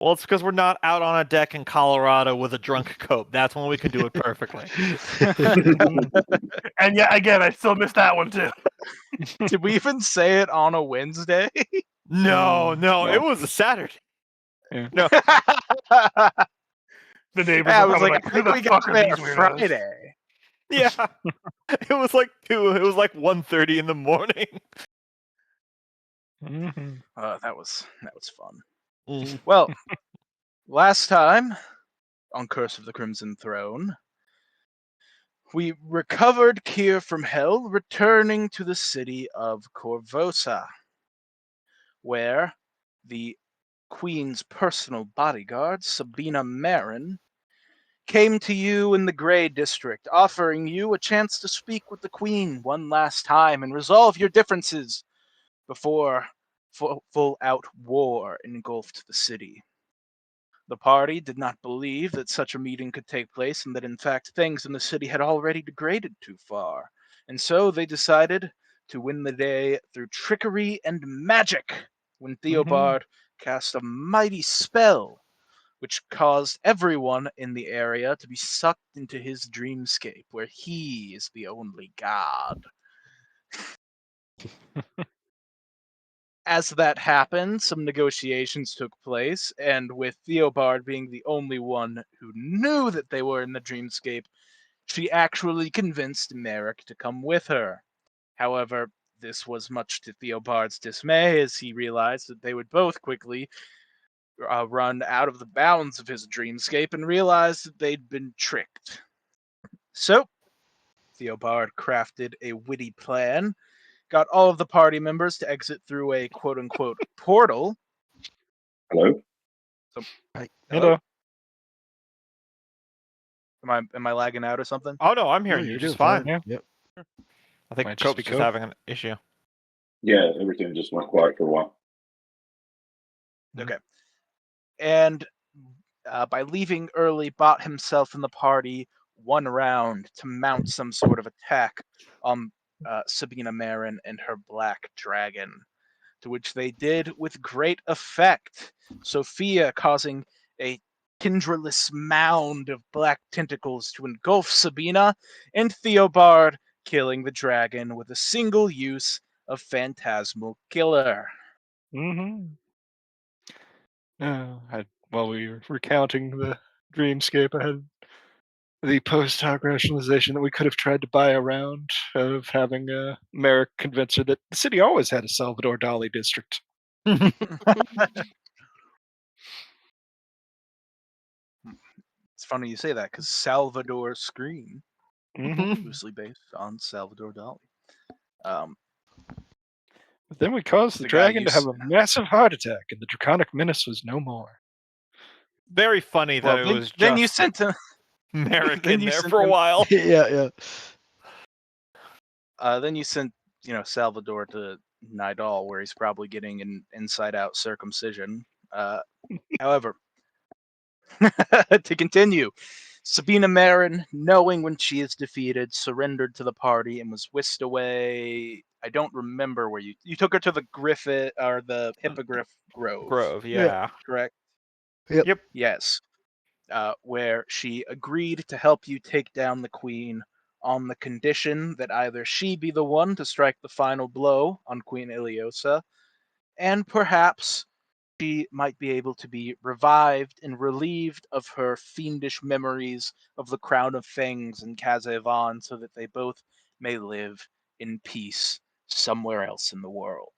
Well, it's because we're not out on a deck in Colorado with a drunk cope. That's when we can do it perfectly. And yeah, again, I still missed that one too. Did we even say it on a Wednesday? No, it was a Saturday. Yeah. No, The neighbors I were was probably like, like, I who think the we fuck got are there these weirdos? Friday. yeah, it was like 1:30 in the morning. That was fun. Mm. Well, last time on Curse of the Crimson Throne, we recovered Kier from hell, returning to the city of Corvosa, where the Queen's personal bodyguard, Sabina Marin, came to you in the Grey District, offering you a chance to speak with the Queen one last time and resolve your differences before full-out war engulfed the city. The party did not believe that such a meeting could take place and that in fact things in the city had already degraded too far, and so they decided to win the day through trickery and magic when Theobald cast a mighty spell which caused everyone in the area to be sucked into his dreamscape where he is the only god. As that happened, some negotiations took place, and with Theobald being the only one who knew that they were in the dreamscape, she actually convinced Merrick to come with her. However, this was much to Theobald's dismay as he realized that they would both quickly run out of the bounds of his dreamscape and realized that they'd been tricked. So, Theobald crafted a witty plan, got all of the party members to exit through a quote-unquote portal. Hello? Hello. Am I lagging out or something? Oh no, I'm hearing No, you you're just doing fine. Yeah. Yep. I think Might just be Cope's just Cope. having an issue. Yeah, everything just went quiet for a while. Okay. And by leaving early, bought himself and the party one round to mount some sort of attack on Sabina Marin and her black dragon, to which they did with great effect. Sophia causing a kindreless mound of black tentacles to engulf Sabina, and Theobald killing the dragon with a single use of Phantasmal Killer. While we were recounting the dreamscape, I had the post hoc rationalization that we could have tried to buy a round of having Merrick convince her that the city always had a Salvador Dali district. It's funny you say that because Salvador Scream, Mhm. loosely based on Salvador Dali. But then we caused the The guy dragon to have a massive heart attack, and the draconic menace was no more. Very funny that Well, it was then you just sent him. Merrick then in you there sent for a him- while. Yeah. Then you sent Salvador to Nidal, where he's probably getting an inside-out circumcision. However, to continue, Sabina Marin, knowing when she is defeated, surrendered to the party and was whisked away. I don't remember where you took her to the Griffith or the Hippogriff Grove. Yeah. Correct? Yep. Yes. Where she agreed to help you take down the Queen on the condition that either she be the one to strike the final blow on Queen Iliosa, and perhaps she might be able to be revived and relieved of her fiendish memories of the Crown of Fangs and Kazevan so that they both may live in peace somewhere else in the world.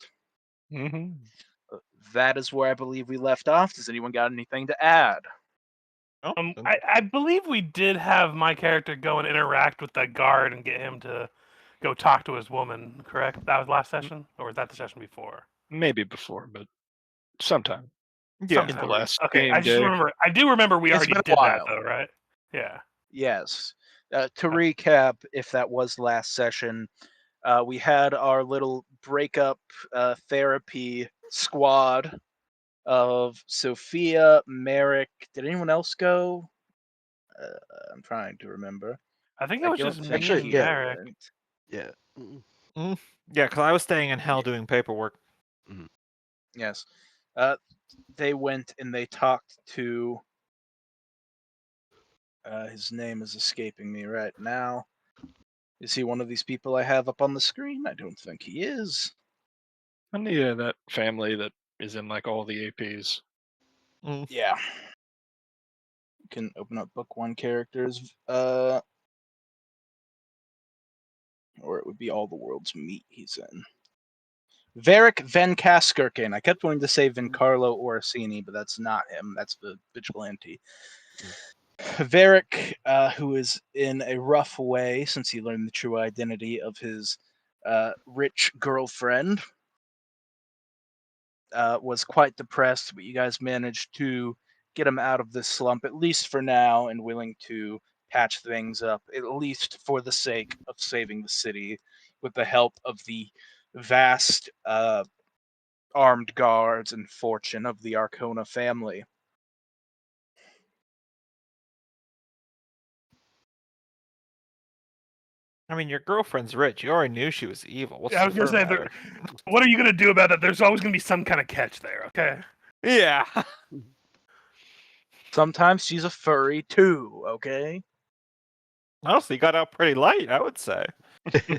That is where I believe we left off. Does anyone got anything to add? I believe we did have my character go and interact with that guard and get him to go talk to his woman, correct? That was last session? Or was that the session before? Maybe before, but sometime. Yeah. In the last Okay, game I just day. remember. I do remember we It's already been a did that, while. though, right? Yeah. Yes. To recap, if that was last session, we had our little breakup therapy squad of Sophia, Merrick. Did anyone else go? I'm trying to remember. I think it was don't just me think and yeah. Merrick. Yeah. Yeah, because I was staying in hell doing paperwork. Yes. they went and they talked to. His name is escaping me right now. Is he one of these people I have up on the screen? I don't think he is. And yeah, that family that is in like all the APs. Yeah. You can open up book 1 characters, or it would be All the World's Meat he's in. Varric Van Kaskirkin. I kept wanting to say Vincarlo Orsini, but that's not him. That's the vigilante. Varric, who is in a rough way since he learned the true identity of his rich girlfriend, was quite depressed, but you guys managed to get him out of this slump, at least for now, and willing to patch things up, at least for the sake of saving the city, with the help of the vast armed guards and fortune of the Arcona family. I mean, your girlfriend's rich. You already knew she was evil. What's Yeah, I the was gonna fur say, matter? what are you gonna do about that? There's always gonna be some kind of catch there. Okay. Yeah. Sometimes she's a furry too, okay? Honestly, got out pretty light, I would say.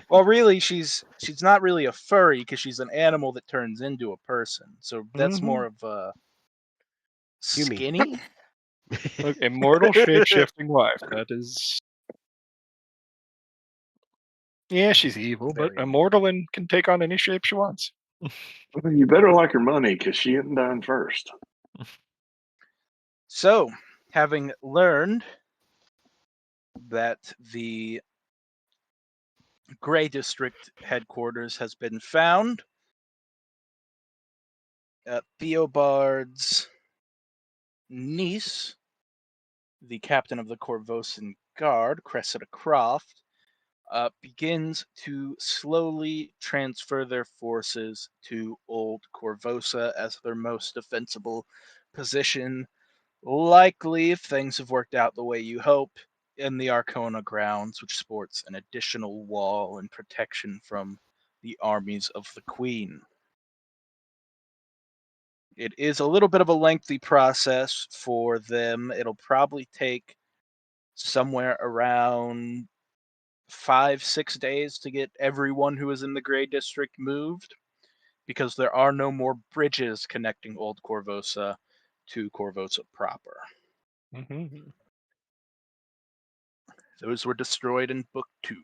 Well, really, she's not really a furry because she's an animal that turns into a person. So that's more of a Yumi. skinny. Look, immortal shape-shifting wife. That is. Yeah, she's evil, but Very immortal and can take on any shape she wants. Well, you better like her money because she isn't dying first. So, having learned that the Grey District headquarters has been found, Theobald's niece, the captain of the Corvosan Guard, Cressida Croft, begins to slowly transfer their forces to Old Corvosa as their most defensible position. Likely, if things have worked out the way you hope, in the Arcona grounds, which sports an additional wall and protection from the armies of the Queen. It is a little bit of a lengthy process for them. It'll probably take somewhere around 5-6 days to get everyone who is in the Grey District moved, because there are no more bridges connecting Old Corvosa to Corvosa proper. Mm-hmm. Those were destroyed in Book 2.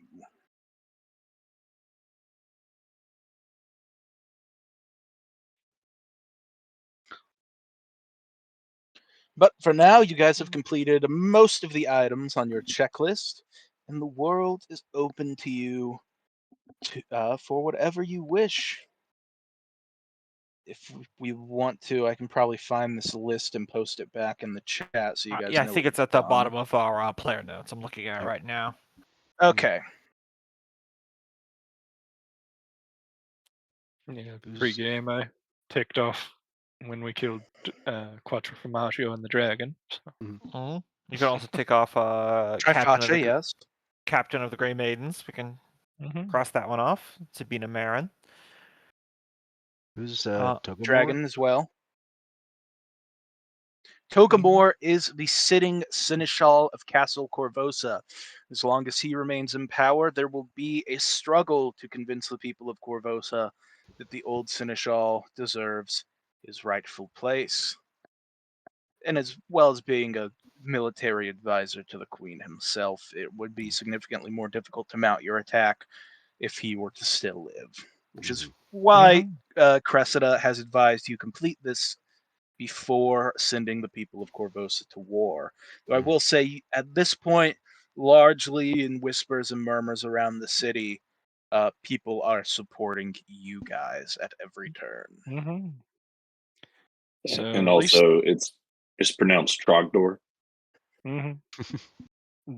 But for now, you guys have completed most of the items on your checklist, and the world is open to you for whatever you wish. If we want to, I can probably find this list and post it back in the chat so you guys Yeah, I know think what it's at the you've bottom of our player notes. I'm looking at it Yep. right now. done. Okay. Yeah, pre-game I ticked off when we killed Quattro Formaggio and the dragon. So. Mm-hmm. You can also take off Trifaccia, yes. Captain of the Grey Maidens. We can Mm-hmm. cross that one off. Sabina Marin. Who's Togomor? Dragon as well. Togomor is the sitting seneschal of Castle Corvosa. As long as he remains in power, there will be a struggle to convince the people of Corvosa that the old seneschal deserves his rightful place. And as well as being a military advisor to the Queen himself, it would be significantly more difficult to mount your attack if he were to still live. Which is why Cressida has advised you complete this before sending the people of Corvosa to war. Though I will say, at this point, largely in whispers and murmurs around the city, people are supporting you guys at every turn. Mm-hmm. So And at least- also, it's pronounced Trogdor. Mm-hmm.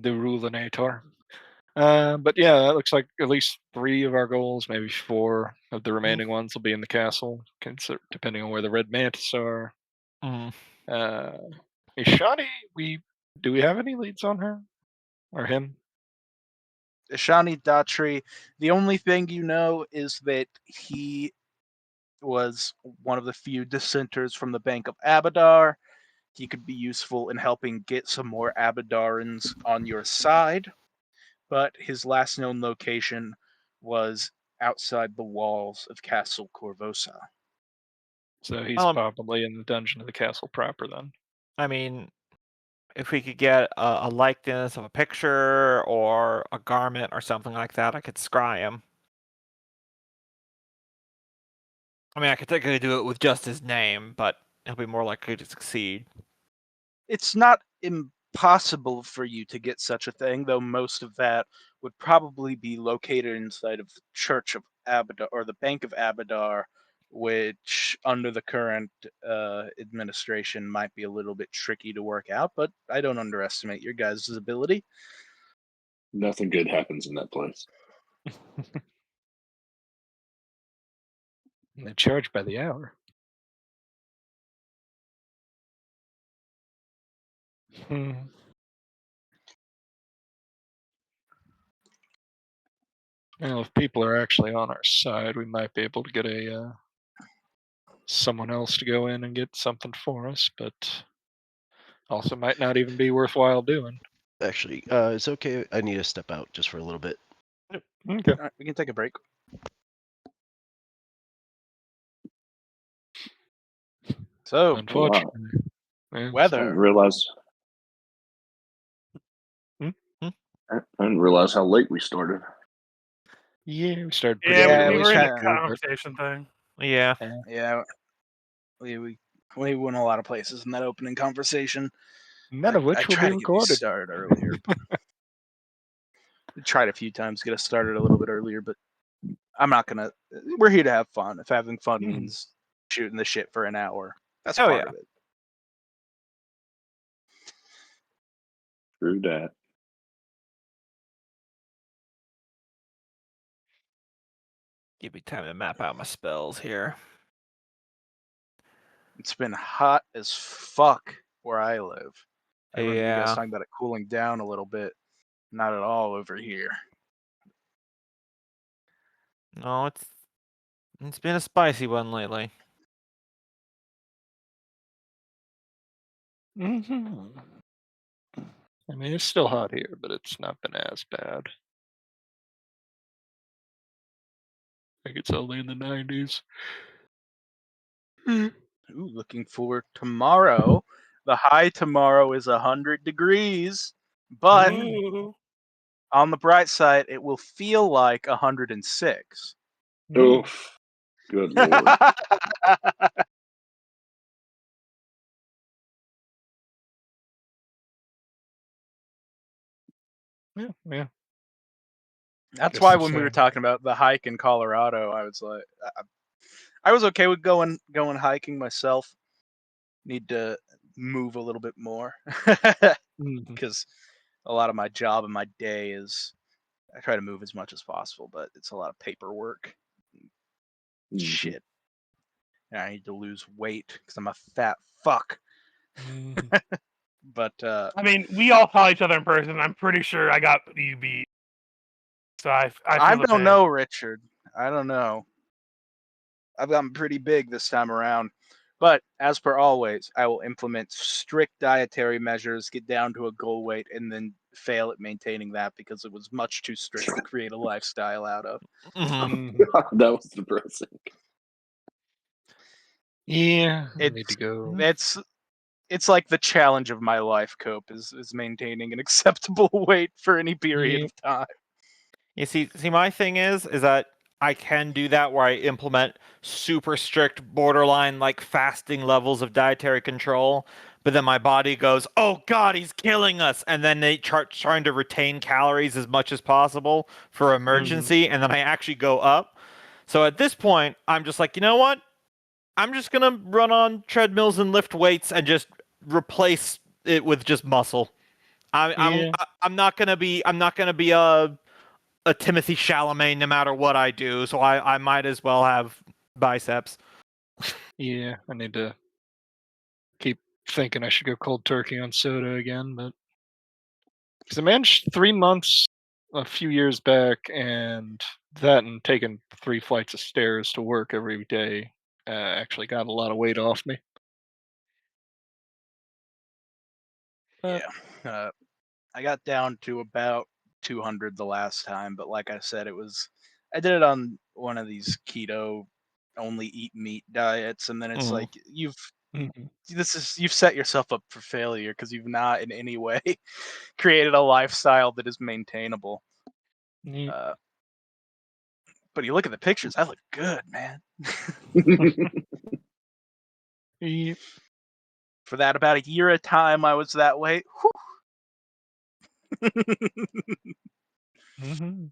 The Rulinator. But yeah, that looks like at least 3 of our goals, maybe 4 of the remaining ones will be in the castle, depending on where the Red Mantis are. Ishani, do we have any leads on her or him? Ishani Datri, the only thing you know is that he was one of the few dissenters from the Bank of Abadar. He could be useful in helping get some more Abadarans on your side, but his last known location was outside the walls of Castle Corvosa. So he's Um, probably in the dungeon of the castle proper then. I mean, if we could get a likeness of a picture or a garment or something like that, I could scry him. I mean, I could technically do it with just his name, but he'll be more likely to succeed. It's not impossible for you to get such a thing, though most of that would probably be located inside of the Church of Abadar or the Bank of Abadar, which under the current administration might be a little bit tricky to work out, but I don't underestimate your guys' ability. Nothing good happens in that place. And they charge by the hour. Hmm. Well, if people are actually on our side, we might be able to get a someone else to go in and get something for us, but also might not even be worthwhile doing. Actually, it's okay. I need to step out just for a little bit. Okay. All right, we can take a break. So, Unfortunately. Yeah, I weather. didn't realize. Hmm? I didn't realize how late we started. Yeah, we started pretty Yeah, Yeah, we we were in the kinda- conversation thing. Yeah. Yeah, we went a lot of places in that opening conversation. none of I which will tried be to get these recorded. started earlier. We tried a few times to get us started a little bit earlier, but I'm not gonna. We're here to have fun. If having fun Mhm. means shooting the shit for an hour, that's Oh, part yeah. of it. True that. Give me time to map out my spells here. It's been hot as fuck where I live. I remember you guys Yeah. talking about it cooling down a little bit. Not at all over here. No, it's been a spicy one lately. Mm-hmm. I mean, it's still hot here, but it's not been as bad. I think it's only in the 90s. Ooh, looking forward tomorrow. The high tomorrow is 100 degrees, but Ooh. on the bright side, it will feel like 106. Oof. Good lord. Yeah, yeah. That's Guess why the when we were same. talking about the hike in Colorado, I was like, I was okay with going hiking myself. Need to move a little bit more Mhm. because a lot of my job and my day is I try to move as much as possible, but it's a lot of paperwork. Mhm. Shit. And I need to lose weight because I'm a fat fuck. Mhm. But I mean, we all saw each other in person. I'm pretty sure I got you beat. So I I feel the don't pain. know, Richard. I don't know. I've gotten pretty big this time around. But as per always, I will implement strict dietary measures, get down to a goal weight, and then fail at maintaining that because it was much too strict to create a lifestyle out of. Mhm. Mhm. That was depressing. Yeah, I need It's to go. it's like the challenge of my life, Cope, is maintaining an acceptable weight for any period Yeah. of time. You see, my thing is that I can do that where I implement super strict, borderline like fasting levels of dietary control, but then my body goes, "Oh God, he's killing us," and then they trying to retain calories as much as possible for emergency, and then I actually go up. So at this point, I'm just like, you know what? I'm just gonna run on treadmills and lift weights and just replace it with just muscle. Yeah. I'm not gonna be a Timothy Chalamet no matter what I do, so I might as well have biceps. Yeah, I need to keep thinking I should go cold turkey on soda again, but because I managed 3 months a few years back, and that and taking 3 flights of stairs to work every day actually got a lot of weight off me. Yeah. I got down to about 200 the last time, but like I said, I did it on one of these keto only eat meat diets, and then it's Mhm. like Mhm. you've set yourself up for failure because you've not in any way created a lifestyle that is maintainable. Neat. But you look at the pictures, I look good, man. Yep. For that about a year at a time I was that way. Mhm.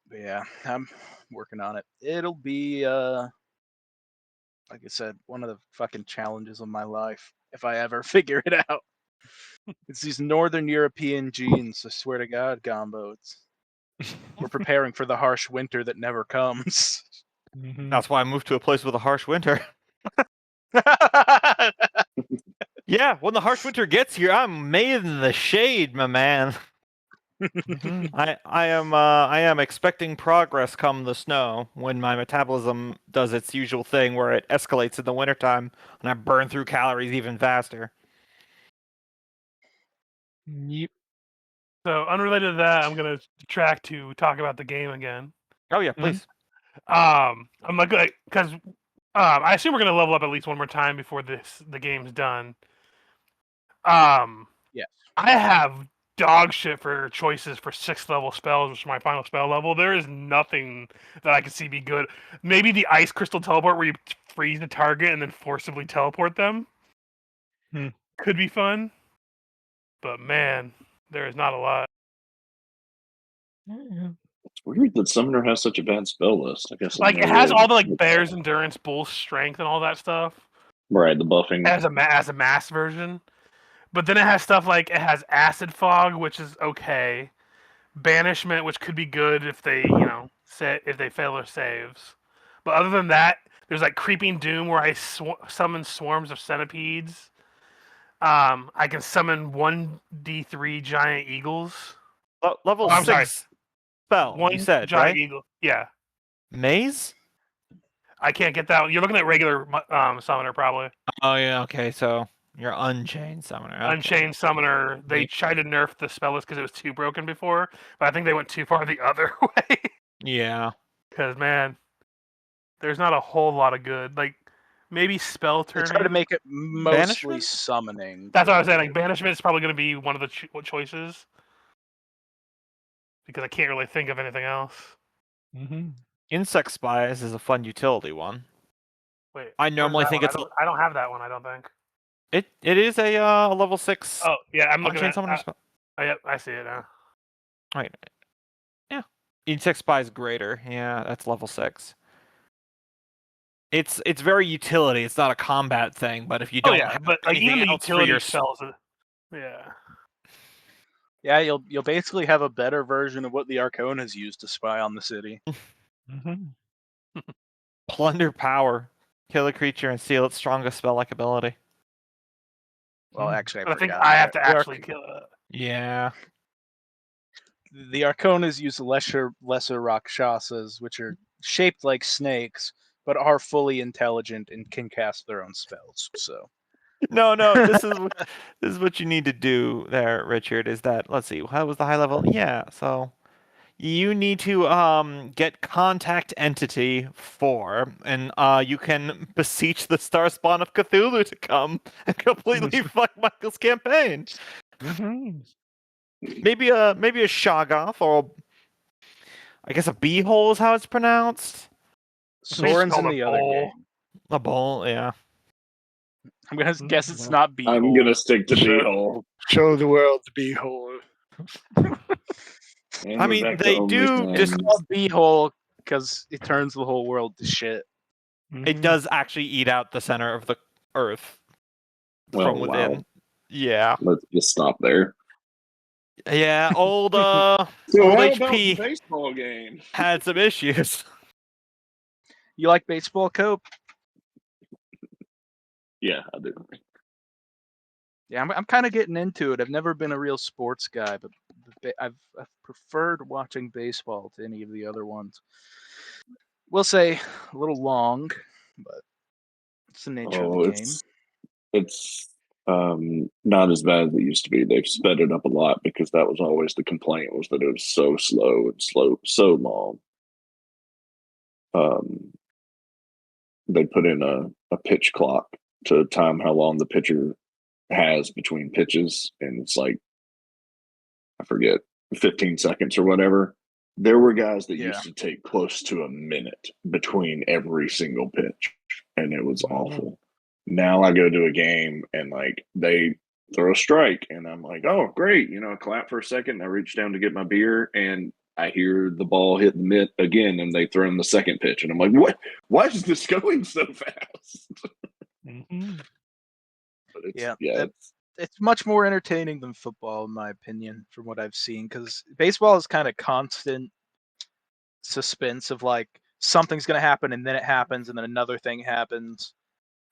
But yeah, I'm working on it. It'll be like I said, one of the fucking challenges of my life if I ever figure it out. It's these Northern European genes, I swear to God, Gombo. We're preparing for the harsh winter that never comes. Mhm. That's why I moved to a place with a harsh winter. Yeah, when the harsh winter gets here, I'm made in the shade, my man. Mhm. I am expecting progress come the snow when my metabolism does its usual thing where it escalates in the wintertime and I burn through calories even faster. Yep. So unrelated to that, I'm gonna track to talk about the game again. Oh yeah, please. I'm like, because I assume we're gonna level up at least one more time before the game's done. Yes. I have dog shit for choices for 6th level spells, which is my final spell level. There is nothing that I can see be good. Maybe the ice crystal teleport where you freeze the target and then forcibly teleport them. Hmm. Could be fun. But man, there is not a lot. It's weird that Summoner has such a bad spell list. I guess it's Like it more has all the related like to- bear's endurance, bull's strength, and all that stuff right, the buffing. as a mass version. But then it has stuff like it has acid fog, which is okay. Banishment, which could be good if they, if they fail their saves. But other than that, there's like creeping doom where I summon swarms of centipedes. I can summon 1d3 giant eagles. Level Oh, I'm sorry. 6 spell, you One said, giant right? eagle. Yeah, Maze? I can't get that. You're looking at regular summoner probably. Oh yeah, okay, so you're Unchained Summoner. Okay. Unchained Summoner. They tried to nerf the spell list because it was too broken before, but I think they went too far the other way. Yeah. Because man, there's not a whole lot of good. Like maybe spell They turning. try to make it mostly Banishment? summoning. That's what I was saying. Like banishment is probably going to be one of the choices because I can't really think of anything else. Mhm. Insect Spies is a fun utility one. Wait, I where's normally that think one? it's I don't have that one. I don't think. it is a level 6 Oh yeah, I'm looking Unchained at. Summoner spell. Yep, I see it now. Right. Yeah. Insect Spy is greater. Yeah, that's level 6. It's very utility. It's not a combat thing, but if you Oh don't yeah, have but like anything even the else for utility your spells. Yeah. Yeah, you'll basically have a better version of what the Arconas used to spy on the city. Mhm. plunder power, kill a creature and seal its strongest spell-like ability. Well, Hmm. actually, I But I think forgot. I have to The actually kill it. Yeah. The Arconas use lesser Rakshasas, which are shaped like snakes, but are fully intelligent and can cast their own spells. So No, this is what you need to do there, Richard, is that let's see, how was the high level? Yeah, so you need to get contact entity 4 and you can beseech the star spawn of Cthulhu to come and completely fuck Michael's campaign. Mhm. Maybe a Shoggoth or I guess a beehole is how it's pronounced. Soren's called in a the other bowl. game. A bowl, yeah. I'm gonna guess it's not Beehole. I'm gonna stick to Sure. Beehole. Show the world the beehole. And I we're mean, back to they do OnlyFans. It's called Beehole because it turns the whole world to shit. It does actually eat out the center of the earth Well, from within. wow. Yeah. Let's just stop there. Yeah, old So old how about the HP baseball game? had some issues. You like baseball, Cope? Yeah, I do. Yeah, I'm kind of getting into it. I've never been a real sports guy, but I've preferred watching baseball to any of the other ones. we'll say a little long, but it's the nature of the game. It's not as bad as it used to be. They've sped it up a lot because that was always the complaint, was that it was so slow and so long. They put in a pitch clock to time how long the pitcher has between pitches, and it's like, I forget, 15 seconds or whatever. There were guys that Yeah. used to take close to a minute between every single pitch, and it was awful. Now I go to a game and like they throw a strike, and I'm like, oh great, I clap for a second. I reach down to get my beer, and I hear the ball hit the mitt again, and they throw in the second pitch, and I'm like, what? Why is this going so fast? But it's much more entertaining than football, in my opinion, from what I've seen, because baseball is kind of constant suspense of like something's going to happen and then it happens and then another thing happens.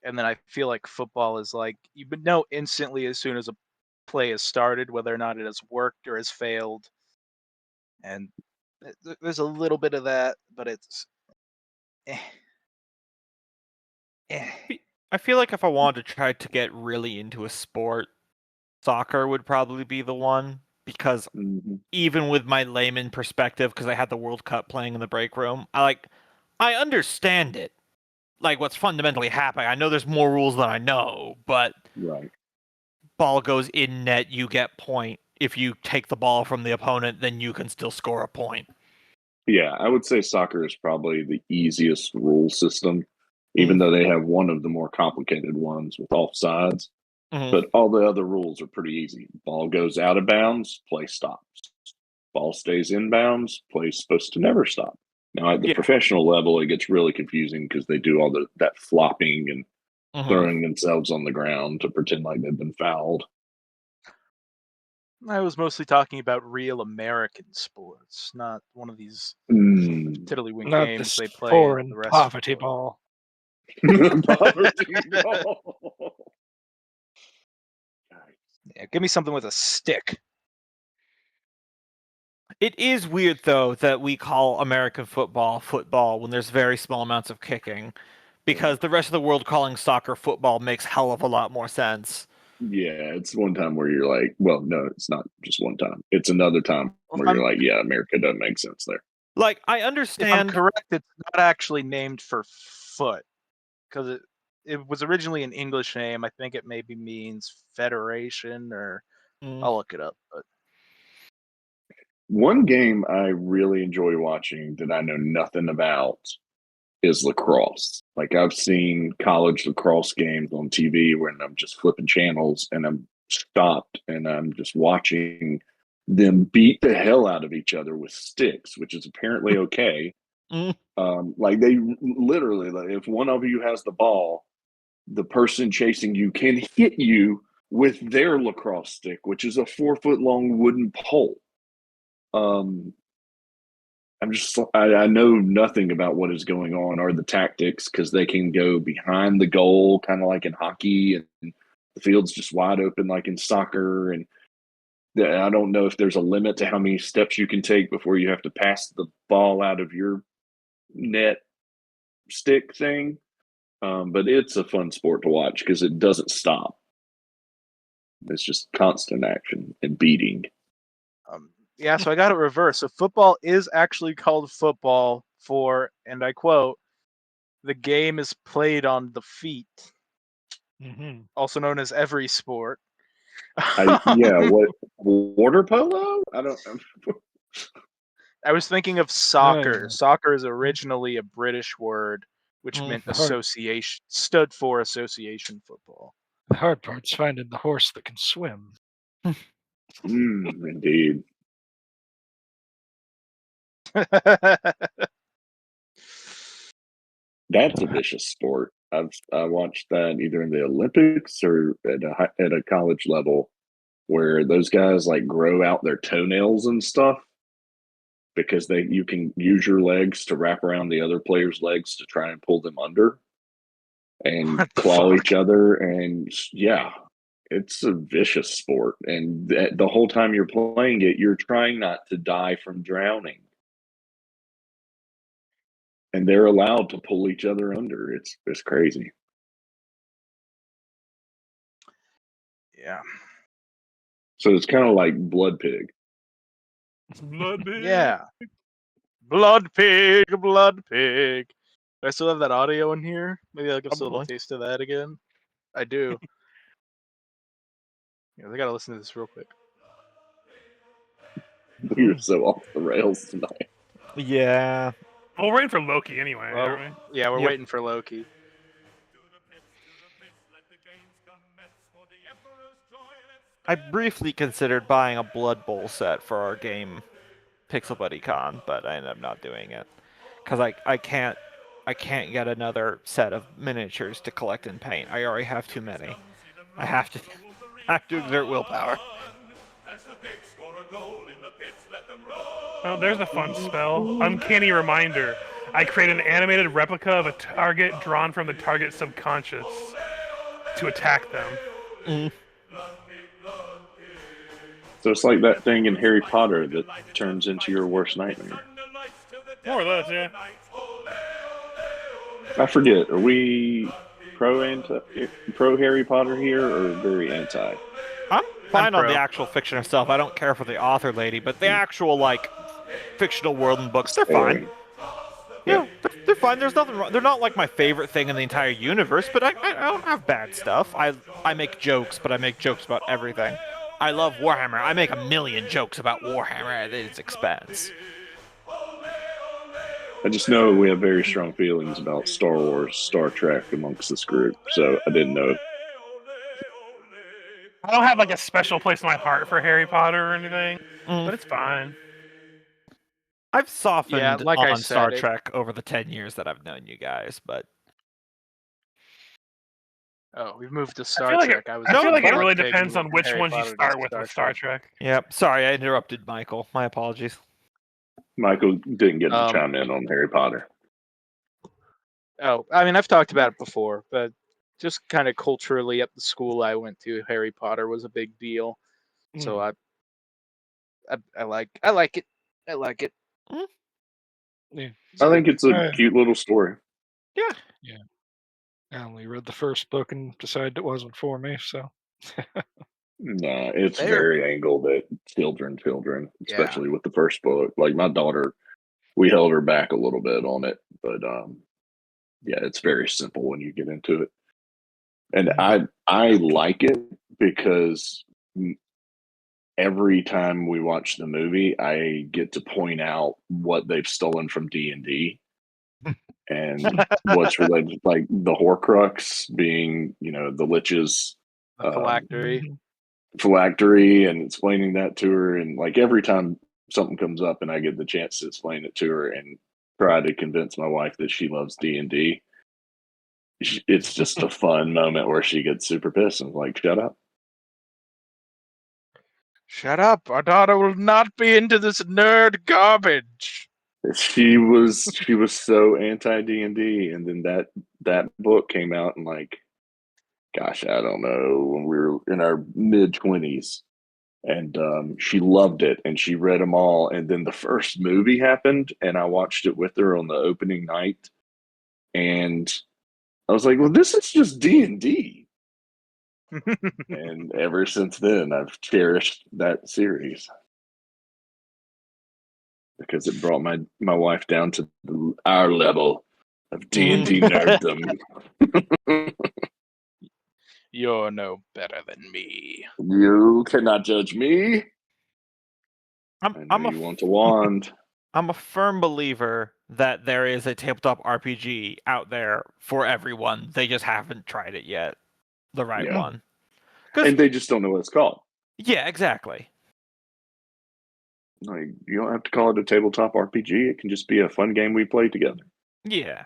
And then I feel like football is like you would know instantly as soon as a play has started whether or not it has worked or has failed. And there's a little bit of that, but it's I feel like if I wanted to try to get really into a sport, soccer would probably be the one, because even with my layman perspective, because I had the World Cup playing in the break room, I understand it. Like what's fundamentally happening. I know there's more rules than I know, but right. Ball goes in net, you get point. If you take the ball from the opponent, then you can still score a point. Yeah, I would say soccer is probably the easiest rule system, even though they have one of the more complicated ones with offsides. But all the other rules are pretty easy. Ball goes out of bounds, play stops. Ball stays in bounds, play's supposed to never stop. Now, at the professional level, it gets really confusing because they do all that flopping and throwing themselves on the ground to pretend like they've been fouled. I was mostly talking about real American sports, not one of these tiddlywink Not games this they play foreign in the rest poverty of the world. ball. Poverty ball. Yeah, give me something with a stick. It is weird, though, that we call American football when there's very small amounts of kicking, because the rest of the world calling soccer football makes hell of a lot more sense. Yeah, it's one time where you're like, well, no, it's not just one time. It's another time where you're like, yeah, America doesn't make sense there. Like, I If understand. I'm correct, it's not actually named for foot, because it was originally an English name. I think it maybe means federation, or I'll look it up. But one game I really enjoy watching that I know nothing about is lacrosse. Like I've seen college lacrosse games on TV when I'm just flipping channels and I'm stopped and I'm just watching them beat the hell out of each other with sticks, which is apparently okay. Like they literally, like if one of you has the ball, the person chasing you can hit you with their lacrosse stick, which is a 4-foot long wooden pole. I know nothing about what is going on or the tactics, because they can go behind the goal, kind of like in hockey, and the field's just wide open like in soccer. And I don't know if there's a limit to how many steps you can take before you have to pass the ball out of your net stick thing. But it's a fun sport to watch because it doesn't stop. It's just constant action and beating. yeah, so I got it reversed. So football is actually called football for, and I quote, the game is played on the feet, also known as every sport. What, water polo? I don't. I was thinking of soccer. Soccer is originally a British word, which meant association, stood for association football. The hard part's finding the horse that can swim. Indeed. That's a vicious sport. I watched that either in the Olympics or at a college level, where those guys like grow out their toenails and stuff because you can use your legs to wrap around the other player's legs to try and pull them under and claw each other. And yeah, it's a vicious sport. And the whole time you're playing it, you're trying not to die from drowning. and they're allowed to pull each other under. It's crazy. Yeah. So it's kind of like Blood Pig. Yeah. Blood pig, blood pig. Do I still have that audio in here? Maybe I'll give us a little Probably. taste of that again. I do. Yeah, I gotta listen to this real quick. We were so off the rails tonight. Yeah. Well, we're waiting for Loki anyway, Well, aren't we? yeah, we're Yep. waiting for Loki. I briefly considered buying a Blood Bowl set for our game, Pixel Buddy Con, but I ended up not doing it because I can't get another set of miniatures to collect and paint. I already have too many. I have to exert willpower. Oh, there's a fun spell. Uncanny Reminder. I create an animated replica of a target drawn from the target's subconscious to attack them. So it's like that thing in Harry Potter that turns into your worst nightmare. More or less, yeah. I forget. Are we pro Harry Potter here or very anti? I'm fine on pro. the actual fiction itself. I don't care for the author lady, but the actual like fictional world and books, they're fine. Yeah, they're fine. There's nothing wrong. They're not like my favorite thing in the entire universe, but I don't have bad stuff. I make jokes, but I make jokes about everything. I love Warhammer. I make a million jokes about Warhammer at its expense. I just know we have very strong feelings about Star Wars, Star Trek amongst this group, so I didn't know. I don't have like a special place in my heart for Harry Potter or anything, Mm. but it's fine. I've softened Yeah, like I on Star said, Trek over the 10 years that I've known you guys, but Oh, we've moved to I Star feel like Trek. it, I was I feel like it Blood really Pig, depends on and which Harry ones you Potter start to with Star Trek. yep. Sorry, I interrupted Michael. My apologies. Michael didn't get to Um, chime in on Harry Potter. Oh, I mean, I've talked about it before, but just kind of culturally at the school I went to, Harry Potter was a big deal. So I like it. I like it. Yeah. I think it's a Alright. cute little story. I only read the first book and decided it wasn't for me, so. Nah, it's Fair. very angled at children, Yeah. especially with the first book. Like my daughter, we held her back a little bit on it, but yeah, it's very simple when you get into it. And I like it because every time we watch the movie, I get to point out what they've stolen from D&D. And what's related, like the Horcrux being, the Lich's The phylactery. phylactery, and explaining that to her. And like every time something comes up and I get the chance to explain it to her and try to convince my wife that she loves D&D, it's just a fun moment where she gets super pissed and is like, shut up. Shut up! Our daughter will not be into this nerd garbage. She was so anti D&D, and then that book came out, and like, gosh, I don't know, when we were in our mid-20s, and she loved it, and she read them all. And then the first movie happened, and I watched it with her on the opening night, and I was like, well, this is just D&D. And ever since then, I've cherished that series because it brought my wife down to our level of D&D nerddom. You're no better than me. You cannot judge me. I I'm know a you want a wand. I'm a firm believer that there is a tabletop RPG out there for everyone. They just haven't tried it yet. The right Yeah. one. 'Cause- And they just don't know what it's called. yeah, exactly. Like, you don't have to call it a tabletop RPG. It can just be a fun game we play together. Yeah.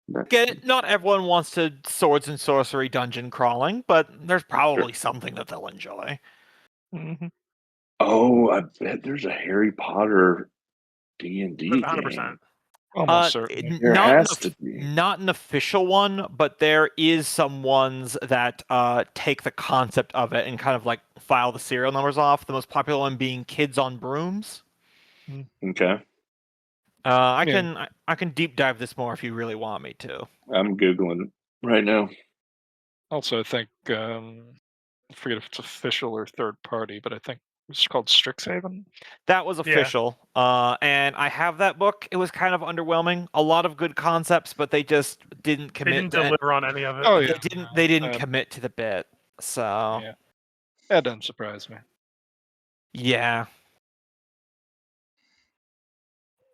That's- Get it? Not everyone wants to swords and sorcery dungeon crawling, but there's probably something that they'll enjoy. Oh, I bet there's a Harry Potter D&D game. 100%. Almost certainly. There has to be. Not an official one, but there is some ones that take the concept of it and kind of like file the serial numbers off. The most popular one being Kids on Brooms. Okay. I Yeah. can I can deep dive this more if you really want me to. I'm googling right now. Also, I think I forget if it's official or third party, but I think it's called Strixhaven. That was Yeah. official. And I have that book. It was kind of underwhelming. A lot of good concepts, but they just didn't They commit. didn't deliver on any of it. Oh yeah, They didn't Um, commit to the bit. So yeah, that doesn't surprise me. yeah.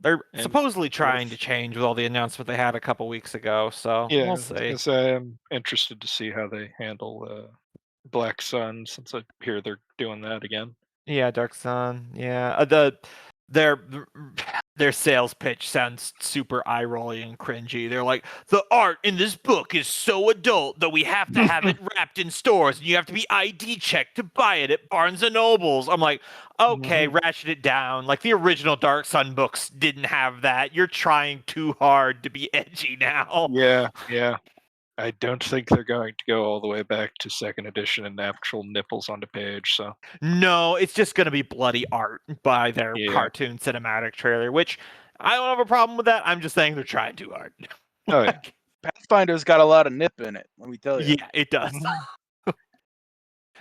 They're And supposedly trying to if- change with all the announcement they had a couple weeks ago, so Yeah, we'll I was see. gonna say I'm interested to see how they handle Black Sun, since I hear they're doing that again. Yeah, Dark Sun. Yeah, their their sales pitch sounds super eye rolling and cringy. They're like, the art in this book is so adult that we have to have it wrapped in stores, and you have to be ID checked to buy it at Barnes and Nobles. I'm like, okay, ratchet it down. Like the original Dark Sun books didn't have that. You're trying too hard to be edgy now. Yeah. I don't think they're going to go all the way back to second edition and actual nipples on the page. So No, it's just going to be bloody art by their Yeah. cartoon cinematic trailer, which I don't have a problem with that. I'm just saying they're trying too hard. Oh, yeah. Like, Pathfinder's got a lot of nip in it. Let me tell you. yeah, it does.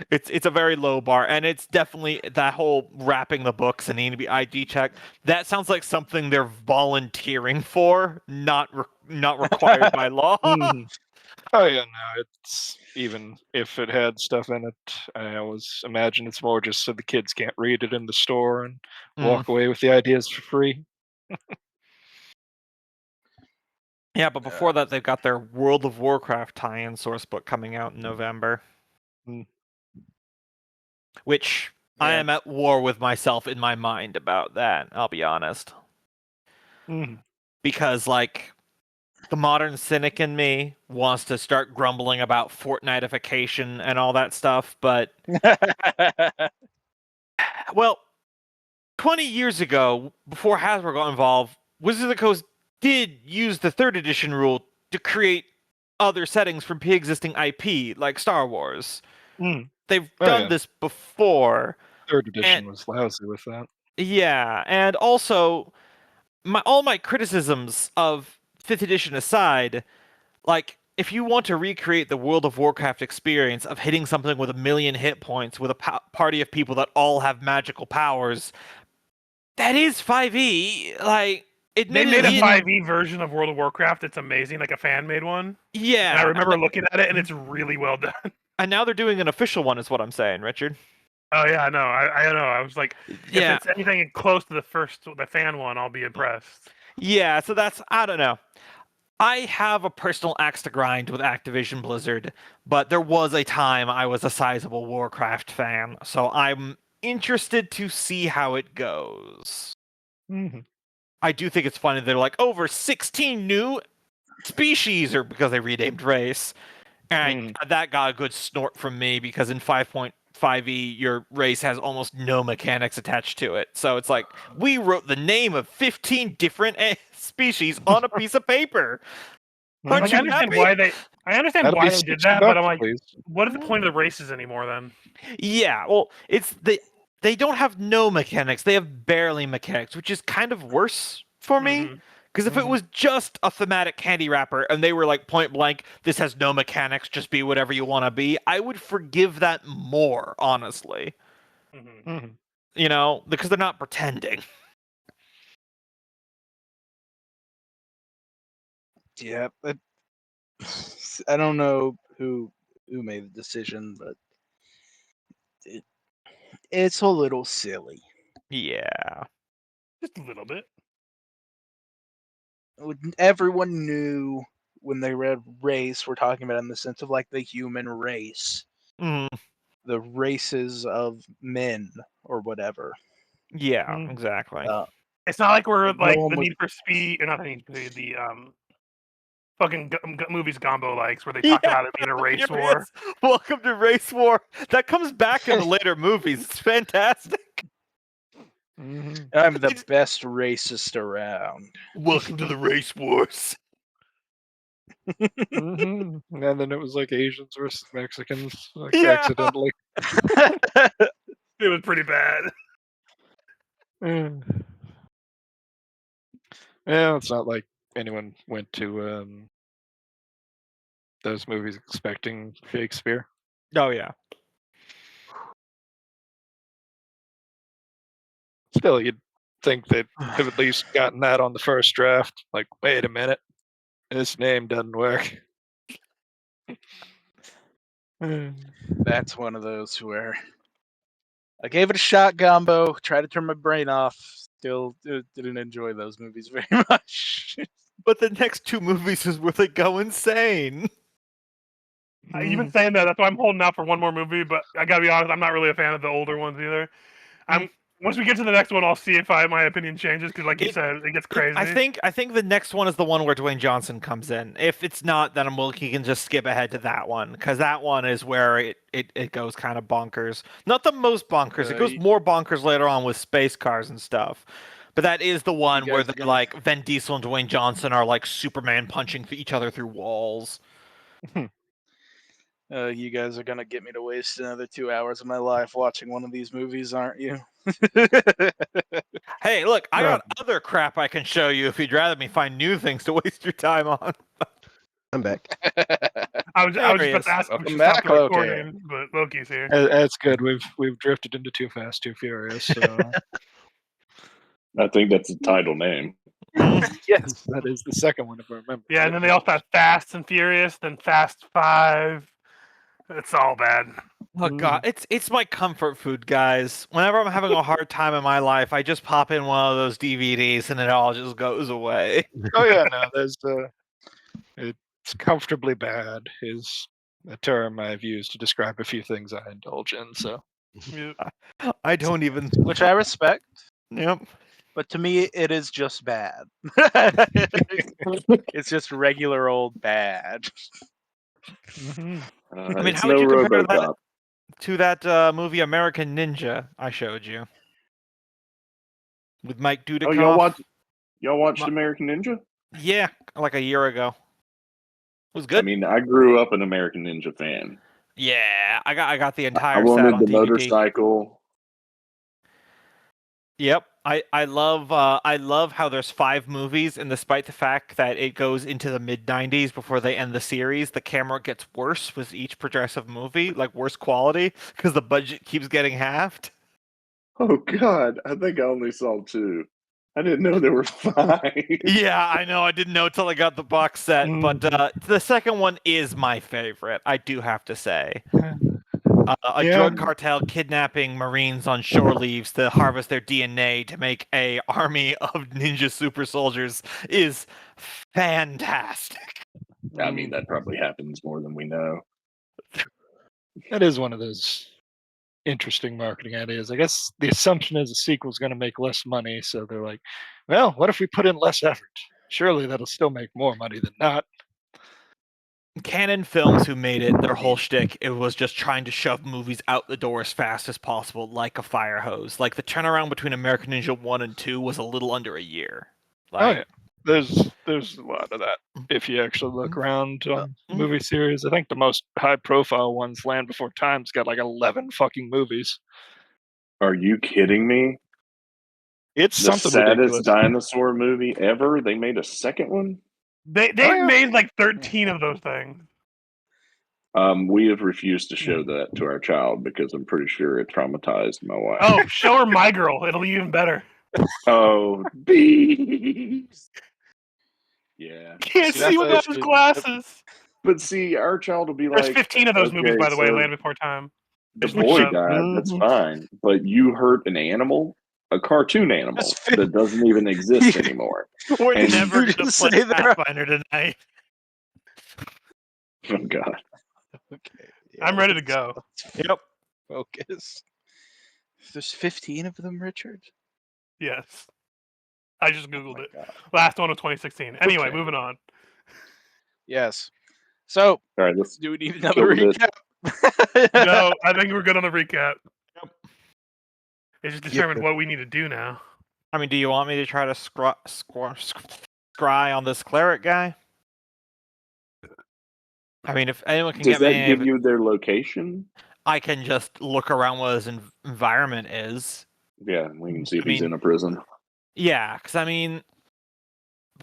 It's a very low bar, and it's definitely that whole wrapping the books and needing to be ID checked. That sounds like something they're volunteering for, not required by law. Mhm. Oh yeah, no, it's even if it had stuff in it, I always imagine it's more just so the kids can't read it in the store and walk away with the ideas for free. Yeah, but before that, they've got their World of Warcraft tie-in source book coming out in November, Mm. which I Yeah. am at war with myself in my mind about that. I'll be honest. Mhm. Because like the modern cynic in me wants to start grumbling about Fortnitification and all that stuff, but well, 20 years ago, before Hasbro got involved, Wizards of the Coast did use the third edition rule to create other settings from pre-existing IP, like Star Wars. Mm. They've Oh, done yeah. this before. Third edition And- was lousy with that. Yeah, and also all my criticisms of 5th edition aside, like if you want to recreate the World of Warcraft experience of hitting something with 1,000,000 hit points with a party of people that all have magical powers, that is 5e. Like They admittedly, made a 5e version of World of Warcraft. It's amazing, like a fan made one. yeah. And I remember looking at it, and it's really well done. And now they're doing an official one, is what I'm saying, Richard. Oh yeah, I know. I know. I was like, Yeah. if it's anything close to the fan one, I'll be impressed. Yeah, so that's, I don't know. I have a personal axe to grind with Activision Blizzard, but there was a time I was a sizable Warcraft fan, so I'm interested to see how it goes. Mhm. I do think it's funny they're like over 16 new species, or because they renamed race. And that got a good snort from me because in 5.5e, your race has almost no mechanics attached to it. So it's like, we wrote the name of 15 different species on a piece of paper. Aren't Like, you I understand happy? why they. I understand That'll why be they did $60, that, but I'm like, please. what is the point of the races anymore then? Yeah, well, they don't have no mechanics. They have barely mechanics, which is kind of worse for me. Mhm. Because if it was just a thematic candy wrapper and they were like point blank, this has no mechanics, just be whatever you want to be, I would forgive that more, honestly. Mhm. Mhm. You know, because they're not pretending. Yeah, but I don't know who made the decision, but it's a little silly. Yeah. Just a little bit. Everyone knew when they read race, we're talking about in the sense of like the human race, Mm, the races of men or whatever. yeah, Mm. exactly. It's not like we're No like one the was- Need for Speed, or not the Need for Speed, the fucking movies Gombo likes, where they Yeah, talk about it being a race war. Furious. Welcome to Race War. That comes back in the later movies. It's fantastic. Mhm. I'm the best racist around. Welcome to the Race Wars. Mhm. And then it was like Asians versus Mexicans, like Yeah. accidentally. It was pretty bad. Mm. Yeah, it's not like anyone went to those movies expecting Shakespeare. Oh yeah. Still, you'd think they'd have at least gotten that on the first draft. Like, wait a minute, this name doesn't work. That's one of those where I gave it a shot, Gumbo. Tried to turn my brain off. Still didn't enjoy those movies very much. But the next two movies is where they go insane. You've been saying that. That's why I'm holding out for one more movie. But I gotta be honest, I'm not really a fan of the older ones either. Once we get to the next one, I'll see if my opinion changes. Because, like you said, it gets crazy. I think the next one is the one where Dwayne Johnson comes in. If it's not, then he can just skip ahead to that one, because that one is where it goes kind of bonkers. Not the most bonkers. It goes more bonkers later on with space cars and stuff. But that is the one where like Vin Diesel and Dwayne Johnson are like Superman punching each other through walls. You guys are gonna get me to waste another 2 hours of my life watching one of these movies, aren't you? Hey, look, I got other crap I can show you if you'd rather me find new things to waste your time on. I'm back. I was just about to ask if we Welcome should back, stop Loki. recording, but Loki's here. That's good. We've drifted into Too Fast, Too Furious. So. I think that's the title name. Yes, that is the second one if I remember. Yeah, and then they also have Fast and Furious, then Fast 5. It's all bad. Oh god, it's my comfort food, guys. Whenever I'm having a hard time in my life, I just pop in one of those DVDs and it all just goes away. Oh yeah, no, there's it's comfortably bad is a term I've used to describe a few things I indulge in. So I don't even. Which I respect. Yep. But to me, it is just bad. It's just regular old bad. I mean, It's how would no you compare that RoboCop. to that movie American Ninja I showed you with Mike Dudikoff? Oh, y'all watched American Ninja? Yeah, like a year ago. It was good. I mean, I grew up an American Ninja fan. Yeah, I got the I entire set wanted on the DVD. motorcycle. Yep, I love how there's 5 movies, and despite the fact that it goes into the mid-90s before they end the series, the camera gets worse with each progressive movie, like worse quality, because the budget keeps getting halved. Oh God, I think I only saw 2. I didn't know there were 5. Yeah, I know. I didn't know till I got the box set, but the second one is my favorite. I do have to say. A drug cartel kidnapping Marines on shore leaves to harvest their DNA to make a army of ninja super soldiers is fantastic. I mean, that probably happens more than we know. that is one of those interesting marketing ideas. I guess the assumption is a sequel is going to make less money, so they're like, well, what if we put in less effort? Surely that'll still make more money than not. Canon Films, who made it, their whole shtick, it was just trying to shove movies out the door as fast as possible, like a fire hose. Like the turnaround between American Ninja 1 and 2 was a little under a year. Like, Yeah, there's a lot of that. If you actually look around on Mhm. movie series, I think the most high profile ones, Land Before Time's got like 11 fucking movies. Are you kidding me? It's The something saddest ridiculous. dinosaur movie ever. They made a second one. They made like 13 of those things. We have refused to show that to our child because I'm pretty sure it traumatized my wife. Oh, show her My Girl. It'll be even better. Oh, bees. Yeah. Can't See, see that's without his glasses. But see, our child will be There's like, 15 of those movies, okay, by the way, so Land Before Time. the Just boy look it up. died. That's fine. But you hurt an animal, a cartoon animal that doesn't even exist anymore. We're And never you going to just play say that- Pathfinder tonight. Oh God. Okay. I'm ready to go. Yep. Focus. There's 15 of them, Richard. Yes. I just Googled my it. God. Last one was 2016. Anyway, Okay. moving on. Yes. So, All right, let's do we need another kill this. recap? No, I think we're good on the recap. Yep. It's just determined good. what we need to do now. I mean, do you want me to try to scry on this cleric guy? I mean, if anyone can Does get that me, give you their location? I can just look around what his environment is. Yeah, we can see if I he's mean- in a prison. Yeah, because I mean,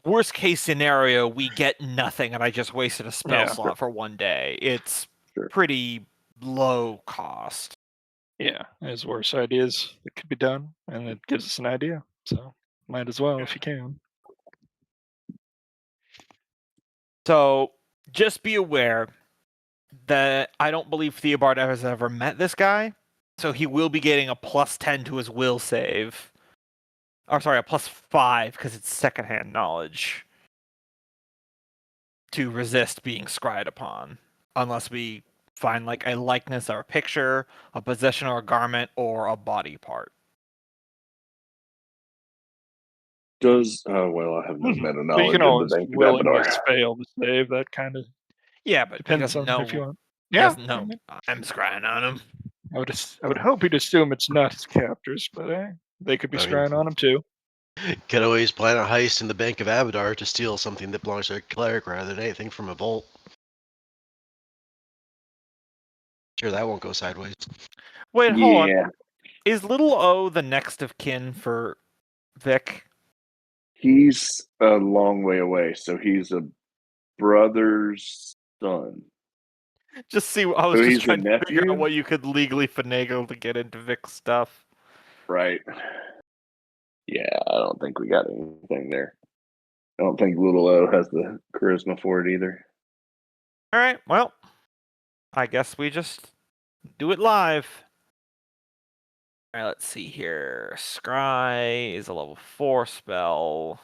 worst case scenario, we get nothing, and I just wasted a spell Yeah. slot for 1 day. It's Sure. pretty low cost. Yeah, there's worse ideas that could be done, and it gives us an idea. So might as well if you can. So just be aware that I don't believe Theobald has ever met this guy, so he will be getting a +10 to his will save. Or sorry, a +5 because it's secondhand knowledge to resist being scryed upon, unless we find like a likeness or a picture, a possession or a garment, or a body part. Does well, I have no meta But you knowledge can of the always Bank of willingness Abadar. fail to save. That kind of Yeah, but he depends doesn't on if you know. want. He Yeah, doesn't know I'm scrying on him. I would hope he'd assume it's not his captors, but they could be I mean- scrying on him too. Could always plan a heist in the Bank of Abadar to steal something that belongs to a cleric rather than anything from a vault. Sure, that won't go sideways. Wait, hold on. Yeah, Is little O the next of kin for Vic? he's a long way away, so he's a brother's son. Just see. I was So just he's a trying to figure out nephew? what you could legally finagle to get into Vic's stuff. Right. Yeah, I don't think we got anything there. I don't think little O has the charisma for it either. All right. Well, I guess we just do it live. All right. Let's see here. Scry is a level 4 spell,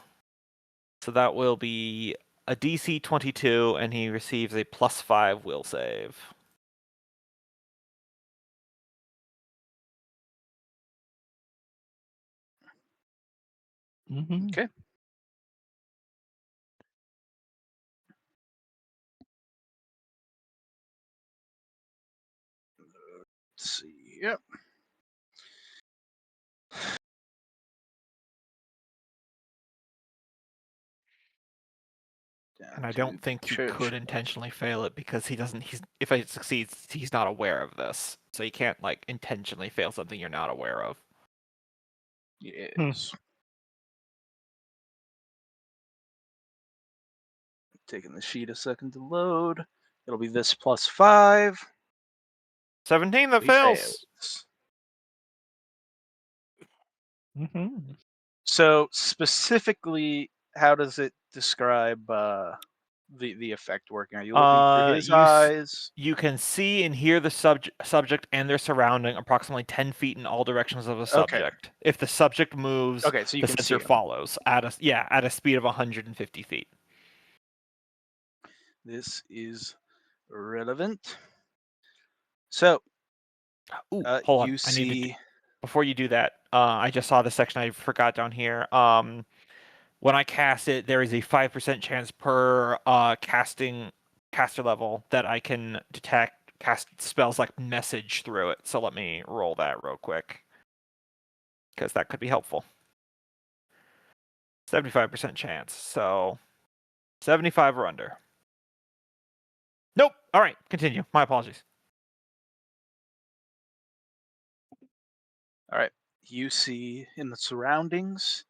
so that will be a DC 22, and he receives a +5 will save. Mm-hmm. Okay. Let's see. Yep. And I don't think he could intentionally fail it because he doesn't. If it succeeds, he's not aware of this, so you can't like intentionally fail something you're not aware of. Yes. Taking the sheet a second to load. It'll be this +5. 17 that He fails. Mm-hmm. So specifically, how does it describe the effect working? Are you looking through his eyes? You can see and hear the subject and their surrounding approximately 10 feet in all directions of the subject. If the subject moves, Okay, so you the can see sensor him. follows at a speed of 150 feet. This is relevant. So Ooh, hold on. you I need to see. before you do that, I just saw the section I forgot down here. When I cast it, there is a 5% chance per caster level that I can cast spells like message through it. So let me roll that real quick, because that could be helpful. 75% chance, so 75 or under. Nope. All right, continue. My apologies. All right. You see in the surroundings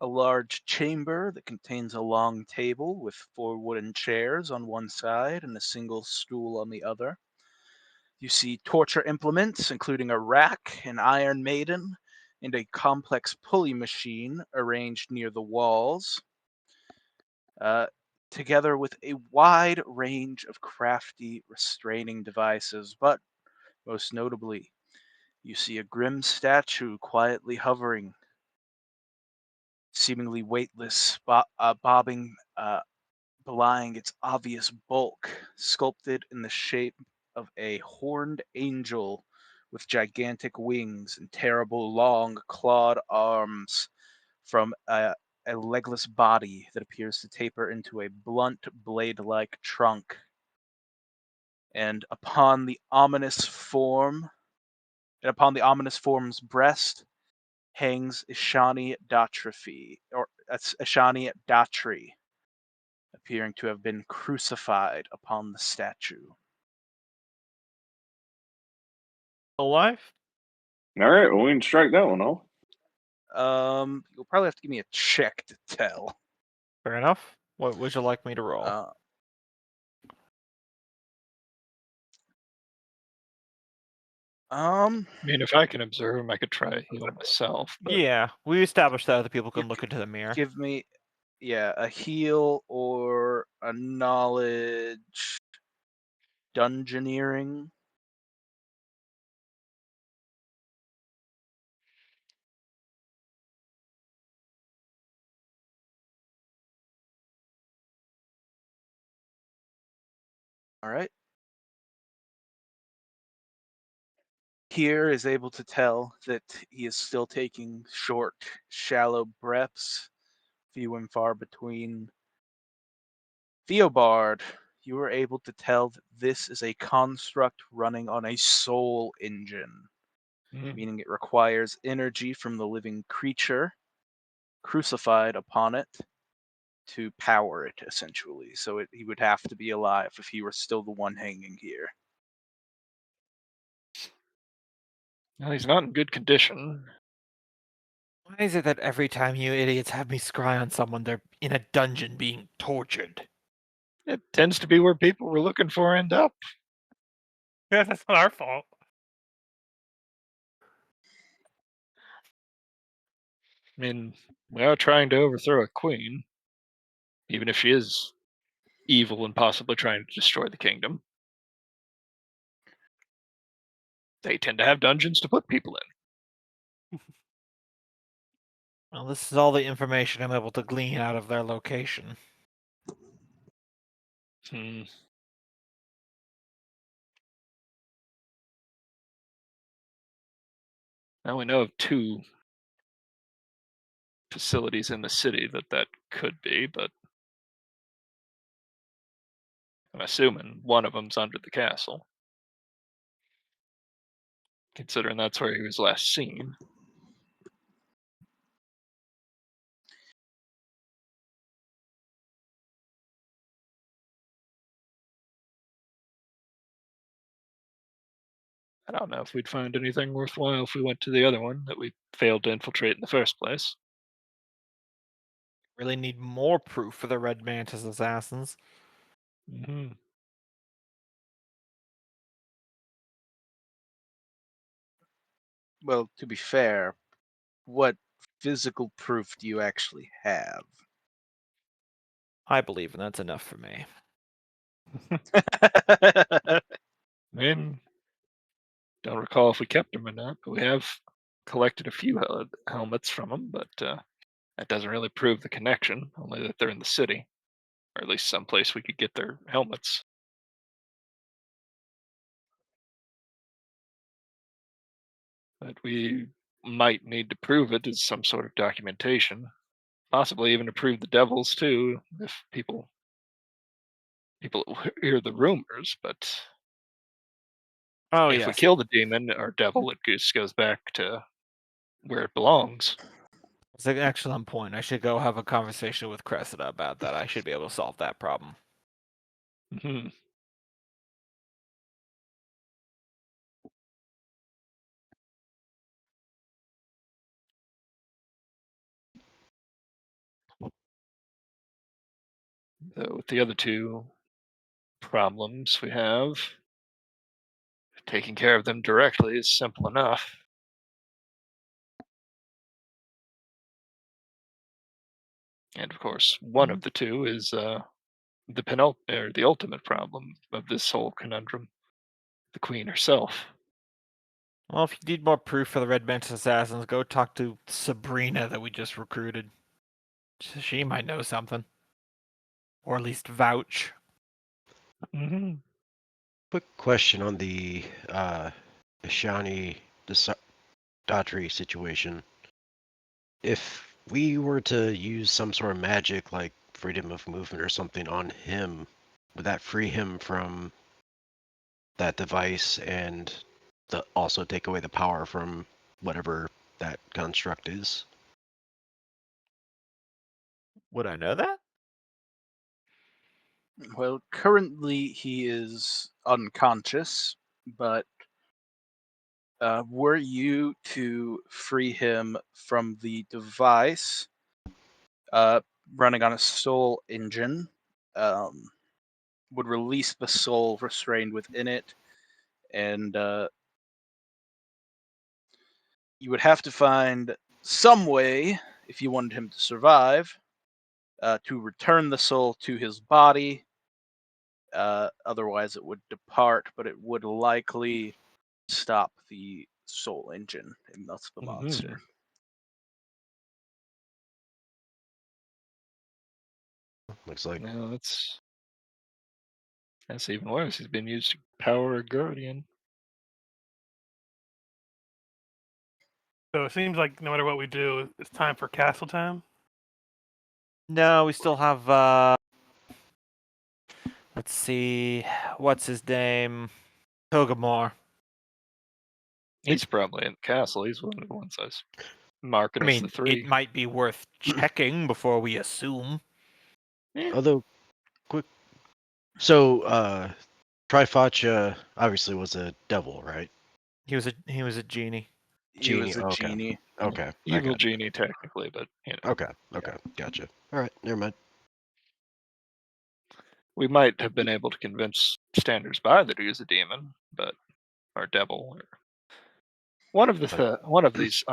a large chamber that contains a long table with 4 wooden chairs on one side and a single stool on the other. You see torture implements, including a rack, an iron maiden, and a complex pulley machine arranged near the walls, together with a wide range of crafty restraining devices. But most notably, you see a grim statue quietly hovering, seemingly weightless, bobbing, belying its obvious bulk, sculpted in the shape of a horned angel with gigantic wings and terrible long clawed arms from a legless body that appears to taper into a blunt blade-like trunk. And upon the ominous form's breast hangs Ishani Datri, appearing to have been crucified upon the statue. Alive? All right, well, we can strike that one off. You'll probably have to give me a check to tell. Fair enough. What would you like me to roll? I I mean, if I can observe him, I could try heal myself. But Yeah, we established that other people can You look into the mirror. give me, a heal or a knowledge dungeoneering. All right. Here is able to tell that he is still taking short, shallow breaths, few and far between. Theobard, you are able to tell that this is a construct running on a soul engine, meaning it requires energy from the living creature crucified upon it to power it, essentially. So he would have to be alive if he were still the one hanging here. well, he's not in good condition. Why is it that every time you idiots have me scry on someone, they're in a dungeon being tortured? It tends to be where people we're looking for end up. Yeah, that's not our fault. I mean, we are trying to overthrow a queen, even if she is evil and possibly trying to destroy the kingdom. They tend to have dungeons to put people in. Well, this is all the information I'm able to glean out of their location. Hmm. Now we know of 2 facilities in the city that could be, but I'm assuming one of them's under the castle, considering that's where he was last seen. I don't know if we'd find anything worthwhile if we went to the other one that we failed to infiltrate in the first place. Really need more proof for the Red Mantis assassins. Hmm. Well, to be fair, what physical proof do you actually have? I believe, and that's enough for me. I mean, don't recall if we kept them or not, but we have collected a few helmets from them, but that doesn't really prove the connection, only that they're in the city, or at least someplace we could get their helmets. But we might need to prove it as some sort of documentation, possibly even to prove the devils too, if people hear the rumors. But Oh, if we yes. kill the demon or devil, it just goes back to where it belongs. It's an excellent point. I should go have a conversation with Cressida about that. I should be able to solve that problem. Hmm. So with the other 2 problems we have, taking care of them directly is simple enough. And of course, one of the 2 is the ultimate problem of this whole conundrum, the queen herself. Well, if you need more proof for the Red Mantis assassins, go talk to Sabrina that we just recruited. She might know something. Or at least vouch. Hmm. Quick question on the Ishani Daughtry situation. If we were to use some sort of magic like freedom of movement or something on him, would that free him from that device and also take away the power from whatever that construct is? Would I know that? Well, currently he is unconscious, but were you to free him from the device, running on a soul engine would release the soul restrained within it, and you would have to find some way, if you wanted him to survive, to return the soul to his body. Otherwise, it would depart, but it would likely stop the soul engine and thus the monster. Looks like No, that's even worse. He's been used to power a Guardian. So it seems like no matter what we do, it's time for castle time. No, we still have. Let's see. What's his name? Togamore. He's probably in the castle. He's one of the ones I was marking I as the mean, three. it might be worth checking before we assume. although quick. So Trifacha obviously was a devil, right? He was a genie. He was Genie, a okay. genie. Okay. I Evil got it. genie, technically, but Okay. Gotcha. All right, never mind. we might have been able to convince standers-by that he was a demon, but or devil, or one of these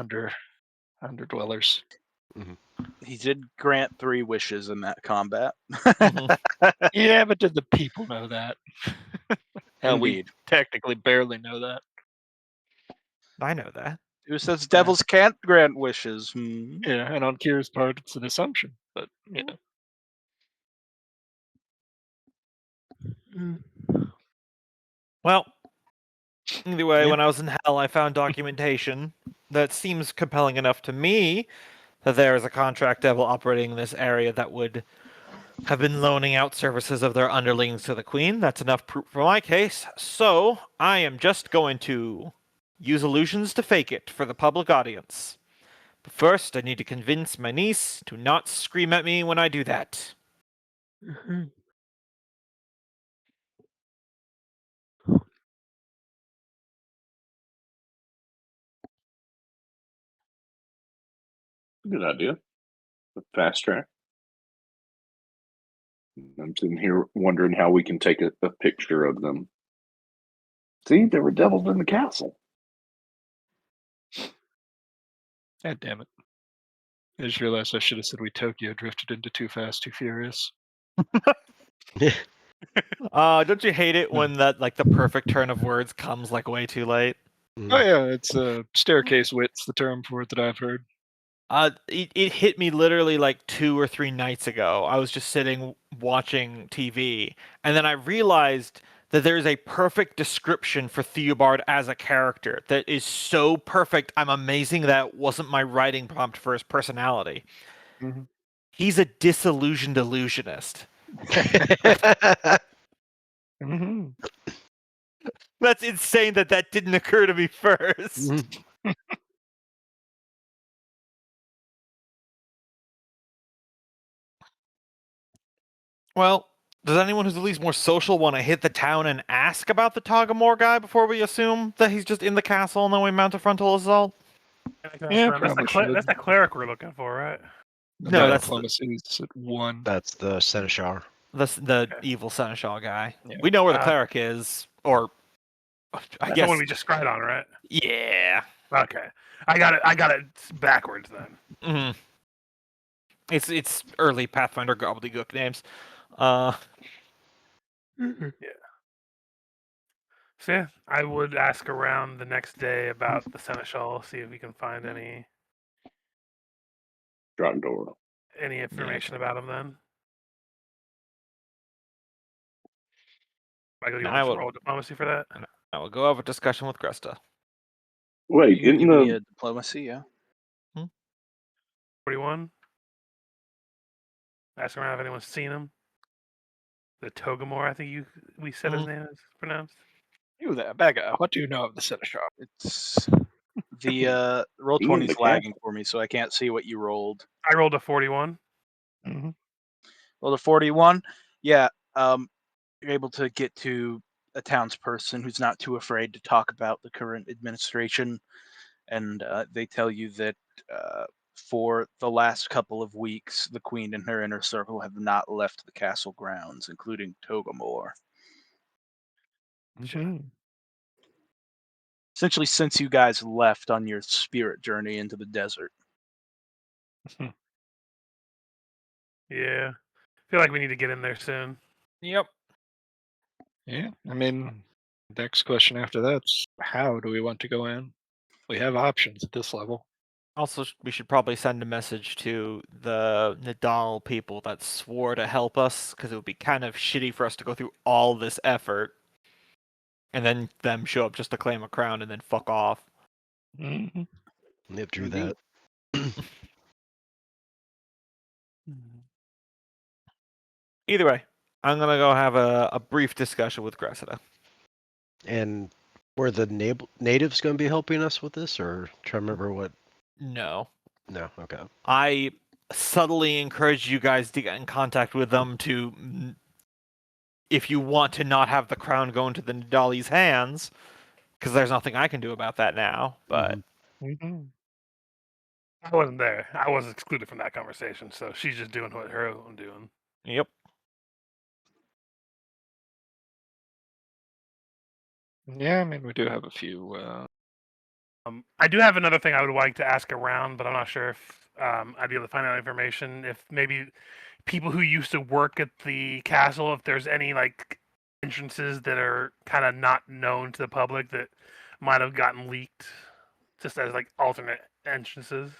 underdwellers. He did grant 3 wishes in that combat. Yeah, but did the people know that? Hell, we Indeed. technically barely know that. I know that. Who says devils can't grant wishes? Yeah, and on Kira's part, it's an assumption, but Well, either way, Yeah. when I was in hell, I found documentation that seems compelling enough to me that there is a contract devil operating in this area that would have been loaning out services of their underlings to the Queen. That's enough proof for my case. So I am just going to use illusions to fake it for the public audience. But first, I need to convince my niece to not scream at me when I do that. Good idea. A fast track. I'm sitting here wondering how we can take a picture of them. See, there were devils in the castle. God damn it. I just realized I should have said we Tokyo drifted into Too Fast, Too Furious. Don't you hate it when that the perfect turn of words comes way too late? Oh yeah, it's staircase wit's the term for it that I've heard. It hit me literally 2 or 3 nights ago. I was just sitting watching TV, and then I realized that there's a perfect description for Theobald as a character that is so perfect. I'm amazing that wasn't my writing prompt for his personality. Mhm. He's a disillusioned illusionist. Mhm. That's insane that didn't occur to me first. Well, does anyone who's at least more social want to hit the town and ask about the Togamore guy before we assume that he's just in the castle and then we mount a frontal assault? Yeah, that's probably should. that's the cleric we're looking for, right? No, that's diplomacy's at 1. That's the Seneschal. the evil seneschal guy. Yeah. We know where the cleric is, or I That's guess the one we just cried on, right? yeah. Okay, I got it backwards then. Mhm. It's early Pathfinder gobbledygook names. Yeah. So yeah, I would ask around the next day about the seneschal, see if we can find any Drogdor. information about him. Then Michael, you No, want I to will- roll diplomacy for that? I will go over discussion with Gresta. Wait, You can in give me the a diplomacy, yeah. 41. Ask around if anyone's seen him. The Togamore, I think we said his name is pronounced. You there, beggar. What do you know of the Seneschal? It's the roll He in 20's the lagging castle. for me, so I can't see what you rolled. I rolled a 41. Well, the 41, yeah, you're able to get to a townsperson who's not too afraid to talk about the current administration, and they tell you that For the last couple of weeks, the Queen and her inner circle have not left the castle grounds, including Togamore. Mhm. Essentially, since you guys left on your spirit journey into the desert. Yeah. I feel like we need to get in there soon. Yep. Yeah, I mean, next question after that's how do we want to go in? We have options at this level. Also, we should probably send a message to the Nadal people that swore to help us, because it would be kind of shitty for us to go through all this effort and then them show up just to claim a crown and then fuck off. Mhm. Yep, drew Indeed. that. Either way, I'm gonna go have a brief discussion with Cressida. And were the natives going to be helping us with this, or try to remember what? No. No, okay. I subtly encourage you guys to get in contact with them if you want to not have the crown go into the Nadali's hands, because there's nothing I can do about that now, but Mhm. I wasn't there. I was excluded from that conversation, so she's just doing what her own doing. yep. Yeah, I mean, we do have a few. I do have another thing I would like to ask around, but I'm not sure if I'd be able to find out information. If maybe people who used to work at the castle, if there's any like entrances that are kind of not known to the public that might have gotten leaked, just as like alternate entrances.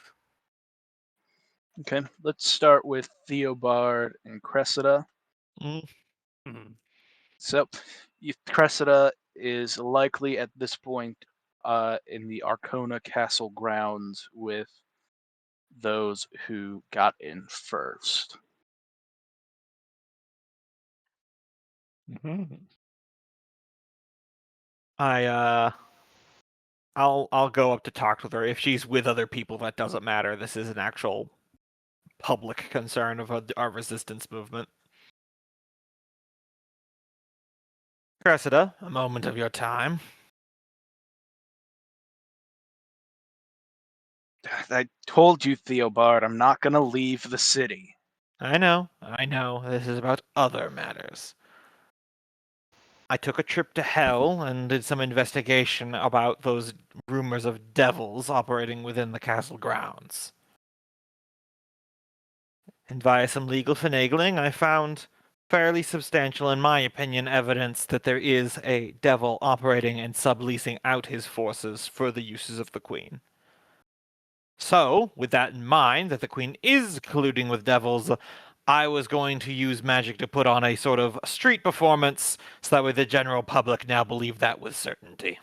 Okay, let's start with Theobard and Cressida. Mm. Mhm. So, Cressida is likely at this point in the Arcona Castle grounds with those who got in first. Mhm. I'll go up to talk with her. If she's with other people, that doesn't matter. This is an actual public concern of our resistance movement. Cressida, a moment of your time. I told you, Theobard, I'm not going to leave the city. I know. This is about other matters. I took a trip to Hell and did some investigation about those rumors of devils operating within the castle grounds. And via some legal finagling, I found fairly substantial, in my opinion, evidence that there is a devil operating and subleasing out his forces for the uses of the Queen. So, with that in mind, that the Queen is colluding with devils, I was going to use magic to put on a sort of street performance, so that way the general public now believe that with certainty.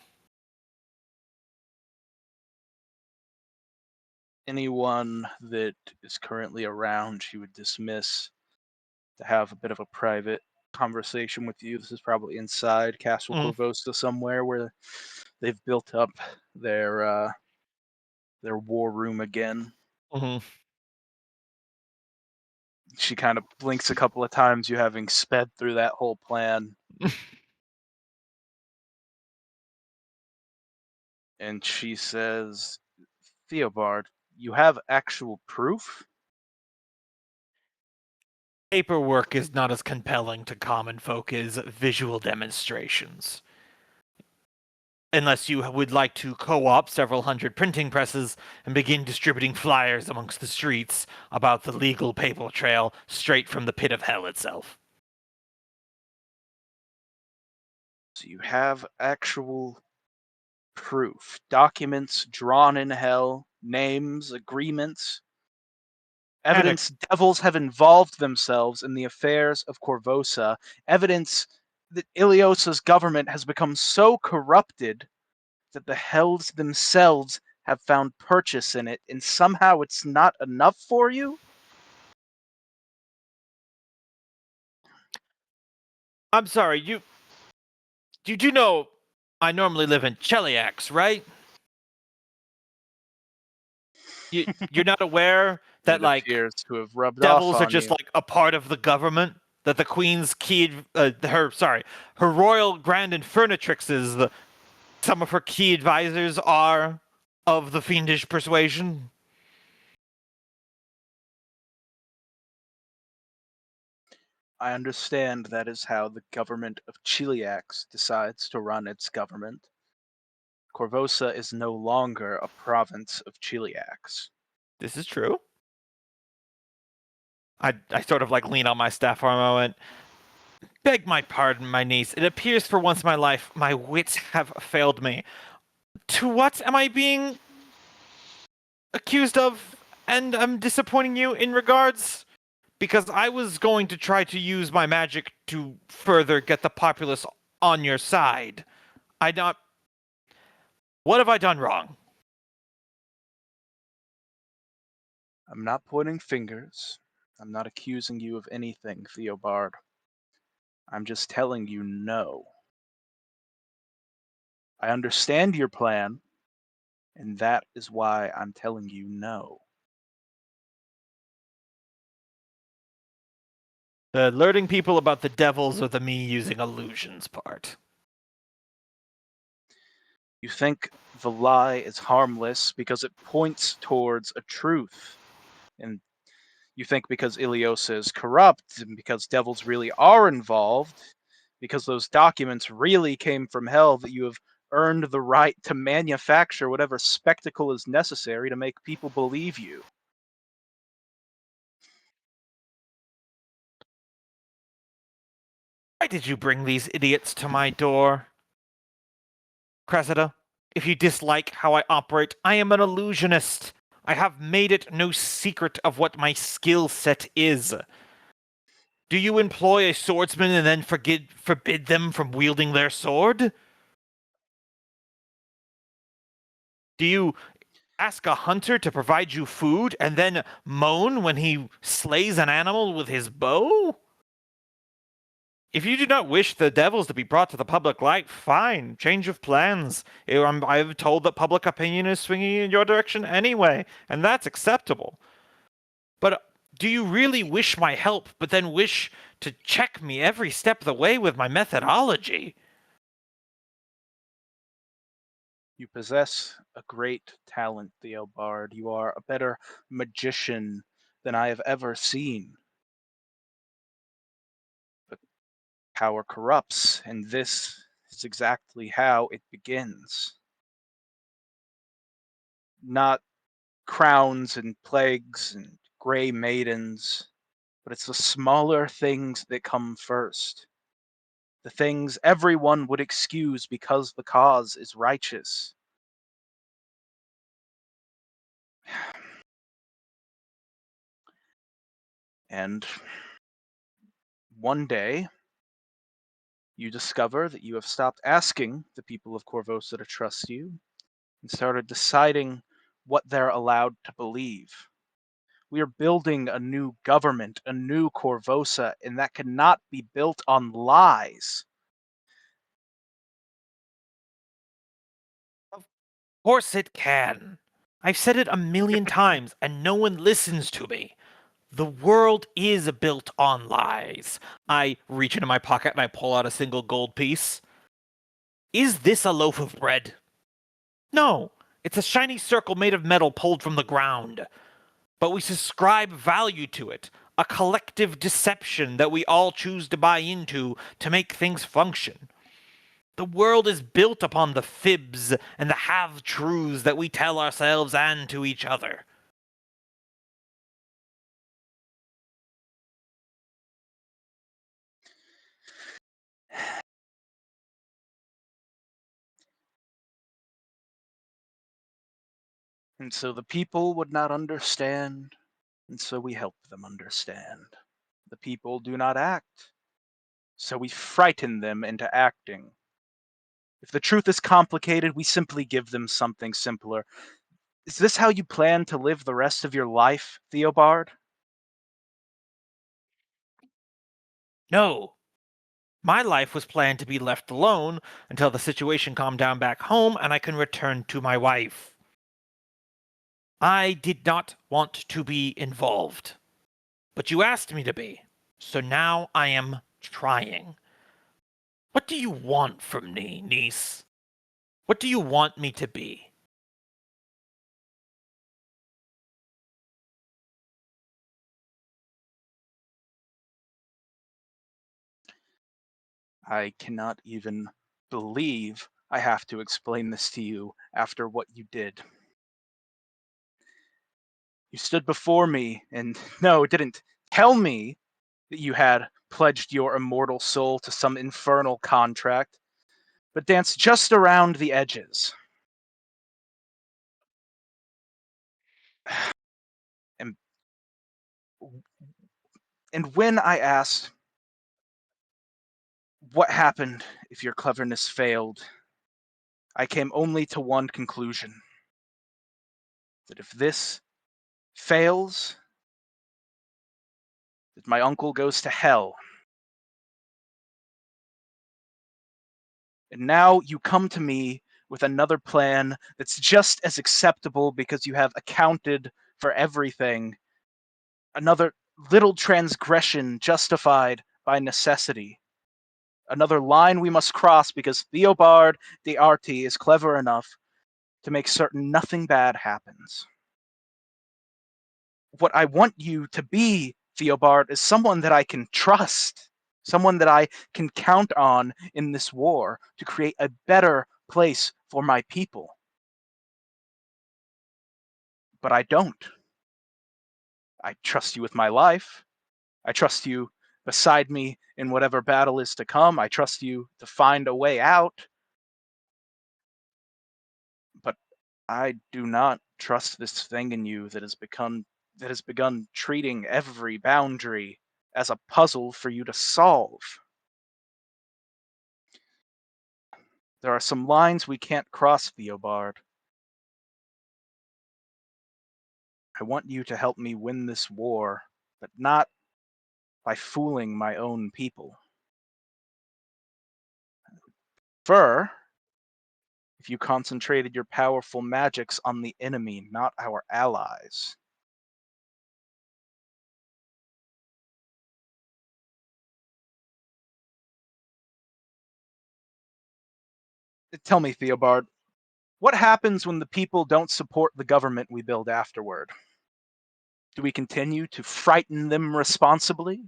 Anyone that is currently around, she would dismiss to have a bit of a private conversation with you. This is probably inside Castle Corvosa somewhere where they've built up their war room again. Mm-hmm. She kind of blinks a couple of times, you having sped through that whole plan. And she says, Theobard, you have actual proof? Paperwork is not as compelling to common folk as visual demonstrations. Unless you would like to co-op several hundred printing presses and begin distributing flyers amongst the streets about the legal paper trail straight from the pit of hell itself. So you have actual proof. Documents drawn in hell, names, agreements. Evidence devils have involved themselves in the affairs of Corvosa. Evidence that Iliosa's government has become so corrupted that the Hells themselves have found purchase in it, and somehow it's not enough for you? I'm sorry, you do know I normally live in Cheliax, right? You're not aware that It like appears to have rubbed devils off are on just you. like a part of the government? That the Queen's key, her royal grand inferntrixes, some of her key advisors are of the fiendish persuasion? I understand that is how the government of Chiliax decides to run its government. Corvosa is no longer a province of Chiliax. This is true. I sort of like lean on my staff for a moment. Beg my pardon, my niece. It appears for once in my life my wits have failed me. To what am I being accused of, and I'm disappointing you in regards? Because I was going to try to use my magic to further get the populace on your side. What have I done wrong? I'm not pointing fingers. I'm not accusing you of anything, Theobard. I'm just telling you no. I understand your plan, and that is why I'm telling you no. The alerting people about the devils or the me using illusions part? You think the lie is harmless because it points towards a truth. And you think because Iliosa is corrupt and because devils really are involved, because those documents really came from hell, that you have earned the right to manufacture whatever spectacle is necessary to make people believe you. Why did you bring these idiots to my door? Cressida, if you dislike how I operate, I am an illusionist. I have made it no secret of what my skill set is. Do you employ a swordsman and then forbid them from wielding their sword? Do you ask a hunter to provide you food and then moan when he slays an animal with his bow? If you do not wish the devils to be brought to the public light, fine, change of plans. I'm told that public opinion is swinging in your direction anyway, and that's acceptable. But do you really wish my help, but then wish to check me every step of the way with my methodology? You possess a great talent, Theobard. You are a better magician than I have ever seen. But power corrupts, and this is exactly how it begins. Not crowns and plagues and gray maidens, but it's the smaller things that come first. The things everyone would excuse because the cause is righteous. And one day, you discover that you have stopped asking the people of Corvosa to trust you and started deciding what they're allowed to believe. We are building a new government, a new Corvosa, and that cannot be built on lies. Of course it can. I've said it a million times, and no one listens to me. The world is built on lies. I reach into my pocket and I pull out a single gold piece. Is this a loaf of bread? No, it's a shiny circle made of metal pulled from the ground. But we subscribe value to it, a collective deception that we all choose to buy into to make things function. The world is built upon the fibs and the half-truths that we tell ourselves and to each other. And so the people would not understand, and so we help them understand. The people do not act, so we frighten them into acting. If the truth is complicated, we simply give them something simpler. Is this how you plan to live the rest of your life, Theobard? No. My life was planned to be left alone until the situation calmed down back home and I can return to my wife. I did not want to be involved, but you asked me to be, so now I am trying. What do you want from me, niece? What do you want me to be? I cannot even believe I have to explain this to you after what you did. You stood before me and, no, didn't tell me that you had pledged your immortal soul to some infernal contract, but danced just around the edges. And, and when I asked what happened if your cleverness failed, I came only to one conclusion: that if this fails, that my uncle goes to hell. And now you come to me with another plan that's just as acceptable because you have accounted for everything. Another little transgression justified by necessity. Another line we must cross because Theobald d'Arty is clever enough to make certain nothing bad happens. What I want you to be, Theobald, is someone that I can trust, someone that I can count on in this war to create a better place for my people. But I don't. I trust you with my life. I trust you beside me in whatever battle is to come. I trust you to find a way out. But I do not trust this thing in you that has begun treating every boundary as a puzzle for you to solve. There are some lines we can't cross, Theobald. I want you to help me win this war, but not by fooling my own people. If you concentrated your powerful magics on the enemy, not our allies. Tell me, Theobald, what happens when the people don't support the government we build afterward? Do we continue to frighten them responsibly?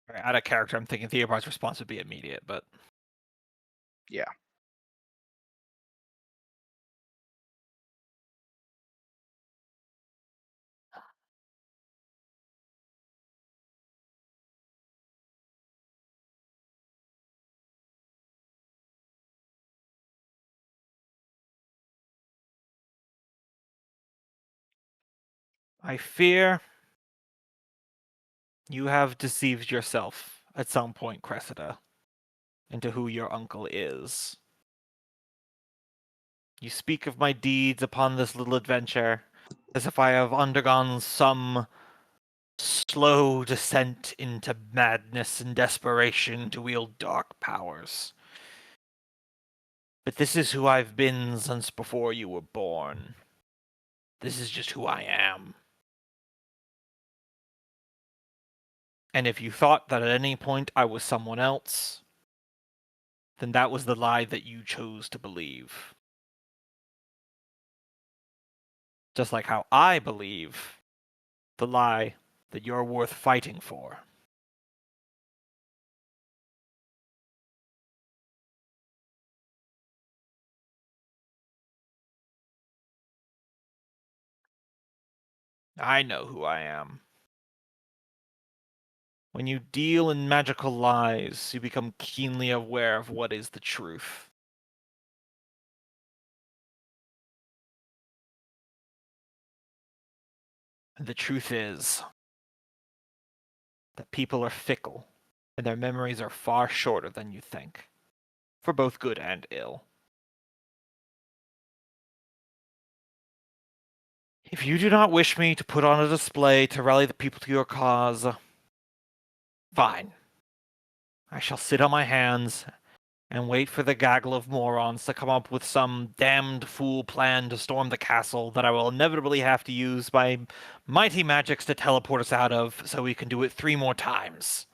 Right, out of character, I'm thinking Theobald's response would be immediate, but Yeah. I fear you have deceived yourself at some point, Cressida, into who your uncle is. You speak of my deeds upon this little adventure as if I have undergone some slow descent into madness and desperation to wield dark powers. But this is who I've been since before you were born. This is just who I am. And if you thought that at any point I was someone else, then that was the lie that you chose to believe. Just like how I believe the lie that you're worth fighting for. I know who I am. When you deal in magical lies, you become keenly aware of what is the truth. And the truth is that people are fickle, and their memories are far shorter than you think, for both good and ill. If you do not wish me to put on a display to rally the people to your cause, fine. I shall sit on my hands and wait for the gaggle of morons to come up with some damned fool plan to storm the castle that I will inevitably have to use my mighty magics to teleport us out of so we can do it 3 more times.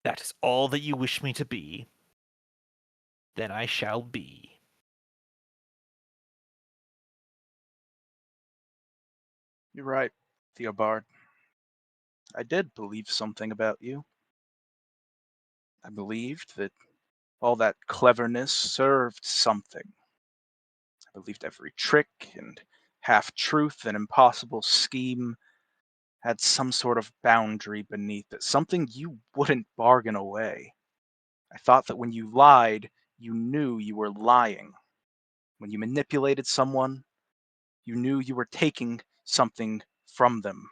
That is all that you wish me to be. Then I shall be. You're right, Theobard. I did believe something about you. I believed that all that cleverness served something. I believed every trick and half truth and impossible scheme had some sort of boundary beneath it, something you wouldn't bargain away. I thought that when you lied, you knew you were lying. When you manipulated someone, you knew you were taking something from them.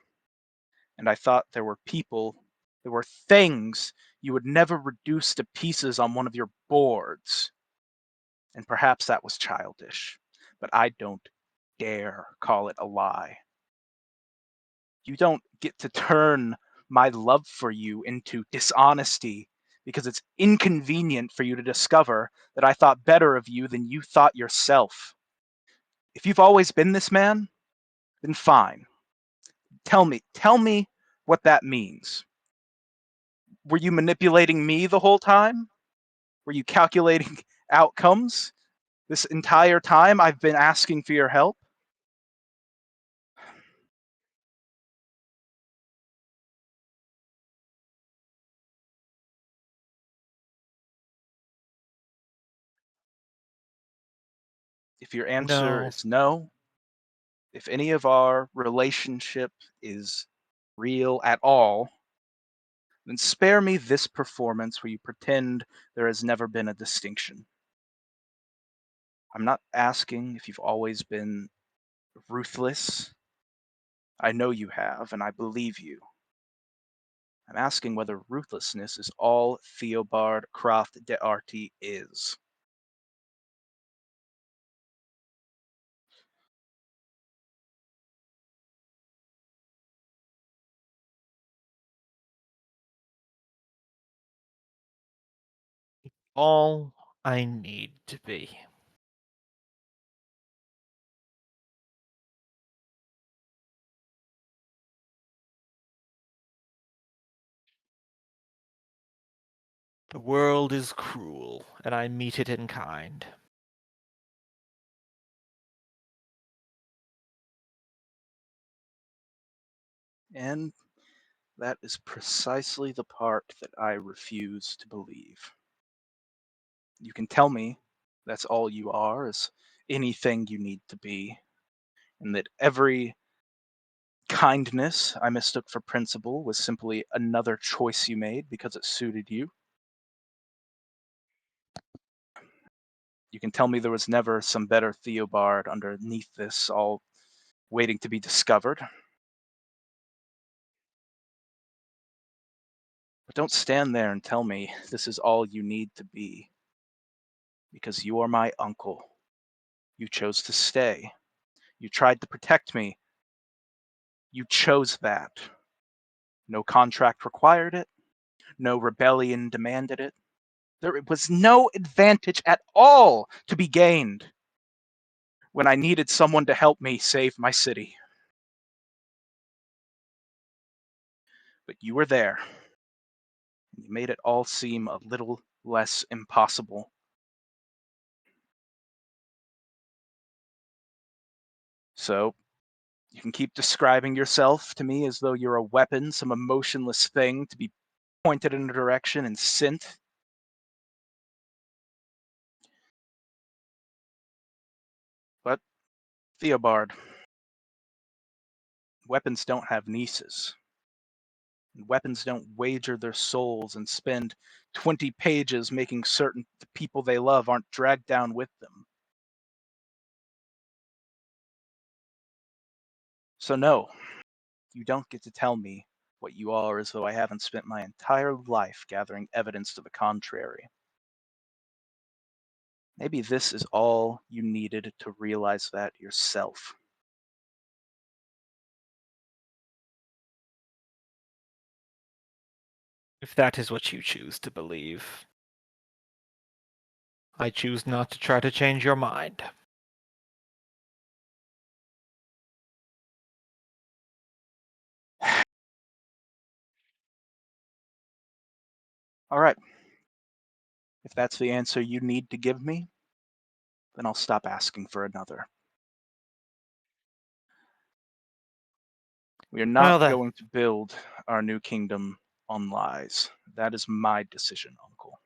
And I thought there were people, there were things you would never reduce to pieces on one of your boards. And perhaps that was childish, but I don't dare call it a lie. You don't get to turn my love for you into dishonesty because it's inconvenient for you to discover that I thought better of you than you thought yourself. If you've always been this man, then fine. Tell me what that means. Were you manipulating me the whole time? Were you calculating outcomes this entire time I've been asking for your help? If your answer No. is no, if any of our relationship is real at all, then spare me this performance where you pretend there has never been a distinction. I'm not asking if you've always been ruthless. I know you have, and I believe you. I'm asking whether ruthlessness is all Theobard Croft de Arty is. All I need to be. The world is cruel, and I meet it in kind. And that is precisely the part that I refuse to believe. You can tell me that's all you are, is anything you need to be, and that every kindness I mistook for principle was simply another choice you made because it suited you. You can tell me there was never some better Theobard underneath this, all waiting to be discovered. But don't stand there and tell me this is all you need to be. Because you are my uncle. You chose to stay. You tried to protect me. You chose that. No contract required it. No rebellion demanded it. There was no advantage at all to be gained when I needed someone to help me save my city. But you were there. And you made it all seem a little less impossible. So, you can keep describing yourself to me as though you're a weapon, some emotionless thing to be pointed in a direction and sent. But, Theobard, weapons don't have nieces. And weapons don't wager their souls and spend 20 pages making certain the people they love aren't dragged down with them. So, no, you don't get to tell me what you are as though I haven't spent my entire life gathering evidence to the contrary. Maybe this is all you needed to realize that yourself. If that is what you choose to believe, I choose not to try to change your mind. All right. If that's the answer you need to give me, then I'll stop asking for another. We are not Well, then. going to build our new kingdom on lies. That is my decision, Uncle.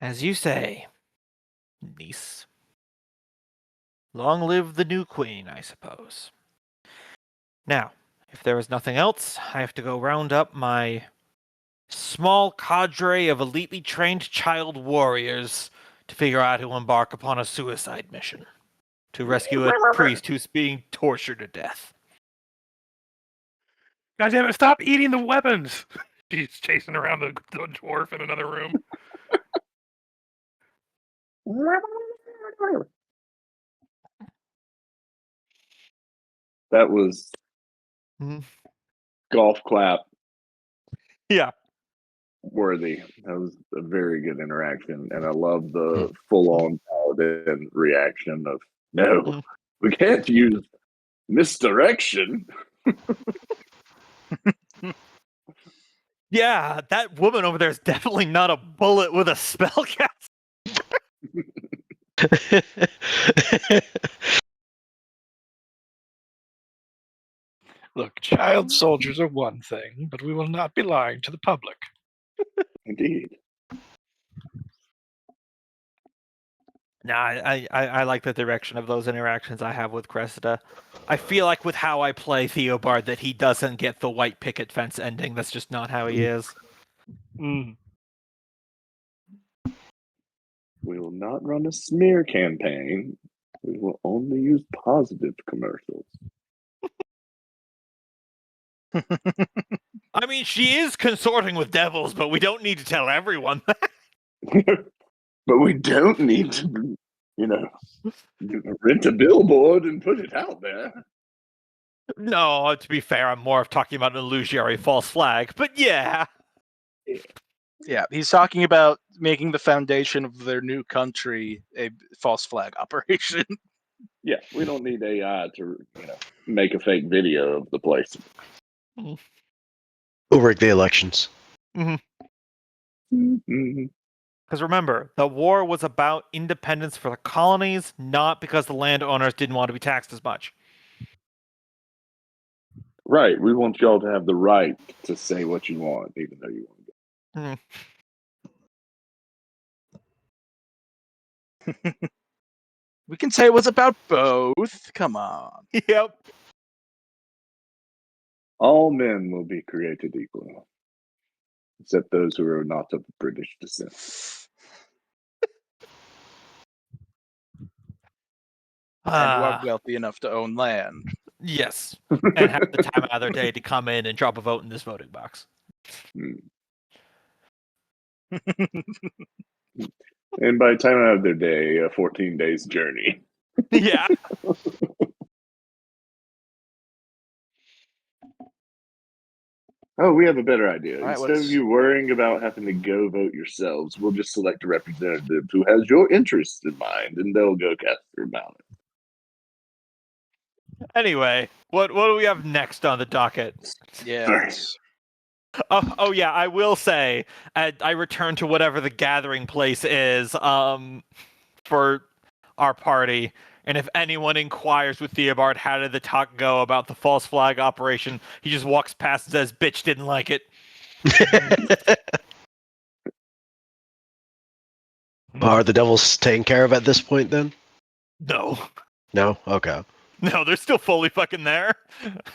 As you say, niece. Long live the new queen, I suppose. Now, if there is nothing else, I have to go round up my small cadre of elitely trained child warriors to figure out how to embark upon a suicide mission to rescue a priest who's being tortured to death. God damn it! Stop eating the weapons. She's chasing around the dwarf in another room. That was Mhm. golf clap Yeah. worthy. That was a very good interaction, and I love the full-on paladin reaction of no, we can't use misdirection. Yeah, that woman over there is definitely not a bullet with a spellcast. Look, child soldiers are one thing, but we will not be lying to the public. Indeed. Nah, I like the direction of those interactions I have with Cressida. I feel like with how I play Theobard that he doesn't get the white picket fence ending. That's just not how he is. Mm. We will not run a smear campaign. We will only use positive commercials. I mean, she is consorting with devils, but we don't need to tell everyone that. But we don't need to, rent a billboard and put it out there. No, to be fair, I'm more of talking about an illusionary false flag. But yeah. Yeah, he's talking about making the foundation of their new country a false flag operation. Yeah, we don't need AI to, make a fake video of the place. We'll rig the elections. Mm-hmm. Because remember, the war was about independence for the colonies, not because the landowners didn't want to be taxed as much. Right. We want y'all to have the right to say what you want, even though you want to. We can say it was about both. Come on. Yep. All men will be created equal, except those who are not of British descent. And who are wealthy enough to own land. Yes. And have the time out of their day to come in and drop a vote in this voting box. And by the time out of their day, a 14 days journey. Yeah. Oh, we have a better idea. All right, Instead of let's- you worrying about having to go vote yourselves, we'll just select a representative who has your interests in mind, and they'll go cast their ballot. Anyway, what do we have next on the docket? Yes. Oh yeah, I will say I return to whatever the gathering place is for our party. And if anyone inquires with Theobard how did the talk go about the false flag operation, he just walks past and says, "Bitch didn't like it." Are the devils taken care of at this point then? No. No? Okay. No, they're still fully fucking there.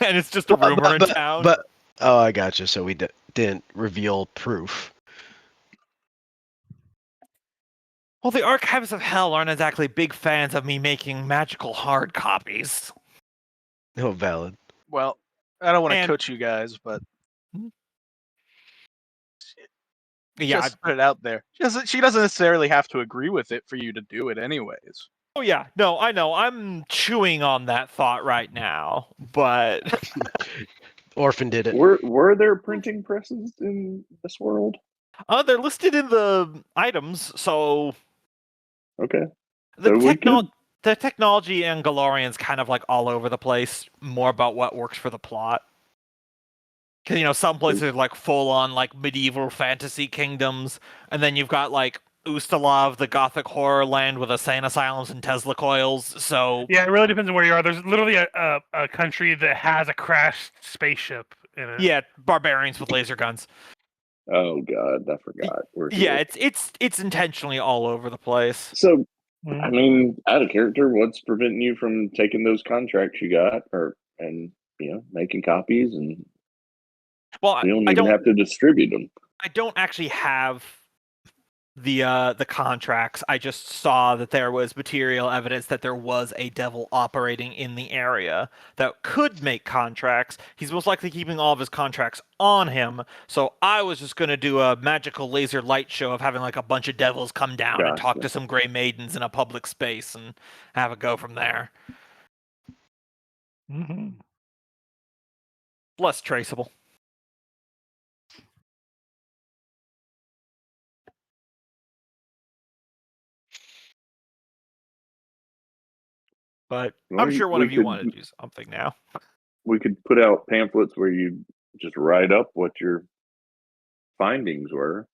And it's just a rumor in town. But oh, I gotcha. So we didn't reveal proof. Well, the Archives of Hell aren't exactly big fans of me making magical hard copies. No, valid. Well, I don't want to And- coach you guys, but Yeah. just put it out there. She doesn't necessarily have to agree with it for you to do it anyways. Oh yeah. No, I know. I'm chewing on that thought right now, but Orphan did it. Were there printing presses in this world? they're listed in the items, so Okay. the, So we could- the technology in Galorian's kind of like all over the place, more about what works for the plot. Because, some places are like full on like medieval fantasy kingdoms, and then you've got like Ustalav, the gothic horror land with insane asylums and Tesla coils. So Yeah, it really depends on where you are. There's literally a country that has a crashed spaceship in it. yeah, barbarians with laser guns. Oh God, I forgot. We're Yeah, here. it's intentionally all over the place. So, Mhm. I mean, out of character, what's preventing you from taking those contracts you got, and making copies, and Well, you don't I even don't have to distribute them. I don't actually have the contracts. I just saw that there was material evidence that there was a devil operating in the area that could make contracts. He's most likely keeping all of his contracts on him, so I was just going to do a magical laser light show of having like a bunch of devils come down and talk Gotcha. to some gray maidens in a public space and have a go from there. Mm-hmm. Less traceable. But Well, I'm sure one we of you could- want to do something now. We could put out pamphlets where you just write up what your findings were.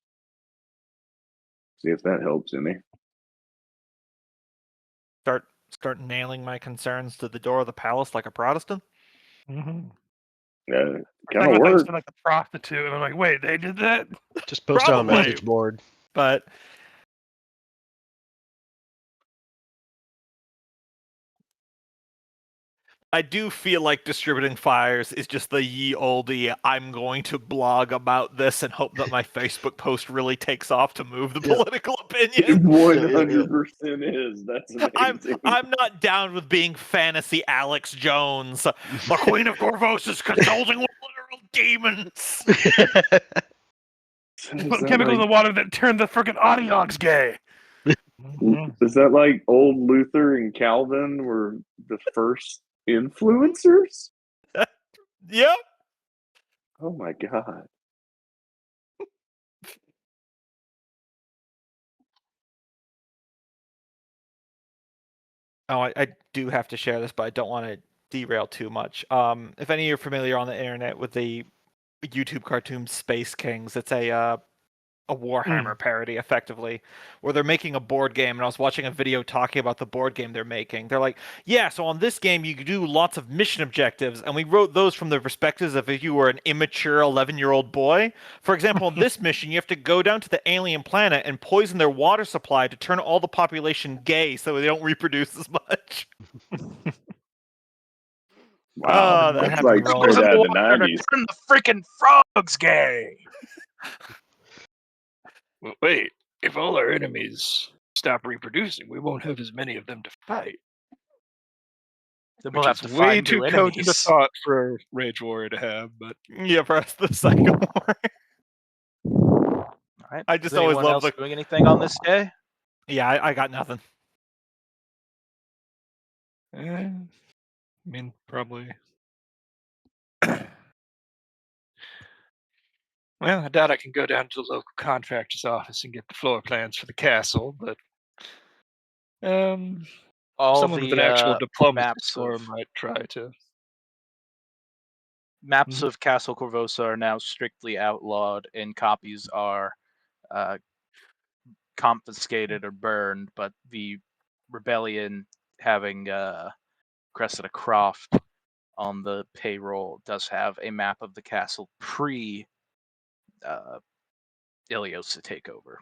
See if that helps any. Start nailing my concerns to the door of the palace like a Protestant. Mm-hmm. Yeah, I kind thought of you works. said like a prostitute, and I'm like, wait, they did that? Just post on a Probably. message board. But I do feel like distributing fires is just the ye olde, I'm going to blog about this and hope that my Facebook post really takes off to move the Yep. political It opinion. 100% is. That's amazing. I'm not down with being fantasy Alex Jones. The Queen of Corvos is consulting with literal demons. Is Put that chemicals in like- the water that turned the freaking Audiox gay. Is that like old Luther and Calvin were the first influencers? Yep. Oh my God. Oh, I do have to share this, but I don't want to derail too much. If any of you are familiar on the internet with the YouTube cartoon Space Kings, it's a Warhammer parody, effectively, where they're making a board game, and I was watching a video talking about the board game they're making. They're like, yeah, so on this game you do lots of mission objectives, and we wrote those from the perspectives of if you were an immature 11-year-old boy. For example, on this mission, you have to go down to the alien planet and poison their water supply to turn all the population gay so they don't reproduce as much. Wow. that That's had me like rolling. straight out of the Water to 90s. turn the freaking frogs gay. Well, wait, if all our enemies stop reproducing, we won't have as many of them to fight. Then Which we'll have is to way find too new cogent a enemies. thought for a Rage Warrior to have, but Yeah, for us, the Psycho War. All right. I just Is always anyone love else the. doing anything on this day? Yeah, I got nothing. I mean, probably. Well, I doubt I can go down to the local contractor's office and get the floor plans for the castle, but All someone with the an actual diplomacy maps score of- might try to. maps of Castle Corvosa are now strictly outlawed, and copies are confiscated or burned. But the rebellion, having Cressida Croft on the payroll, does have a map of the castle pre Ilios takeover.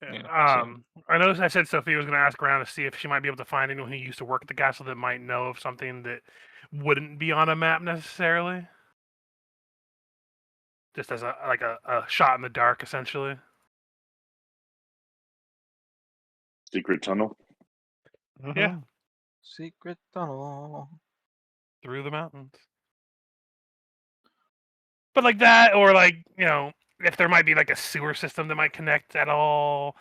Yeah, so- I noticed I said Sophia was going to ask around to see if she might be able to find anyone who used to work at the castle that might know of something that wouldn't be on a map necessarily. Just as a shot in the dark, essentially. Secret tunnel. Yeah. Secret tunnel. Through the mountains. But like that, or like, if there might be like a sewer system that might connect at all,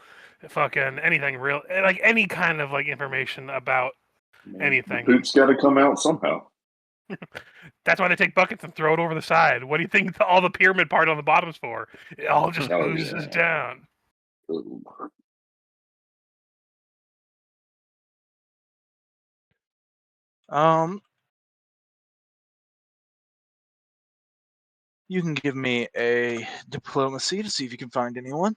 fucking anything real, like any kind of like information about anything. The poop's got to come out somehow. That's why they take buckets and throw it over the side. What do you think all the pyramid part on the bottom's for? It all just Oh, oozes yeah. down. Ooh. You can give me a diplomacy to see if you can find anyone.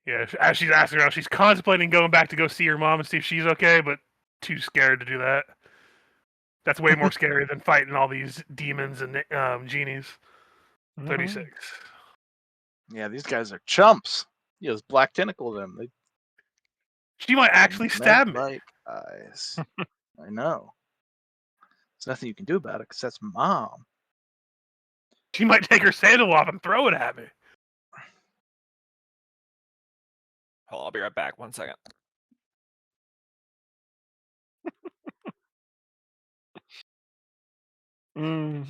Yeah, as she's asking around, she's contemplating going back to go see her mom and see if she's okay, but too scared to do that. That's way more scary than fighting all these demons and genies. 36. Yeah, these guys are chumps. Yeah, those black tentacle of them. They She might actually stab me. like eyes. I know. There's nothing you can do about it because that's mom. She might take her sandal off and throw it at me. Hold on, I'll be right back. 1 second. Mm.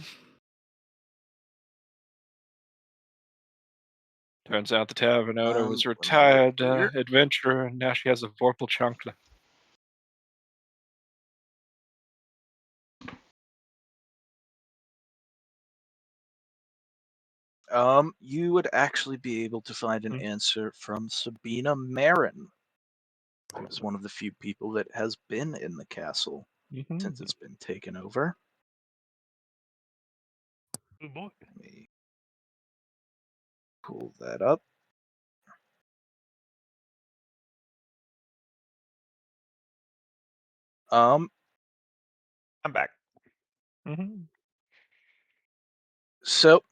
Turns out the tavern owner was a let me retired look here. adventurer, and now she has a Vorpal Chancla. You would actually be able to find an answer from Sabina Marin, who's one of the few people that has been in the castle since it's been taken over. Oh boy. Let me pull that up. I'm back. So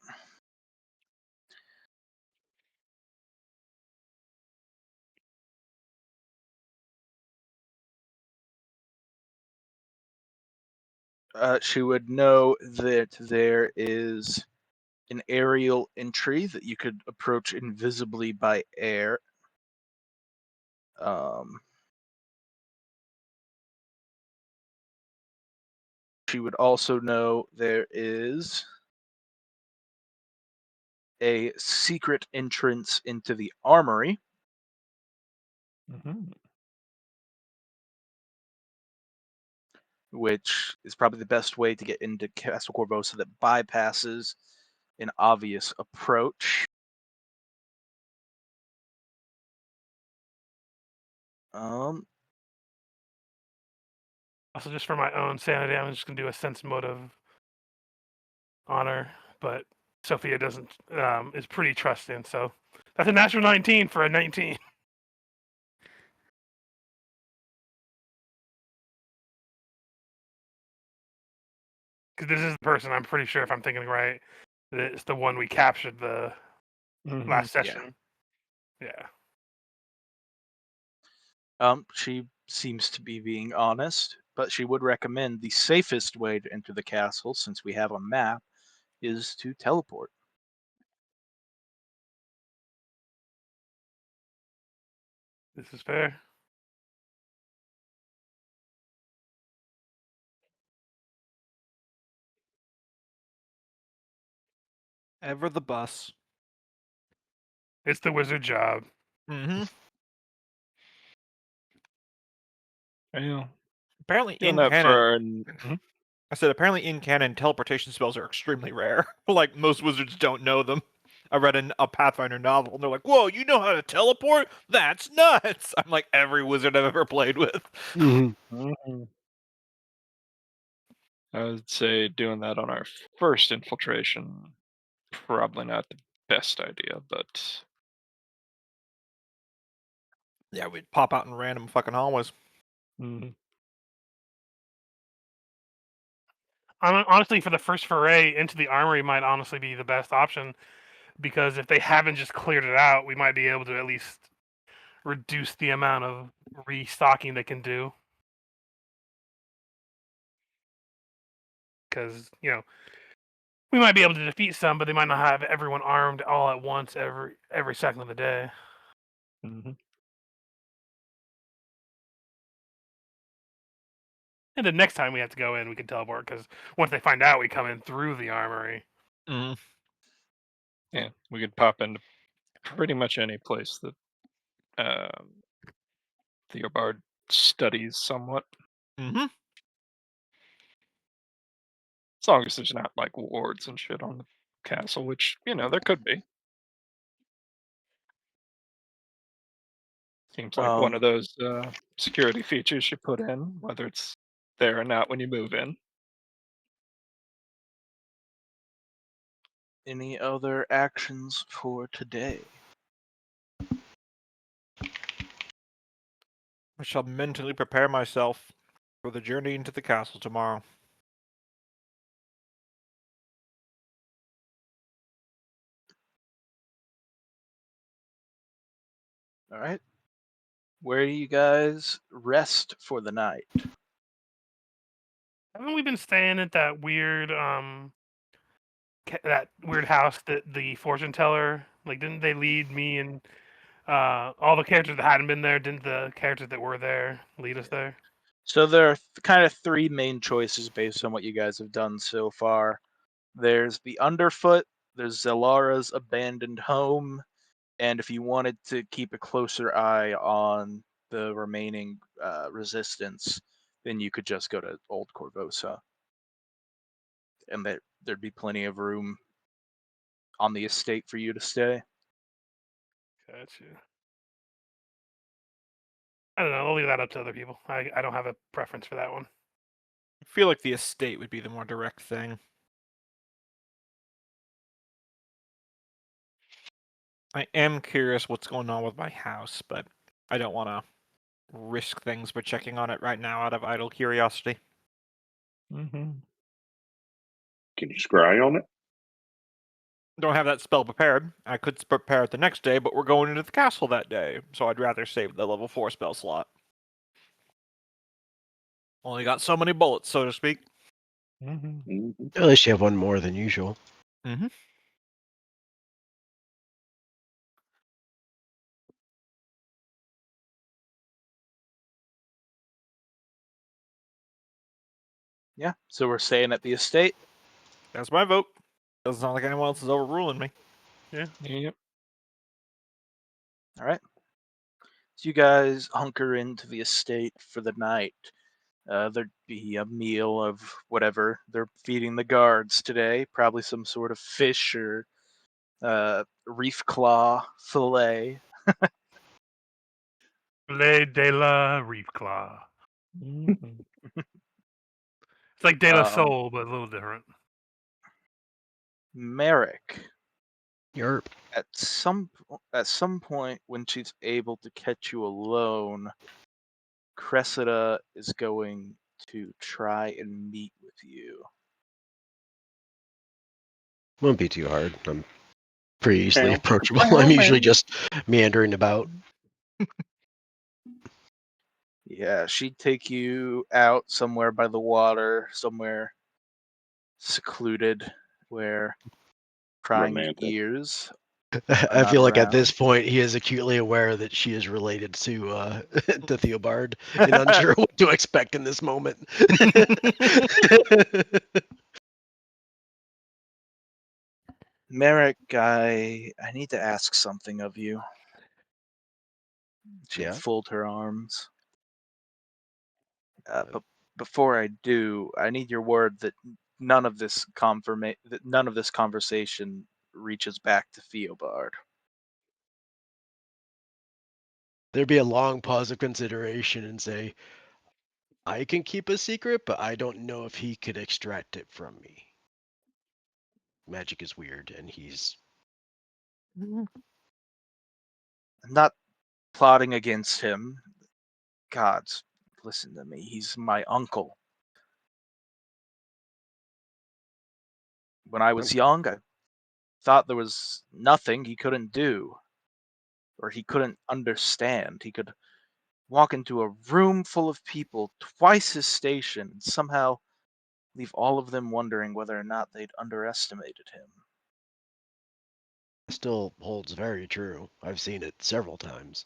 she would know that there is an aerial entry that you could approach invisibly by air. She would also know there is a secret entrance into the armory. Which is probably the best way to get into Castle Corvosa that bypasses an obvious approach. Also, just for my own sanity, I'm just gonna do a sense motive on her, but Sophia doesn't is pretty trusting, so that's a natural 19 for a 19. Because this is the person I'm pretty sure, if I'm thinking right, that it's the one we captured the last session. Yeah. She seems to be being honest, but she would recommend the safest way to enter the castle, since we have a map, is to teleport. This is fair. Ever the bus. It's the wizard job. Mm-hmm. Yeah. Apparently Doing in that canon, for I said apparently in canon, teleportation spells are extremely rare. Like most wizards don't know them. I read a Pathfinder novel, and they're like, "Whoa, you know how to teleport? That's nuts!" I'm like, every wizard I've ever played with. I would say doing that on our first infiltration, probably not the best idea, but Yeah, we'd pop out in random fucking hallways. Honestly, for the first foray into the armory might honestly be the best option, because if they haven't just cleared it out, we might be able to at least reduce the amount of restocking they can do. Because, we might be able to defeat some, but they might not have everyone armed all at once every second of the day. And the next time we have to go in, we can teleport, because once they find out we come in through the armory. Mm-hmm. yeah, we could pop into pretty much any place that Theobard studies somewhat. Mm-hmm. As long as there's not like wards and shit on the castle, which, there could be. Seems like one of those security features you put in, whether it's there or not when you move in. Any other actions for today? I shall mentally prepare myself for the journey into the castle tomorrow. All right. Where do you guys rest for the night? Haven't we been staying at that weird that weird house that the fortune teller, like, didn't they lead me and all the characters that hadn't been there, didn't the characters that were there lead us there? So there are kind of three main choices based on what you guys have done so far. There's the Underfoot, there's Zelara's abandoned home, and if you wanted to keep a closer eye on the remaining resistance, then you could just go to Old Corvosa, and there'd be plenty of room on the estate for you to stay. Gotcha. I don't know. I'll leave that up to other people. I don't have a preference for that one. I feel like the estate would be the more direct thing. I am curious what's going on with my house, but I don't want to risk things by checking on it right now out of idle curiosity. Mm-hmm. Can you scry on it? Don't have that spell prepared. I could prepare it the next day, but we're going into the castle that day, so I'd rather save the level 4 spell slot. Only got so many bullets, so to speak. Mm-hmm. Mm-hmm. At least you have one more than usual. Mm-hmm. Yeah, so we're staying at the estate. That's my vote. Doesn't sound like anyone else is overruling me. Yep. All right. So you guys hunker into the estate for the night. There'd be a meal of whatever they're feeding the guards today. Probably some sort of fish or reef claw fillet. Filet de la Reef Claw. Mm-hmm. It's like De La Um, Soul, but a little different. Merrick, Yerp. at some point when she's able to catch you alone, Cressida is going to try and meet with you. Won't be too hard. I'm pretty easily Meow. approachable. Meow, I'm usually meow. just meandering about. Yeah, she'd take you out somewhere by the water, somewhere secluded where prying Romantic. ears are I not feel like at around. this point he is acutely aware that she is related to to Theobald and unsure what to expect in this moment. Merrick, I need to ask something of you. She'd Yeah? fold her arms. But before I do, I need your word that none of this conversation reaches back to Theobald. There'd be a long pause of consideration and say, I can keep a secret, but I don't know if he could extract it from me. Magic is weird, and he's I'm not plotting against him. Gods, listen to me. He's my uncle. When I was young, I thought there was nothing he couldn't do, or he couldn't understand. He could walk into a room full of people twice his station and somehow leave all of them wondering whether or not they'd underestimated him. still holds very true. I've seen it several times.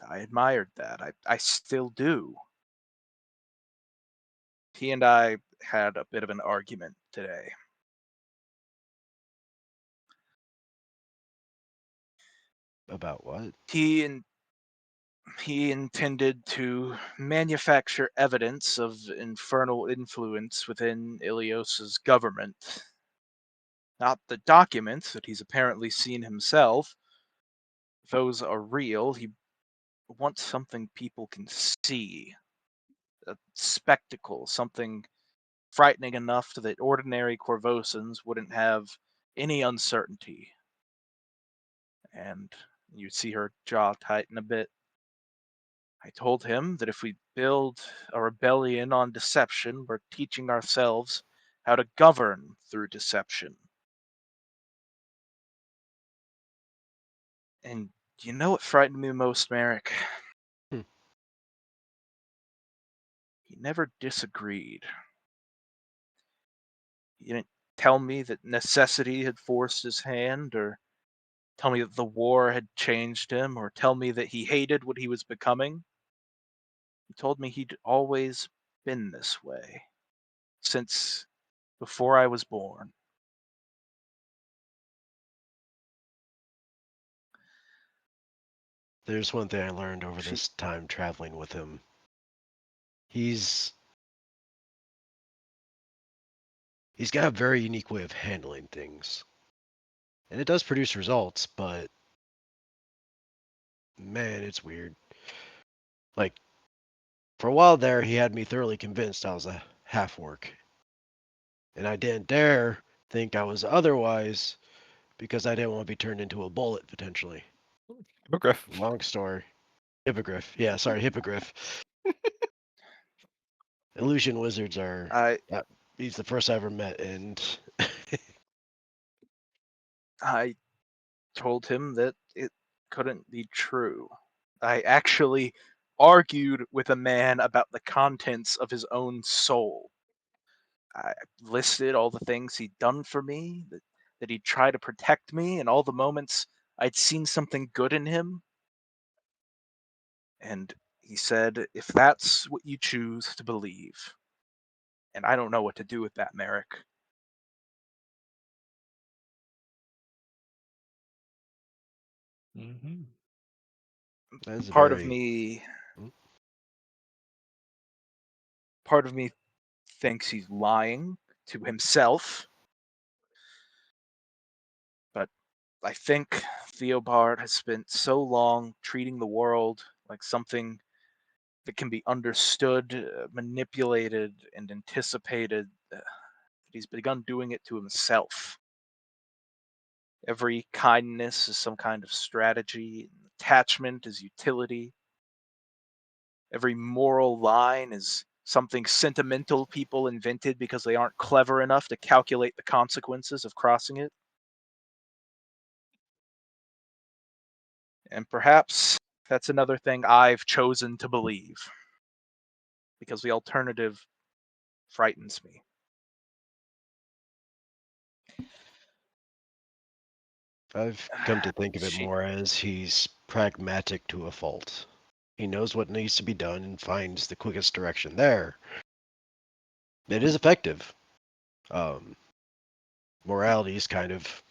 I admired that. I still do. He and I had a bit of an argument today. About what? He intended to manufacture evidence of infernal influence within Ilios's government. Not the documents that he's apparently seen himself. Those are real. He wants something people can see. A spectacle, something frightening enough that ordinary Corvosans wouldn't have any uncertainty. And You see her jaw tighten a bit. I told him that if we build a rebellion on deception, we're teaching ourselves how to govern through deception. And you know what frightened me most, Merrick? Hmm. He never disagreed. He didn't tell me that necessity had forced his hand, or tell me that the war had changed him, or tell me that he hated what he was becoming. He told me he'd always been this way, since before I was born. There's one thing I learned over She- this time traveling with him. He's got a very unique way of handling things. And it does produce results, but man, it's weird. Like, for a while there, he had me thoroughly convinced I was a half orc. And I didn't dare think I was otherwise because I didn't want to be turned into a bullet potentially. Hippogriff. Long story. Hippogriff. Yeah, sorry, hippogriff. Illusion wizards are. I He's the first I ever met, and I told him that it couldn't be true. I actually argued with a man about the contents of his own soul. I listed all the things he'd done for me, that he'd try to protect me, and all the moments I'd seen something good in him. And he said, if that's what you choose to believe, and I don't know what to do with that, Merrick. Mm-hmm. that is a Part of very. me, Hmm? part of me thinks he's lying to himself, but I think Theobald has spent so long treating the world like something that can be understood, manipulated, and anticipated, that he's begun doing it to himself. Every kindness is some kind of strategy, and attachment is utility. Every moral line is something sentimental people invented because they aren't clever enough to calculate the consequences of crossing it. And perhaps that's another thing I've chosen to believe, because the alternative frightens me. I've come to think of it She, more as he's pragmatic to a fault. He knows what needs to be done and finds the quickest direction there. It is effective. Um, Morality is kind of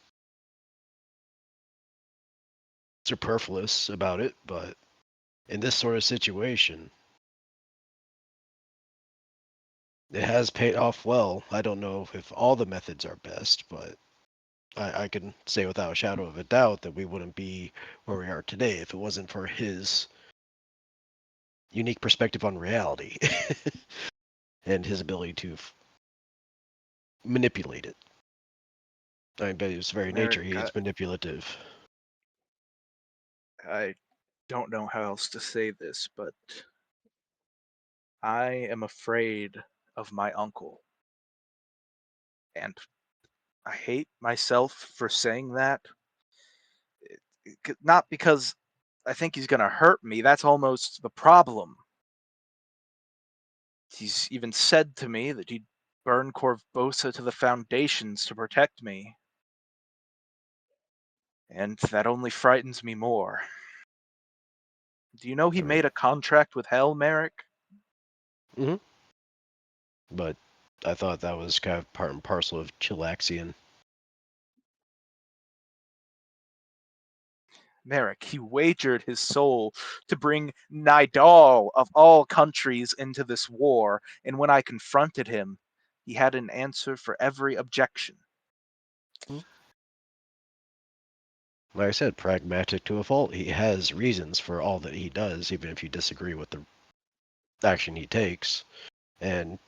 superfluous about it, but in this sort of situation, it has paid off well. I don't know if all the methods are best, but I can say without a shadow of a doubt that we wouldn't be where we are today if it wasn't for his unique perspective on reality and his ability to manipulate it. I mean, by his very Merrick, nature, he is manipulative. I don't know how else to say this, but I am afraid of my uncle. And I hate myself for saying that. Not because I think he's going to hurt me, that's almost the problem. He's even said to me that he'd burn Corvosa to the foundations to protect me. And that only frightens me more. Do you know he I mean, made a contract with Hell, Merrick? but I thought that was kind of part and parcel of Chilaxian. Merrick, he wagered his soul to bring Nidal of all countries into this war, and when I confronted him, he had an answer for every objection. Like I said, pragmatic to a fault. He has reasons for all that he does, even if you disagree with the action he takes. And,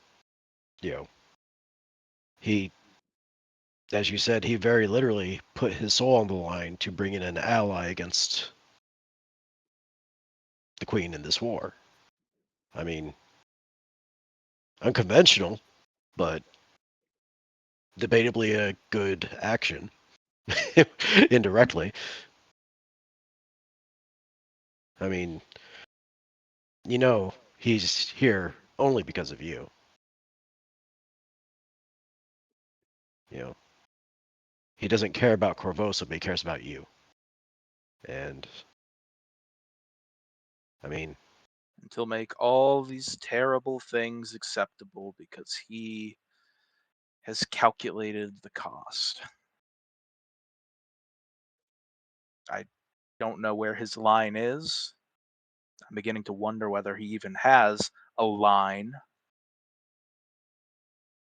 you know, he, as you said, he very literally put his soul on the line to bring in an ally against the queen in this war. I mean, unconventional, but debatably a good action indirectly. I mean, he's here only because of you. He doesn't care about Corvosa, but he cares about you. And I mean, And he'll make all these terrible things acceptable because he has calculated the cost. I don't know where his line is. I'm beginning to wonder whether he even has a line. I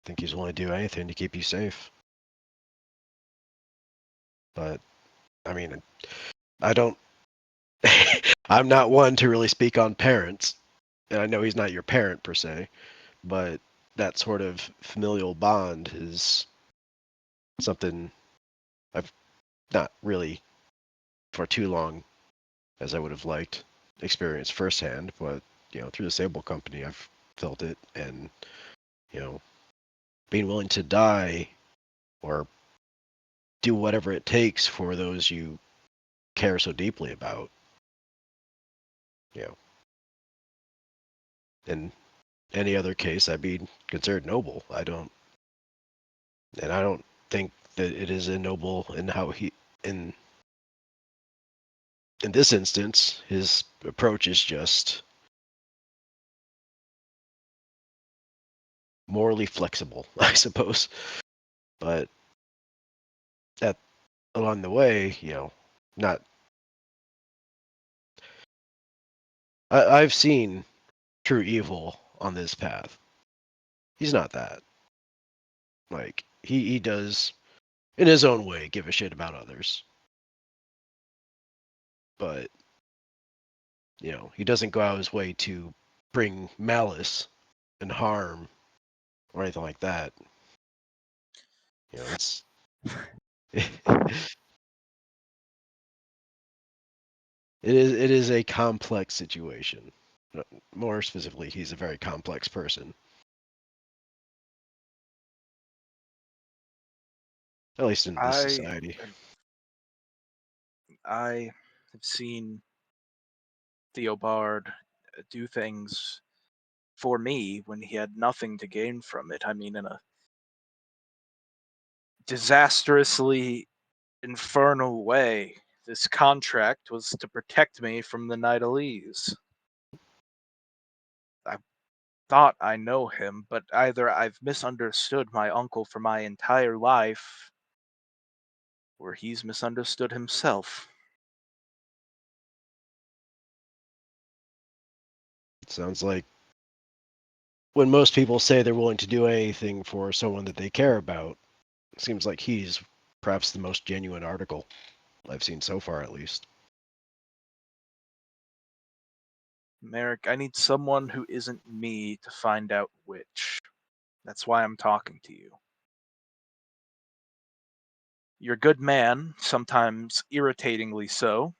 think he's willing to do anything to keep you safe. But I mean, I don't. I'm not one to really speak on parents, and I know he's not your parent per se, but that sort of familial bond is something I've not really, for too long, as I would have liked, experienced firsthand. But through the Sable Company, I've felt it, and being willing to die or do whatever it takes for those you care so deeply about. In any other case, I'd be considered noble. I don't think that it is ignoble in how in this instance, his approach is just morally flexible, I suppose. But that along the way, not. I've seen true evil on this path. He's not that. Like he does, in his own way, give a shit about others. But he doesn't go out of his way to bring malice and harm or anything like that. It's it is a complex situation. More specifically, he's a very complex person. At least in this society. I have seen Theobald do things for me when he had nothing to gain from it. I mean, in a disastrously infernal way. This contract was to protect me from the Nidalese. I thought I know him, but either I've misunderstood my uncle for my entire life, or he's misunderstood himself. It sounds like when most people say they're willing to do anything for someone that they care about, it seems like he's perhaps the most genuine article I've seen so far, at least. Merrick, I need someone who isn't me to find out which. That's why I'm talking to you. You're a good man, sometimes irritatingly so.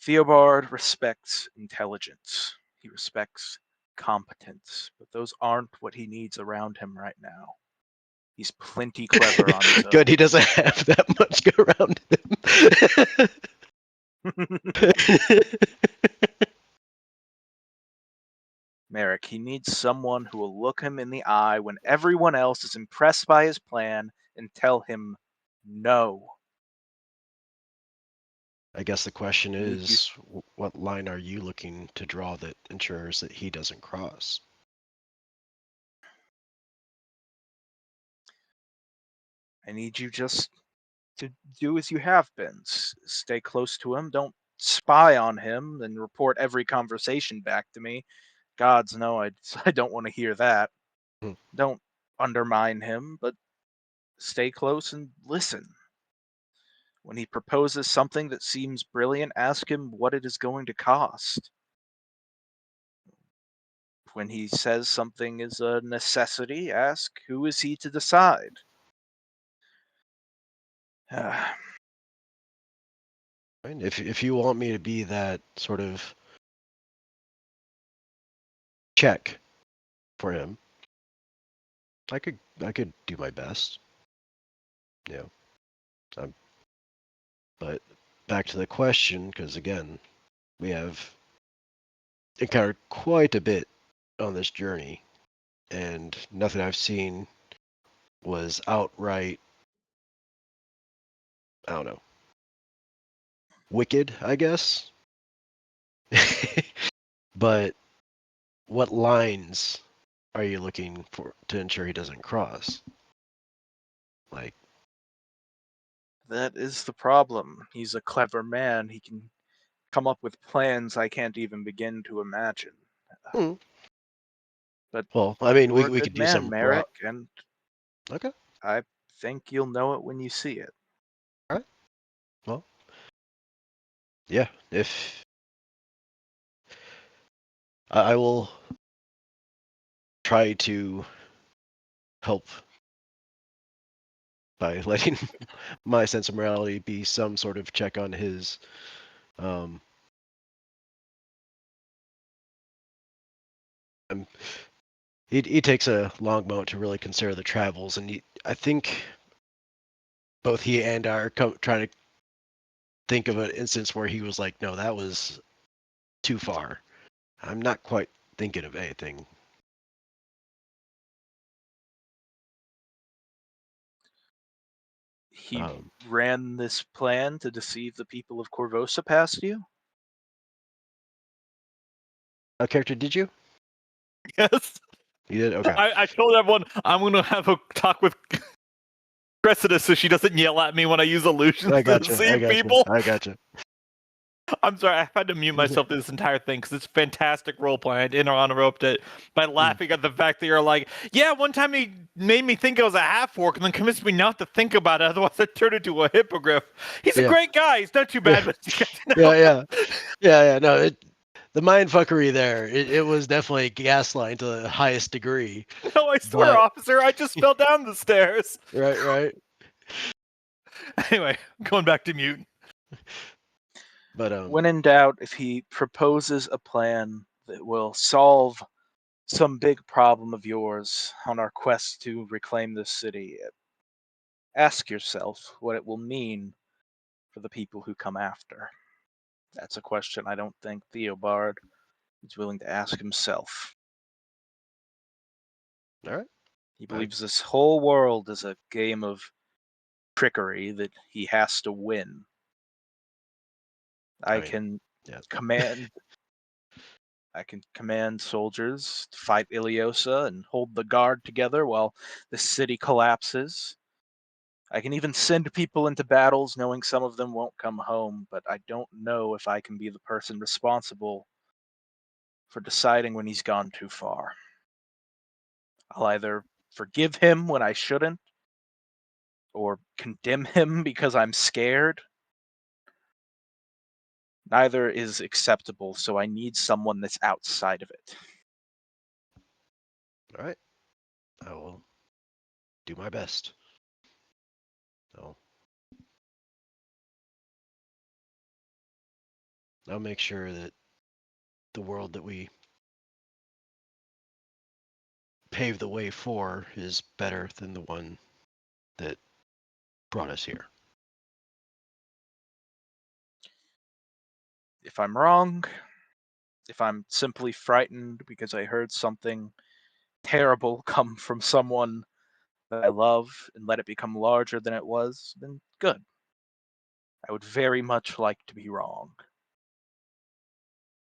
Theobald respects intelligence. He respects competence, but those aren't what he needs around him right now. He's plenty clever on his own. Good, he doesn't have that much go around him. Merrick, he needs someone who will look him in the eye when everyone else is impressed by his plan and tell him no. I guess the question Need you- is, what line are you looking to draw that ensures that he doesn't cross? I need you just to do as you have been. Stay close to him. Don't spy on him and report every conversation back to me. Gods know I don't want to hear that. Hmm. Don't undermine him, but stay close and listen. When he proposes something that seems brilliant, ask him what it is going to cost. When he says something is a necessity, ask who is he to decide. Fine. If you want me to be that sort of check for him, I could do my best. You know, but back to the question, because again, we have encountered quite a bit on this journey, and nothing I've seen was outright, I don't know, wicked, I guess. But what lines are you looking for to ensure he doesn't cross? Like, That is the problem. He's a clever man. He can come up with plans I can't even begin to imagine. hmm. But Well, I mean, you're a we good could do man, some Merrick, and Okay. I think you'll know it when you see it. Well, yeah. If I will try to help by letting my sense of morality be some sort of check on his. Um, he takes a long moment to really consider the travels, and I think both he and I are trying to think of an instance where he was like, "No, that was too far." I'm not quite thinking of anything. He Um, ran this plan to deceive the people of Corvosa past you? a character, did you? Yes. You did. Okay. I told everyone I'm going to have a talk with Cressida so she doesn't yell at me when I use illusions I to gotcha. I deceive gotcha. people. I gotcha. I'm sorry, I've had to mute myself through this entire thing because it's fantastic roleplay. I interrupted it by laughing at the fact that you're like, yeah, one time he made me think it was a half orc and then convinced me not to think about it, otherwise I'd turn into a hippogriff. He's a Yeah. great guy. He's not too bad, but you guys know. Yeah. No, the mind fuckery there. It was definitely gaslighting to the highest degree. No, I swear, But officer, I just fell down the stairs. right. Anyway, going back to mute. But When in doubt, if he proposes a plan that will solve some big problem of yours on our quest to reclaim this city, ask yourself what it will mean for the people who come after. That's a question I don't think Theobald is willing to ask himself. all right. He believes this whole world is a game of trickery that he has to win. I mean, can yeah. command soldiers to fight Iliosa and hold the guard together while the city collapses. I can even send people into battles knowing some of them won't come home, but I don't know if I can be the person responsible for deciding when he's gone too far. I'll either forgive him when I shouldn't, or condemn him because I'm scared. Neither is acceptable, so I need someone that's outside of it. All right. I will do my best. So I'll make sure that the world that we pave the way for is better than the one that brought us here. If I'm wrong, if I'm simply frightened because I heard something terrible come from someone that I love and let it become larger than it was, then good. I would very much like to be wrong.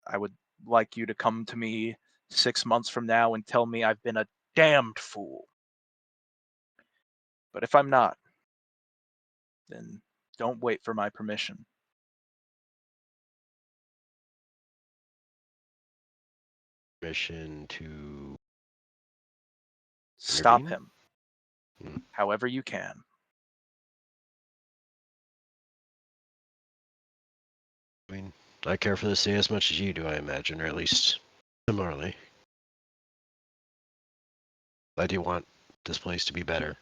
I would like you to come to me 6 months from now and tell me I've been a damned fool. But if I'm not, then don't wait for my permission. Mission to Stop intervene? him, however you can. I mean, I care for the city as much as you do, I imagine, or at least similarly. I do want this place to be better,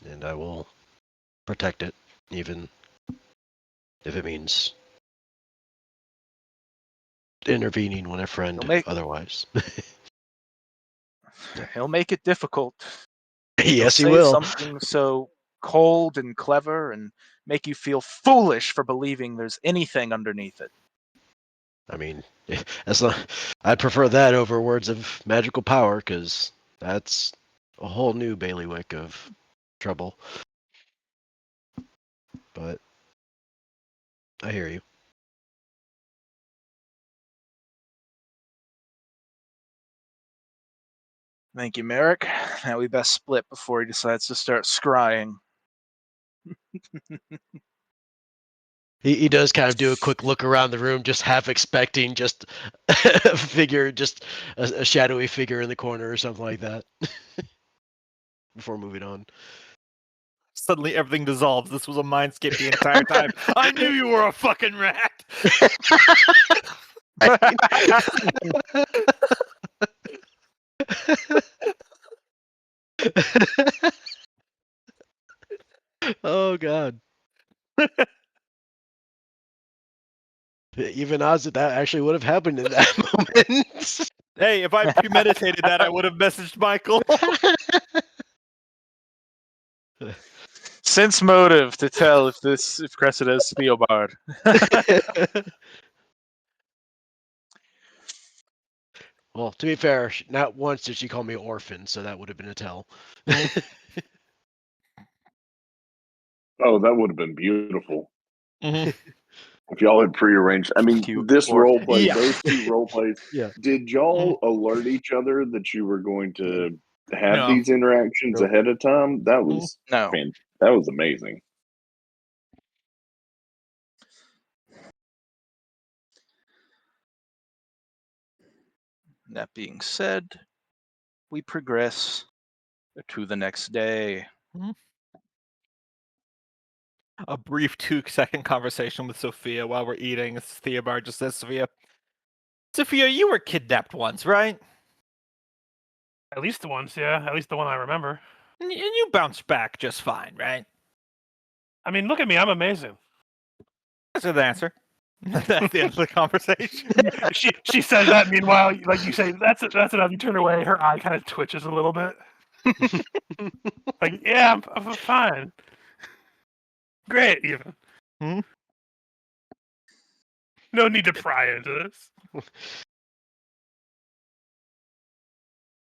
and I will protect it, even if it means intervening when a friend He'll make- otherwise. He'll make it difficult. Yes, he He'll say will. something so cold and clever and make you feel foolish for believing there's anything underneath it. I mean, that's not. I'd prefer that over words of magical power, because that's a whole new bailiwick of trouble. But I hear you. Thank you, Merrick. Now we best split before he decides to start scrying. He does kind of do a quick look around the room, just half expecting just a figure, just a shadowy figure in the corner or something like that. Before moving on. Suddenly everything dissolves. This was a mindscape the entire time. I knew you were a fucking rat. Oh god. Even odds that actually would have happened in that moment. Hey, if I premeditated that, I would have messaged Michael. Sense motive to tell if Cressida is Spielbard. Well, to be fair, not once did she call me orphan, so that would have been a tell. Oh, that would have been beautiful Mhm. if y'all had prearranged. I mean, Cute this orphan. role play, Yeah. those two role plays. Yeah. Did y'all alert each other that you were going to have No. these interactions Nope. ahead of time? That was No. that was amazing. That being said, we progress to the next day. A brief 2-second conversation with Sophia while we're eating. Theobald just says, Sophia, you were kidnapped once, right? At least once, yeah. At least the one I remember. And you bounced back just fine, right? I mean, look at me. I'm amazing. That's the answer. That's the end of the conversation. She says that. Meanwhile, like you say, that's enough. You turn away. Her eye kind of twitches a little bit. Like, yeah, I'm fine. Great, even. Hmm? No need to pry into this.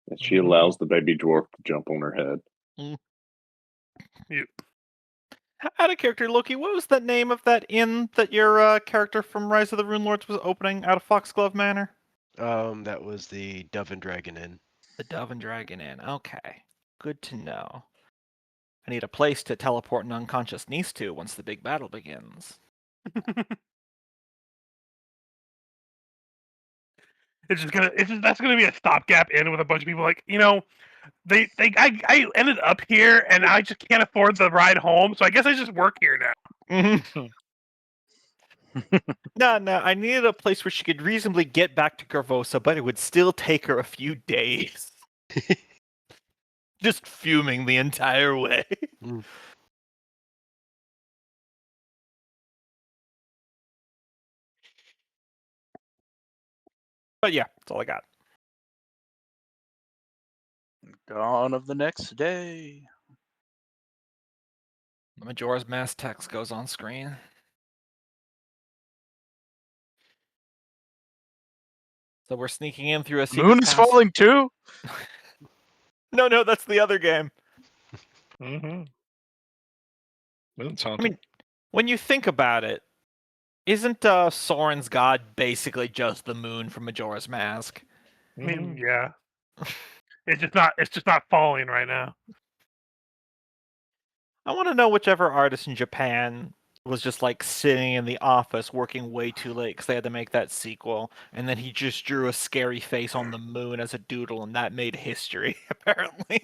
And she allows the baby dwarf to jump on her head. Out of character, Loki, what was the name of that inn that your character from Rise of the Rune Lords was opening out of Foxglove Manor? That was the Dove and Dragon Inn. The Dove and Dragon Inn. Okay. Good to know. I need a place to teleport an unconscious niece to once the big battle begins. That's gonna be a stopgap in with a bunch of people like, I ended up here and I just can't afford the ride home, so I guess I just work here now. No, I needed a place where she could reasonably get back to Corvosa, but it would still take her a few days. Just fuming the entire way. But yeah, that's all I got. Dawn of the next day. The Majora's Mask text goes on screen. So we're sneaking in through a secret Moon is falling too. No, that's the other game. Mm-hmm. Moon's I haunted. mean, when you think about it, isn't Soren's god basically just the moon from Majora's Mask? I mean, yeah. It's just not falling right now. I want to know whichever artist in Japan was just like sitting in the office working way too late because they had to make that sequel, and then he just drew a scary face on the moon as a doodle, and that made history, apparently.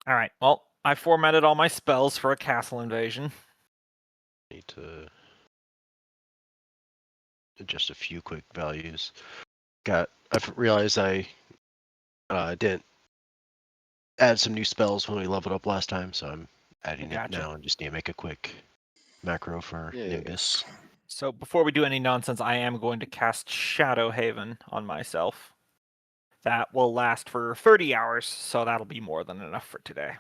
Alright, well, I formatted all my spells for a castle invasion. Need to adjust a few quick values. I've realized I didn't add some new spells when we leveled up last time, so I'm adding Gotcha. it now and just need to make a quick macro for Nimbus. So before we do any nonsense, I am going to cast Shadow Haven on myself. That will last for 30 hours, so that'll be more than enough for today.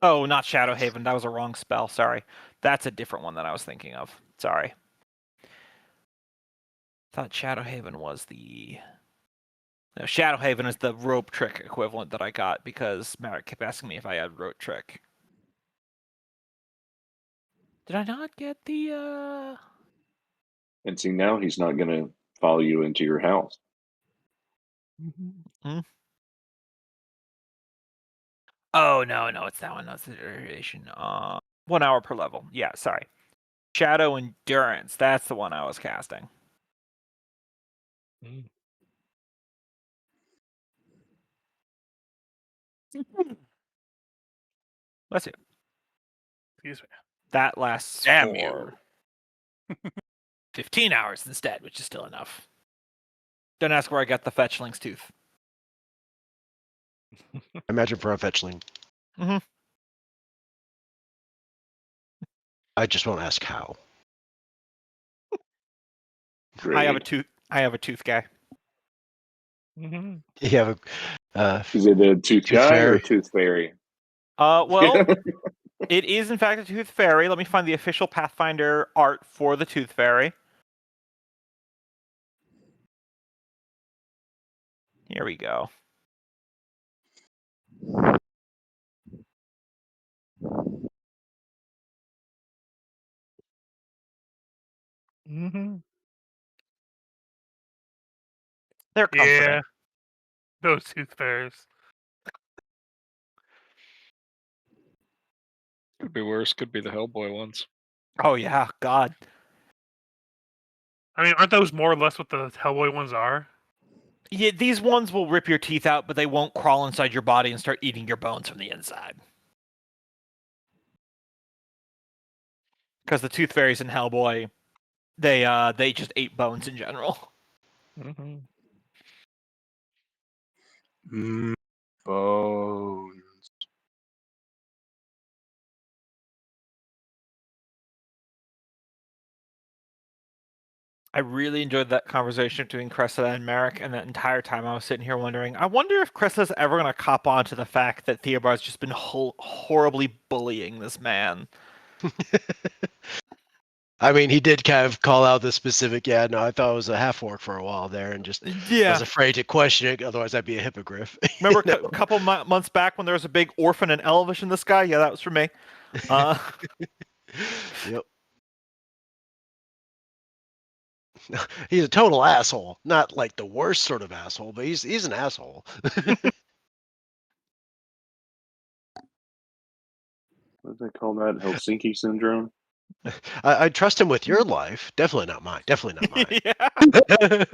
Oh, not Shadow Haven. That was a wrong spell. Sorry. That's a different one that I was thinking of. Sorry. Thought Shadow Haven was the... No, Shadow Haven is the rope trick equivalent that I got because Merrick kept asking me if I had rope trick. Did I not get the, And see, now he's not going to follow you into your house. Oh, no, it's that one. That's the duration. 1 hour per level. Yeah, sorry. Shadow Endurance. That's the one I was casting. Let's see. Excuse me. That lasts Damn for 15 hours instead, which is still enough. Don't ask where I got the fetchling's tooth. Imagine for a fetchling. Mhm. I just won't ask how. Great. I have a tooth guy. Mm-hmm. You have a Is it a tooth guy or fairy. a tooth fairy? Well, it is in fact a tooth fairy. Let me find the official Pathfinder art for the tooth fairy. Here we go. Mm-hmm. They're comforting. Yeah. Those tooth fairies. Could be worse. Could be the Hellboy ones. Oh yeah, God. I mean, aren't those more or less what the Hellboy ones are? Yeah, these ones will rip your teeth out, but they won't crawl inside your body and start eating your bones from the inside. Because the tooth fairies in Hellboy, they just ate bones in general. Mm-hmm. Bones. I really enjoyed that conversation between Cressida and Merrick, and that entire time I was sitting here wondering, I wonder if Cressida's ever going to cop on to the fact that Theobar's just been horribly bullying this man. I mean, he did kind of call out the specific. Yeah, no, I thought it was a half orc for a while there, and just was afraid to question it. Otherwise, I'd be a hippogriff. Remember a couple months back when there was a big orphan and elvish in the sky? Yeah, that was for me. Yep. He's a total asshole. Not like the worst sort of asshole, but he's an asshole. What do they call that? Helsinki syndrome? I trust him with your life. Definitely not mine. Definitely not mine. Yeah.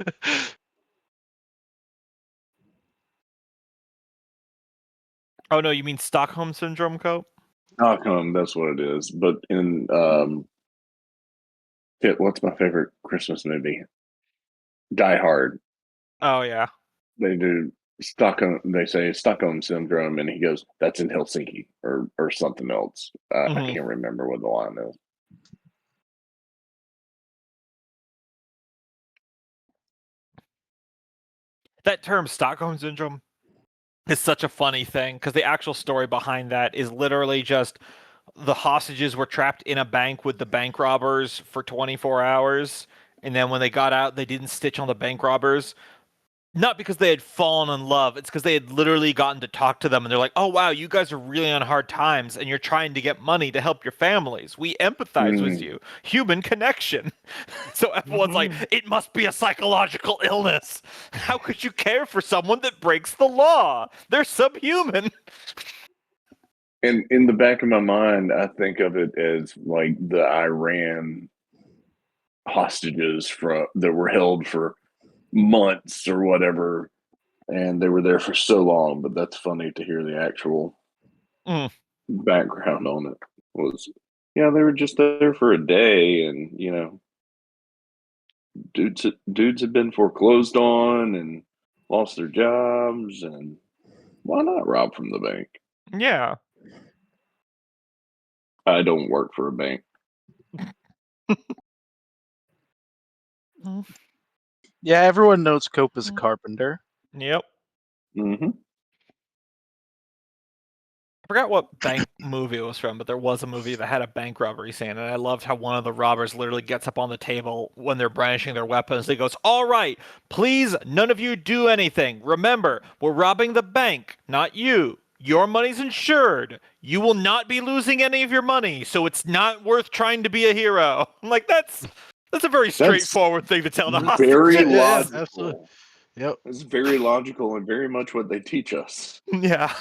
Oh no, you mean Stockholm syndrome, Cope? Stockholm, that's what it is. But in what's my favorite Christmas movie? Die Hard. Oh yeah. They do Stockholm. They say Stockholm syndrome, and he goes, "That's in Helsinki," or something else. I Mhm. can't remember what the line is. That term Stockholm syndrome is such a funny thing because the actual story behind that is literally just the hostages were trapped in a bank with the bank robbers for 24 hours, and then when they got out, they didn't stitch on the bank robbers. Not because they had fallen in love, it's because they had literally gotten to talk to them, and they're like, "Oh wow, you guys are really on hard times, and you're trying to get money to help your families. We empathize with you. Human connection." So everyone's like, "It must be a psychological illness. How could you care for someone that breaks the law? They're subhuman." And in the back of my mind, I think of it as like the Iran hostages that were held for months or whatever, and they were there for so long. But that's funny to hear the actual background on it. Was they were just there for a day, and dudes had been foreclosed on, and lost their jobs, and why not rob from the bank? Yeah. I don't work for a bank. Yeah, everyone knows Cope is a carpenter. Yep. Mm-hmm. I forgot what bank movie it was from, but there was a movie that had a bank robbery scene, and I loved how one of the robbers literally gets up on the table when they're brandishing their weapons. He goes, "All right, please, none of you do anything. Remember, we're robbing the bank, not you. Your money's insured. You will not be losing any of your money, so it's not worth trying to be a hero." I'm like, that's a very straightforward thing to tell the Very hostages. Yeah, logical. absolutely. Yep. It's very logical and very much what they teach us. Yeah.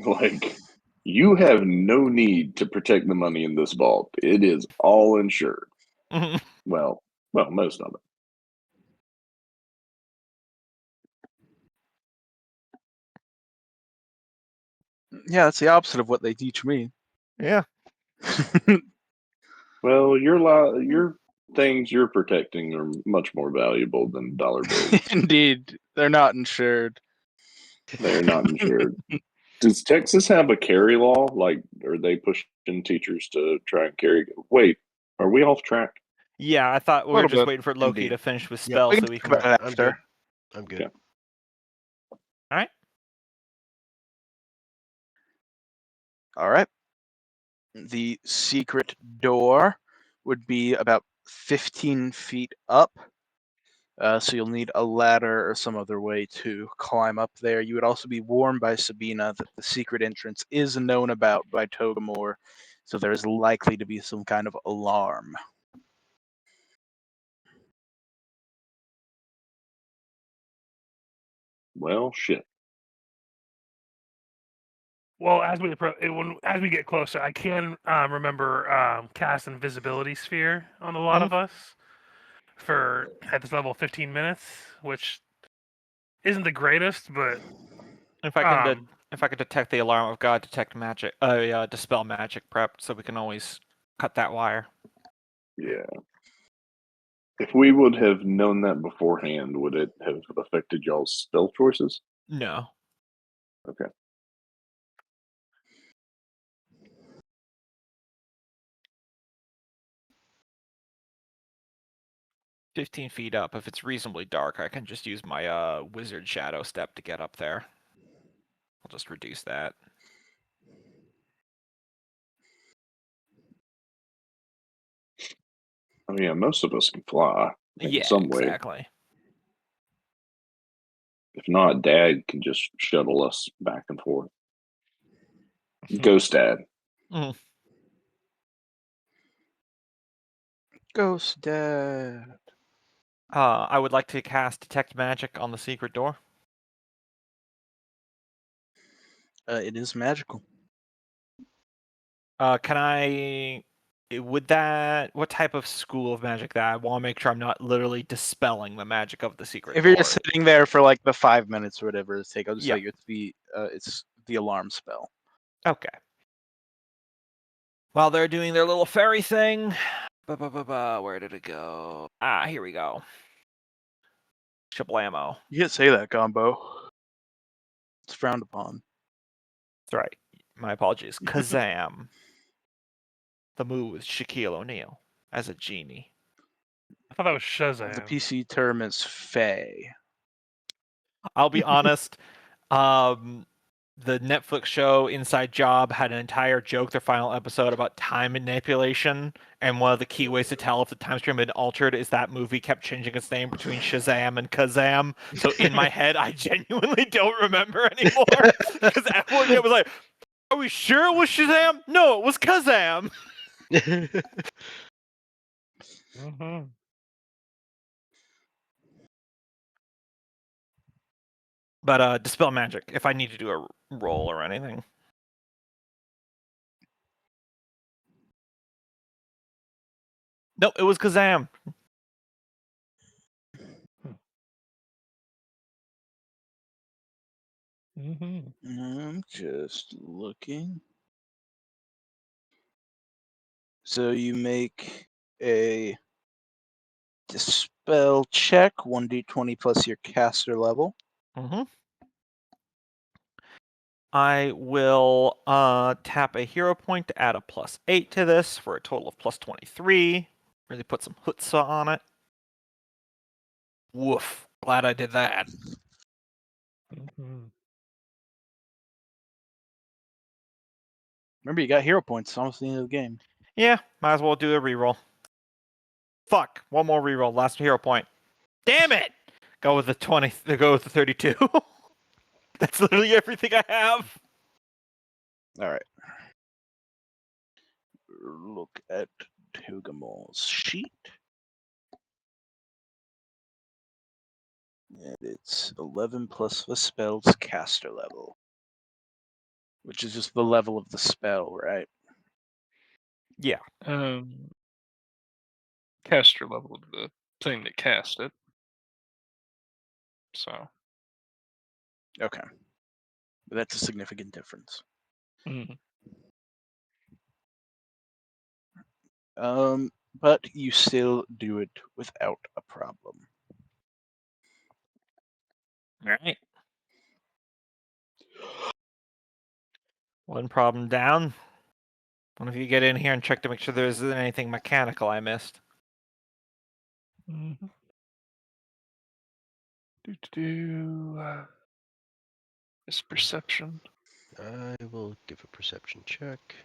Like, you have no need to protect the money in this vault. It is all insured. Mhm. Well, most of it. Yeah, that's the opposite of what they teach me. Yeah. Well, your things you're protecting are much more valuable than dollar bills. Indeed, they're not insured. They're not insured. Does Texas have a carry law? Like, are they pushing teachers to try and carry? Wait, are we off track? Yeah, I thought we were Little just bit, waiting for Loki indeed. to finish with Yep. spell We so can we talk can. about it I'm after. good. I'm good. Okay. All right. The secret door would be about 15 feet up. So you'll need a ladder or some other way to climb up there. You would also be warned by Sabina that the secret entrance is known about by Togemore, so there is likely to be some kind of alarm. Well, shit. Well, as we get closer, I can remember cast invisibility sphere on a lot of us for at this level 15 minutes, which isn't the greatest, but If I can, um, if I could detect the alarm, I've got detect magic. Yeah, dispel magic prepped, so we can always cut that wire. Yeah. If we would have known that beforehand, would it have affected y'all's spell choices? No. Okay. "15 feet up. If it's reasonably dark, I can just use my wizard shadow step to get up there. I'll just reduce that. I mean, yeah, most of us can fly in Yeah, some way. exactly. If not, Dad can just shuttle us back and forth. Ghost Dad. Ghost Dad. I would like to cast detect magic on the secret door. It is magical. Can I? Would that? What type of school of magic that? I want to make sure I'm not literally dispelling the magic of the secret If door. you're just sitting there for like the 5 minutes or whatever it takes, I'll just Yeah. tell you it's the alarm spell. Okay. While they're doing their little fairy thing, where did it go? Ah, here we go. Shablamo. You can't say that, Gombo. It's frowned upon. That's right. My apologies. Kazam. The move is Shaquille O'Neal as a genie. I thought that was Shazam. The PC term is Fae. I'll be honest. The Netflix show Inside Job had an entire joke, their final episode, about time manipulation, and one of the key ways to tell if the time stream had been altered is that movie kept changing its name between Shazam and Kazam. So in my head, I genuinely don't remember anymore because everyone was like, "Are we sure it was Shazam? No, it was Kazam." But dispel magic if I need to do a roll or anything. Nope, it was Kazam. I'm just looking. So you make a dispel check, 1d20 plus your caster level. Mm-hmm. I will tap a hero point to add a +8 to this for a total of +23. Really put some chutzpah on it. Woof. Glad I did that. Mhm. Remember, you got hero points. It's almost the end of the game. Yeah, might as well do a reroll. Fuck, one more reroll. Last hero point. Damn it! Go with the 20. Go with the 32. That's literally everything I have. All right. Look at Togemall's sheet. And it's 11 plus the spell's caster level, which is just the level of the spell, right? Yeah. Caster level of the thing that cast it. So. Okay. But that's a significant difference. Mhm. But you still do it without a problem. All right. One problem down. One of you get in here and check to make sure there isn't anything mechanical I missed. Mhm. This perception. I will give a perception check.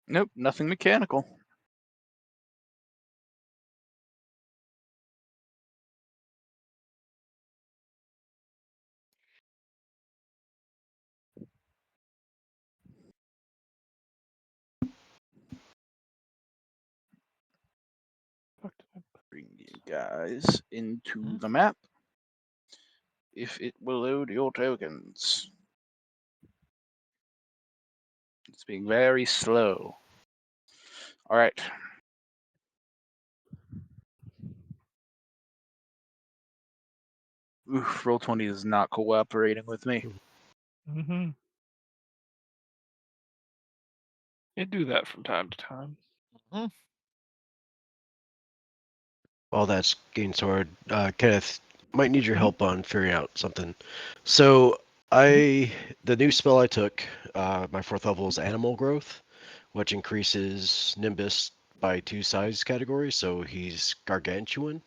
Nope, nothing mechanical. Bring you guys into the map. If it will load your tokens. It's being very slow. All right. Oof, Roll20 is not cooperating with me. Mm-hmm. It do that from time to time. While that's Gainsword, Kenneth might need your Mhm. help on figuring out something. So the new spell I took, my 4th level is Animal Growth, which increases Nimbus by 2 size categories. So he's Gargantuan.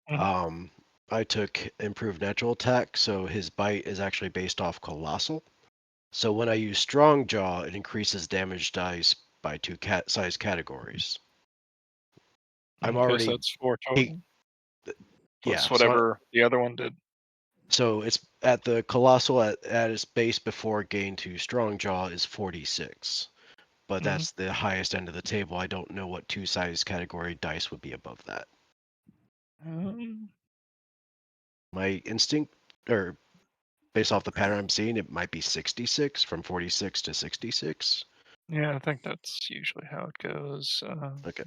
Mhm. I took Improved Natural Attack, so his bite is actually based off Colossal. So when I use Strong Jaw, it increases damage dice by 2 size categories. I'm Okay, already so that's 4 he- total. yeah. Plus So whatever the other one did. So it's at the colossal at its base before gain to strong jaw is 46, but Mhm. that's the highest end of the table. I don't know what 2 size category dice would be above that. Um, My instinct, or based off the pattern I'm seeing, it might be 66 from 46 to 66. yeah, I think that's usually how it goes. Okay.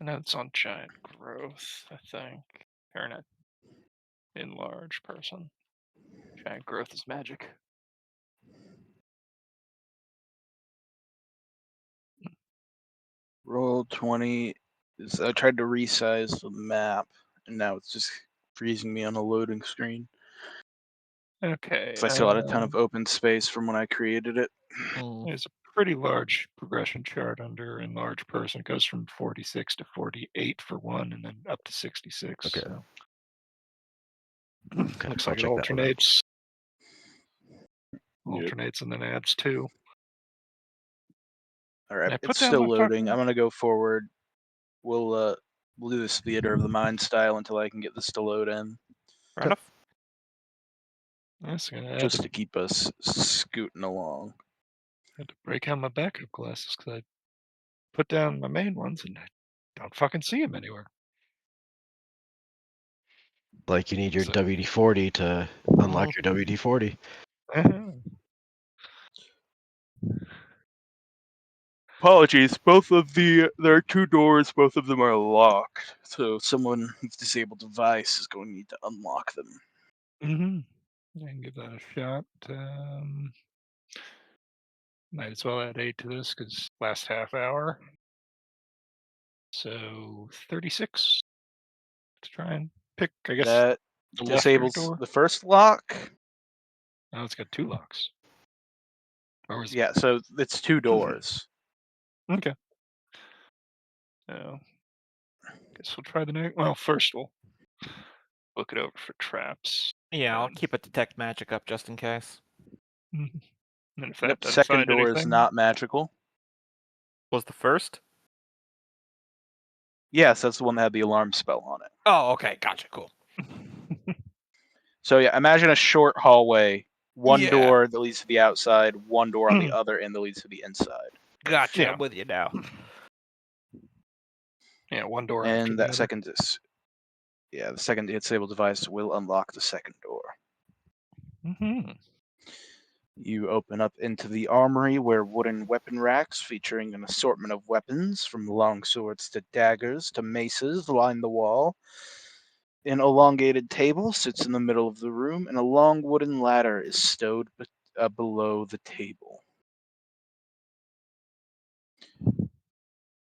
I know it's on giant growth, I think. Or not enlarge person. Giant growth is magic. Roll20 is. I tried to resize the map, and now it's just freezing me on a loading screen. Okay. 'Cause I still had a ton of open space from when I created it. There's a pretty large progression chart under enlarge person. It goes from 46 to 48 for one, and then up to 66. Okay. So. Okay, Looks I'll like it check that one out. alternates. Yep. Alternates and then adds 2. All right, I put it's down still my loading. fucking- I'm gonna go forward. We'll do this theater of the mind style until I can get this to load in, Fair enough. That's gonna have just to, to keep us scooting along. had to break out my backup glasses because I put down my main ones and I don't fucking see them anywhere. Like you need your So- WD-40 to unlock your WD-40. Apologies. There are 2 doors. Both of them are locked. So someone who's disabled device is going to need to unlock them. Mm-hmm. I can give that a shot. Might as well add 8 to this because last half hour. So 36 to try and pick, I guess, That the left disables door. the first lock. Oh, it's got 2 locks. Or was Yeah, so it's 2 doors. Okay. So, guess we'll try the next. Well, first we'll look it over for traps. Yeah, I'll Um, keep a detect magic up just in case. And if that Yep, doesn't second find door is anything, not magical. Was the first? Yes, that's the one that had the alarm spell on it. Oh, okay, gotcha, cool. So yeah, imagine a short hallway, one Yeah. door that leads to the outside, one door on the other end that leads to the inside. Gotcha, Yeah. I'm with you now. yeah, one door after And the that other. second is the second disable device will unlock the second door. Mm-hmm. You open up into the armory where wooden weapon racks featuring an assortment of weapons from long swords to daggers to maces line the wall. An elongated table sits in the middle of the room, and a long wooden ladder is stowed below the table.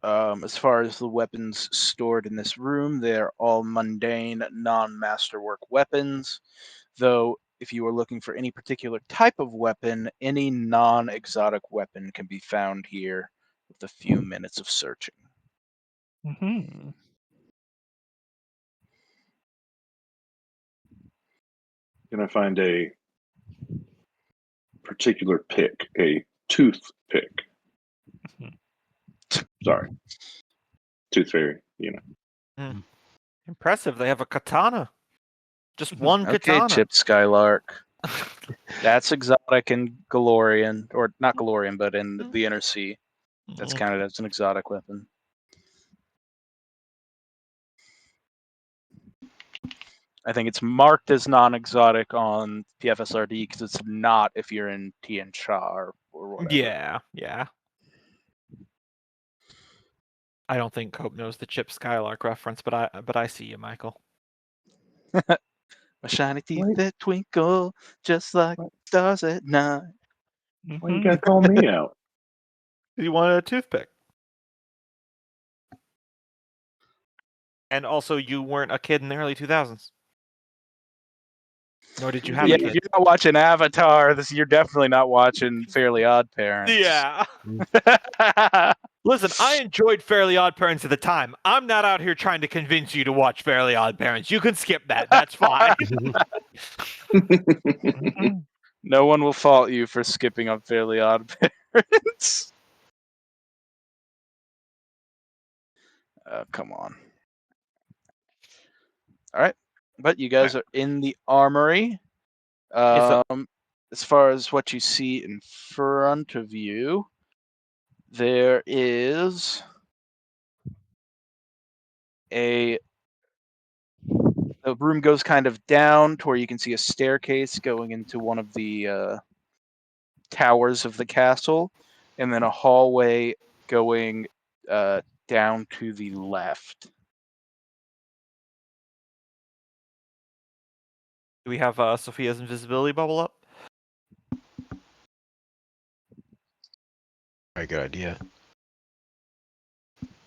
As far as the weapons stored in this room, they're all mundane, non-masterwork weapons, though if you are looking for any particular type of weapon, any non-exotic weapon can be found here with a few minutes of searching. Mm-hmm. Can I find a particular pick, a tooth pick? Sorry. Tooth fairy, Impressive, they have a katana. Just one Okay, katana. Chip Skylark. That's exotic in Galorian, or not Galorian, but in the Inner Sea. That's counted as an exotic weapon. I think it's marked as non-exotic on PFSRD because it's not if you're in Tian Sha or whatever. Yeah. I don't think Cope knows the Chip Skylark reference, but I see you, Michael. My shiny teeth that twinkle just like stars at night. why you gotta call me out? You want a toothpick. And also, you weren't a kid in the early 2000s. Nor did you have Yeah, a if kid. you're not watching Avatar, you're definitely not watching Fairly Odd Parents. Yeah. Listen, I enjoyed Fairly Odd Parents at the time. I'm not out here trying to convince you to watch Fairly Odd Parents. You can skip that. That's fine. Mm-hmm. No one will fault you for skipping on Fairly Odd Parents. Come on. All right, but you guys are in the armory. so- As far as what you see in front of you, there is the room goes kind of down to where you can see a staircase going into one of the towers of the castle, and then a hallway going down to the left. Do we have Sophia's invisibility bubble up? Very good idea.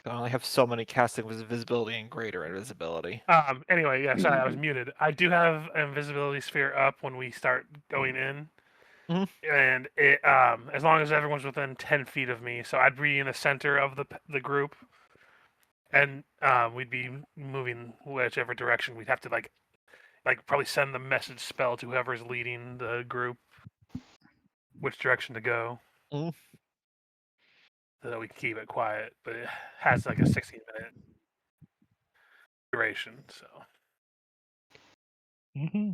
I only have so many casting invisibility and greater invisibility. Anyway, yeah, sorry, I was muted. I do have an invisibility sphere up when we start going in. Mhm. And it as long as everyone's within 10 feet of me, so I'd be in the center of the group, and we'd be moving whichever direction. We'd have to like probably send the message spell to whoever's leading the group which direction to go. Mhm. So that we can keep it quiet, but it has like a 16-minute duration, so. Mm-hmm.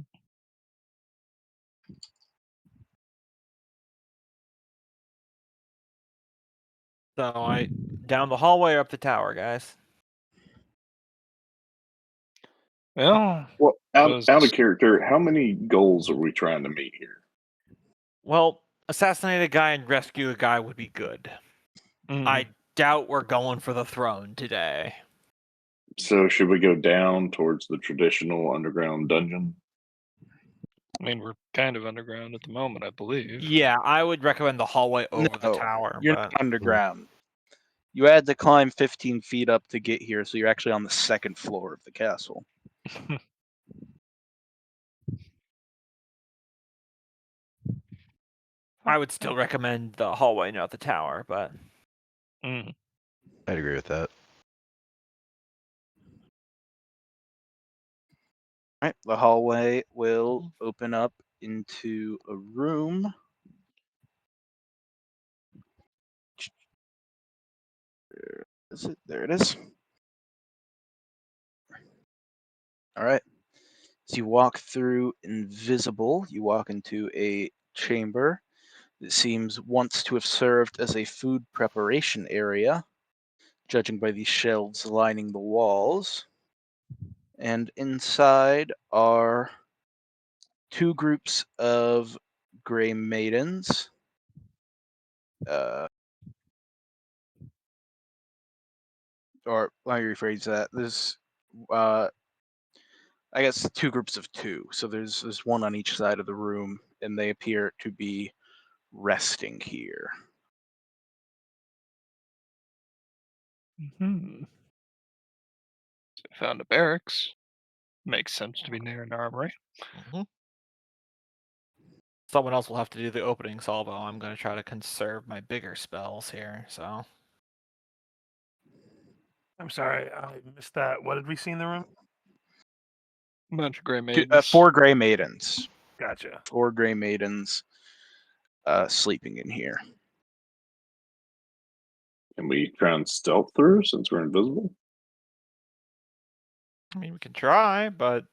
So I down the hallway or up the tower, guys. Well, Well, out was- of character, how many goals are we trying to meet here? Well, assassinate a guy and rescue a guy would be good. mhm. I doubt we're going for the throne today. So should we go down towards the traditional underground dungeon? I mean, we're kind of underground at the moment, I believe. Yeah, I would recommend the hallway over the No, tower. You're but... not underground. You had to climb 15 feet up to get here, so you're actually on the second floor of the castle. I would still recommend the hallway, not the tower, but Mm. I'd agree with that. All right, the hallway will open up into a room. Where is it? There it is. All right. As you walk through Invisible, you walk into a chamber that seems once to have served as a food preparation area, judging by the shelves lining the walls. And inside are two groups of gray maidens. Or let me rephrase that. There's, I guess, two groups of two. So there's one on each side of the room, and they appear to be resting here. Hmm. So I found a barracks. Makes sense to be near an armory. someone else will have to do the opening salvo. I'm going to try to conserve my bigger spells here. So I'm sorry, I missed that. What did we see in the room? Bunch of gray maidens. 4 gray maidens. Gotcha. 4 gray maidens sleeping in here. Can we try and stealth through since we're invisible? I mean, we can try, but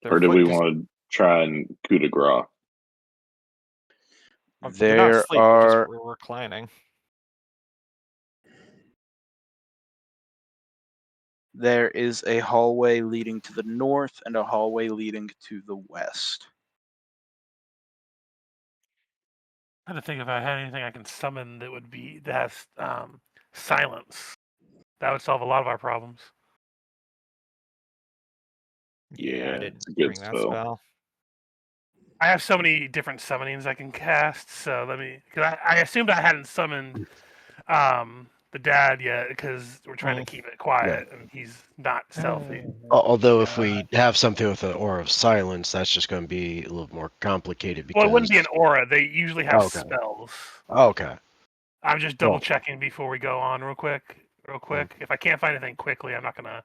their Or do we foot dis- want to try and coup de grace? they're not There asleep, they're just are reclining. There is a hallway leading to the north and a hallway leading to the west. I had to think if I had anything I can summon that has silence. That would solve a lot of our problems. Yeah, I didn't it's a good bring that spell. spell. I have so many different summonings I can cast, so let me. Because I assumed I hadn't summoned the dad yet, because we're trying to keep it quiet, and he's not stealthy. Although if we have something with an aura of silence, that's just going to be a little more complicated because. Well, it wouldn't be an aura. They usually have Okay. spells. Okay. I'm just double Well- checking before we go on real quick. If I can't find anything quickly, I'm not gonna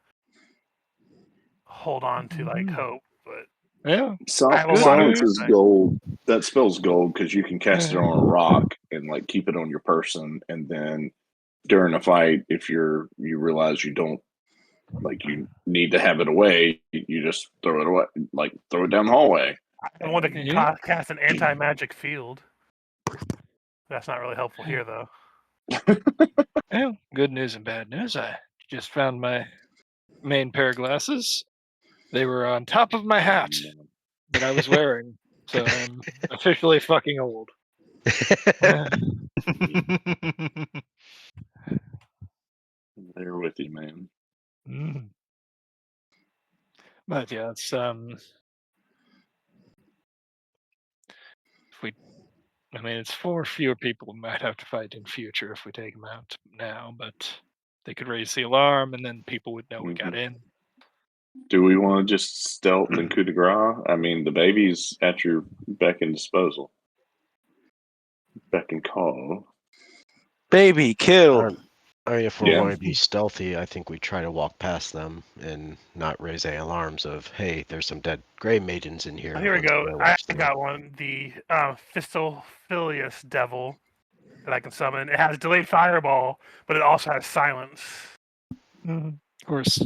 hold on to like hope. But Yeah. I have a lot of Silence is things. gold. That spell's gold because you can cast it on a rock and like keep it on your person, and then during a fight, if you realize you don't you need to have it away, you just throw it away, like throw it down the hallway. I want to Yeah. cast an anti-magic field. That's not really helpful here, though. Well, good news and bad news. I just found my main pair of glasses. They were on top of my hat that I was wearing, so I'm officially fucking old. They're with you, man. Mm. But yeah, it's if we, I mean, it's 4 fewer people we might have to fight in future if we take them out now, but they could raise the alarm and then people would know we got in. Do we want to just stealth and coup de grace? I mean, the baby's at your beck and disposal. Beck and call. Baby, kill. I mean, if we're Yeah. going to be stealthy, I think we try to walk past them and not raise any alarms of, hey, there's some dead gray maidens in here. Oh, here we Let's go. I watch them." got one. The Fistophilius Devil that I can summon. It has delayed fireball, but it also has silence. Of course,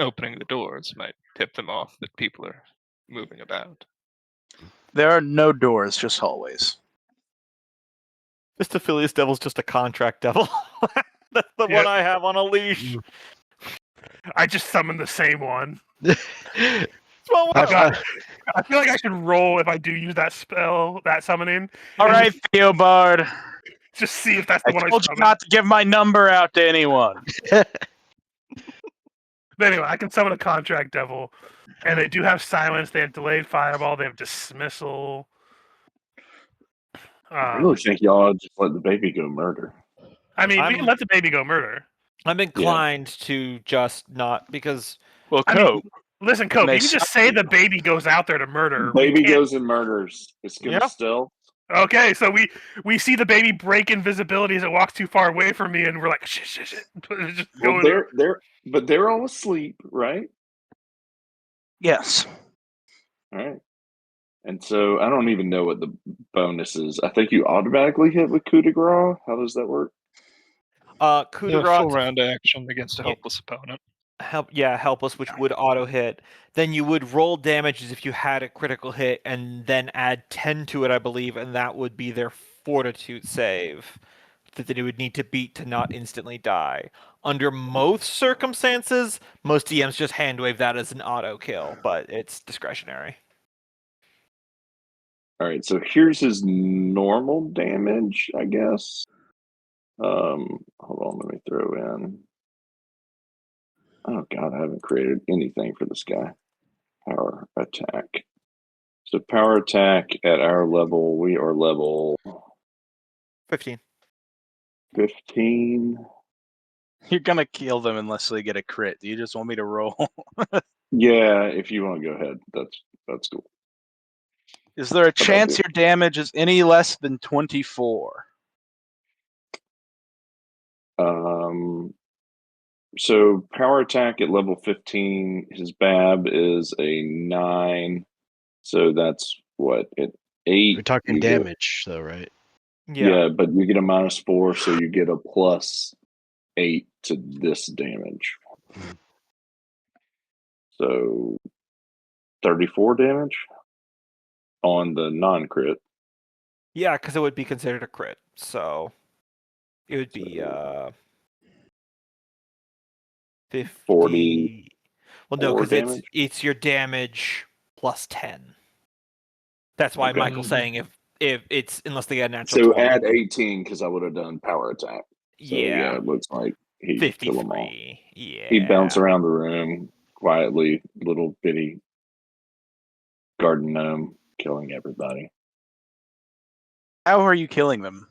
opening the doors might tip them off that people are moving about. There are no doors, just hallways. This Aphelios Devil's just a contract devil. That's the Yep. one I have on a leash. I just summoned the same one. Well, Oh, God. I feel like I should roll if I do use that spell, that summoning. All and right, Theobard. Just see if that's I the one I told you summoned. not to give my number out to anyone. But anyway, I can summon a contract devil, and they do have silence. They have delayed fireball. They have dismissal. I really think y'all just let the baby go murder. I mean, we I'm- can let the baby go murder. I'm inclined to just not because Well, I mean, Cope. Listen, Cope, May you can just stop say you. the baby goes out there to murder. We Baby can't- goes and murders. It's gonna Yeah. still. Okay, so we see the baby break invisibility as it walks too far away from me, and we're like, shit. Just Well, going. they're all asleep, right? Yes. All right. And so I don't even know what the bonus is. I think you automatically hit with coup de grace. How does that work? coup de The grace full round action against a Yeah. helpless opponent. helpless, which would auto hit. Then you would roll damage as if you had a critical hit, and then add 10 to it, I believe, and that would be their fortitude save that they would need to beat to not instantly die. Under most circumstances, most DMs just hand wave that as an auto kill, but it's discretionary. All right. So here's his normal damage, I guess. Hold on. Let me throw in. Oh God, I haven't created anything for this guy. Power attack. So power attack at our level, we are level 15. 15. You're gonna kill them unless they get a crit. Do you just want me to roll? Yeah, if you want to go ahead, that's cool. Is there a I chance do. your damage is any less than 24? So power attack at level 15, his BAB is a 9. So that's what at 8. We're talking you get- damage, though, right? yeah, but you get a -4, so you get a +8 to this damage. Mhm. So 34 damage on the non-crit. Yeah, because it would be considered a crit, so it would be 50. 40 Well, no, or because damage? it's your damage plus 10. That's why Okay. Michael's saying if it's unless they get a natural So 20. add 18 because I would have done power attack. So yeah, it looks like he'd kill them all. 53. Yeah. He'd bounce around the room quietly, little bitty garden gnome, killing everybody. How are you killing them?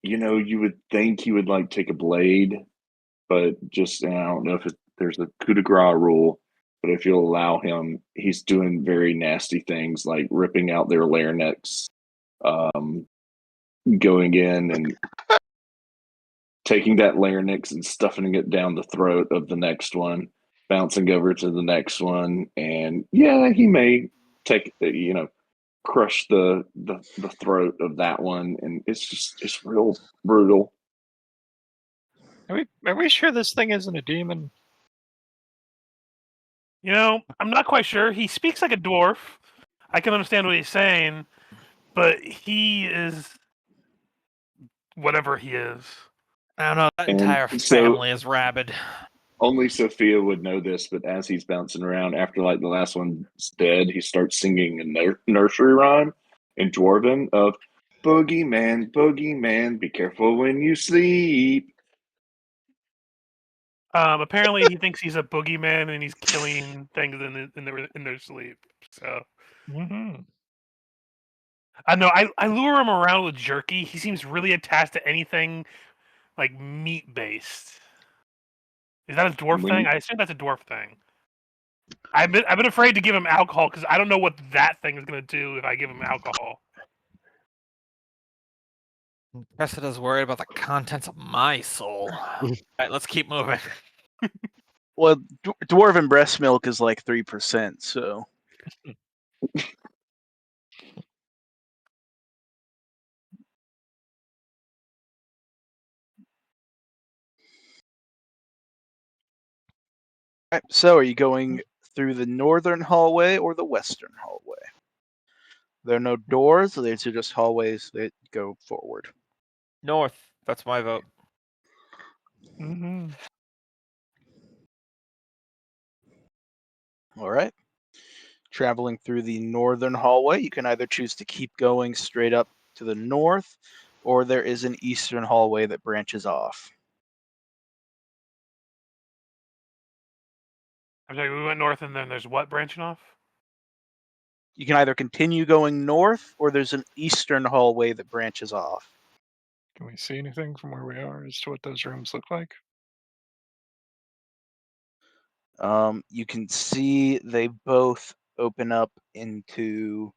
You would think he would like take a blade, but just I don't know if there's a coup de grace rule, but if you'll allow him, he's doing very nasty things like ripping out their larynx, going in and taking that larynx and stuffing it down the throat of the next one, bouncing over to the next one, and yeah, he may take crush the throat of that one, and it's real brutal. Are we sure this thing isn't a demon? You know, I'm not quite sure. He speaks like a dwarf. I can understand what he's saying, but he is whatever he is. I don't know. That And entire so- family is rabid. Only Sophia would know this, but as he's bouncing around after like the last one's dead, he starts singing a nursery rhyme in Dwarven of "Boogeyman, boogeyman, be careful when you sleep." Apparently, he thinks he's a boogeyman and he's killing things in their sleep. So Mm-hmm. I know I lure him around with jerky. He seems really attached to anything like meat based. Is that a dwarf When thing? you- I assume that's a dwarf thing. I've been afraid to give him alcohol because I don't know what that thing is going to do if I give him alcohol. Cressida's worried about the contents of my soul. All right, let's keep moving. Well, dwarven breast milk is like 3%, so Alright, so are you going through the northern hallway or the western hallway? There are no doors, these are just hallways that go forward. North. That's my vote. Mm-hmm. All right. Traveling through the northern hallway, you can either choose to keep going straight up to the north, or there is an eastern hallway that branches off. I'm sorry, we went north and then there's what branching off? You can either continue going north, or there's an eastern hallway that branches off. Can we see anything from where we are as to what those rooms look like? You can see they both open up into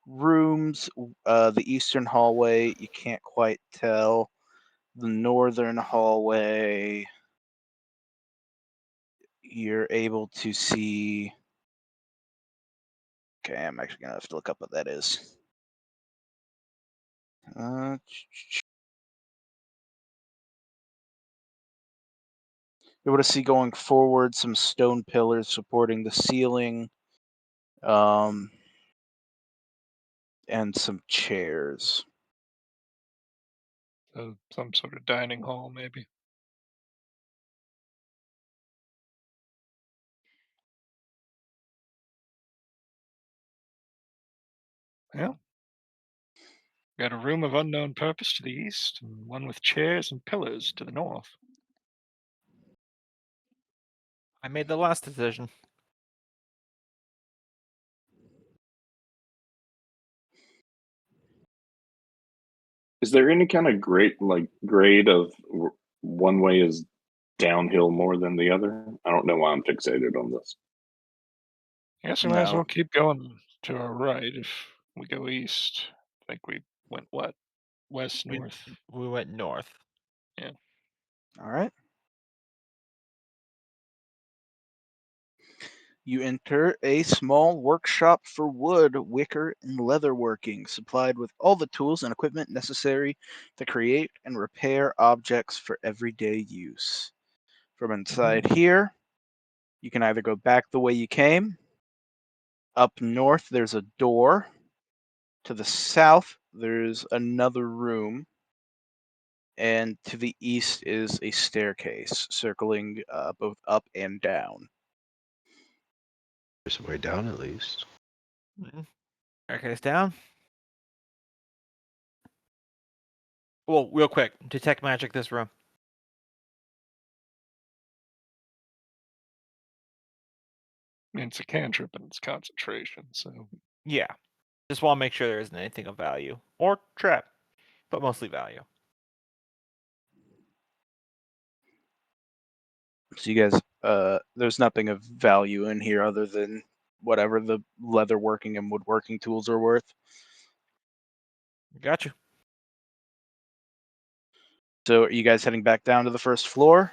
rooms. The eastern hallway, you can't quite tell. The northern hallway, you're able to see. Okay, I'm actually gonna have to look up what that is. You're able to see going forward some stone pillars supporting the ceiling, and some chairs. So some sort of dining hall, maybe. Yeah. Got a room of unknown purpose to the east, and one with chairs and pillars to the north. I made the last decision. Is there any kind of grade of one way is downhill more than the other? I don't know why I'm fixated on this. I guess we might as No. well keep going to our right if we go east. I think we went what? West, We, north. we went north. All right. You enter a small workshop for wood, wicker, and leatherworking, supplied with all the tools and equipment necessary to create and repair objects for everyday use. From inside here, you can either go back the way you came. Up north, there's a door. To the south, there's another room. And to the east is a staircase circling both up and down. There's a way down at least. Staircase down. Well, real quick, detect magic this room. I mean, it's a cantrip and it's concentration, so Yeah. Just want to make sure there isn't anything of value. Or trap, but mostly value. So you guys, there's nothing of value in here other than whatever the leatherworking and woodworking tools are worth. Got you. So are you guys heading back down to the first floor?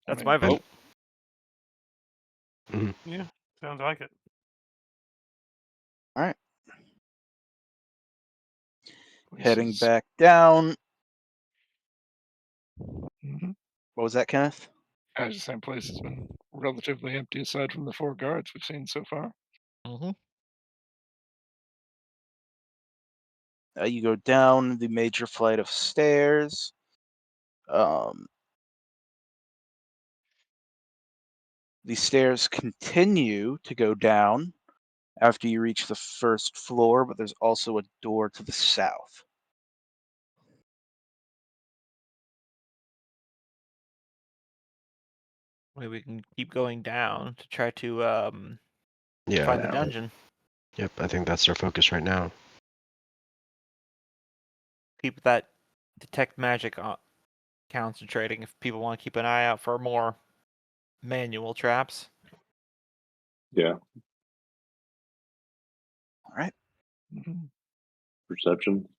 That's I my mean, vote. Yeah, sounds like it. All right. Heading places- back down. Mhm. What was that, Kenneth? I was just saying, place has been relatively empty aside from the 4 guards we've seen so far. Mm-hmm. You go down the major flight of stairs. The stairs continue to go down after you reach the first floor, but there's also a door to the south. Maybe we can keep going down to try to Yeah. find the Yeah. dungeon. Yep. I think that's our focus right now. Keep that detect magic concentrating if people want to keep an eye out for more manual traps. Yeah. All right. Mhm. Perception.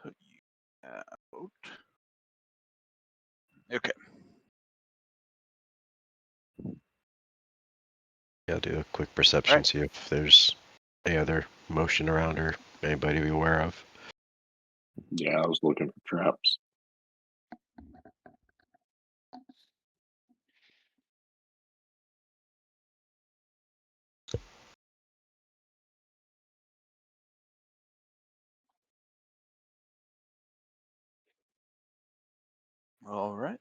Put you out. Okay. Yeah, do a quick perception, Right. see if there's any other motion around or anybody to be aware of. Yeah, I was looking for traps. All right.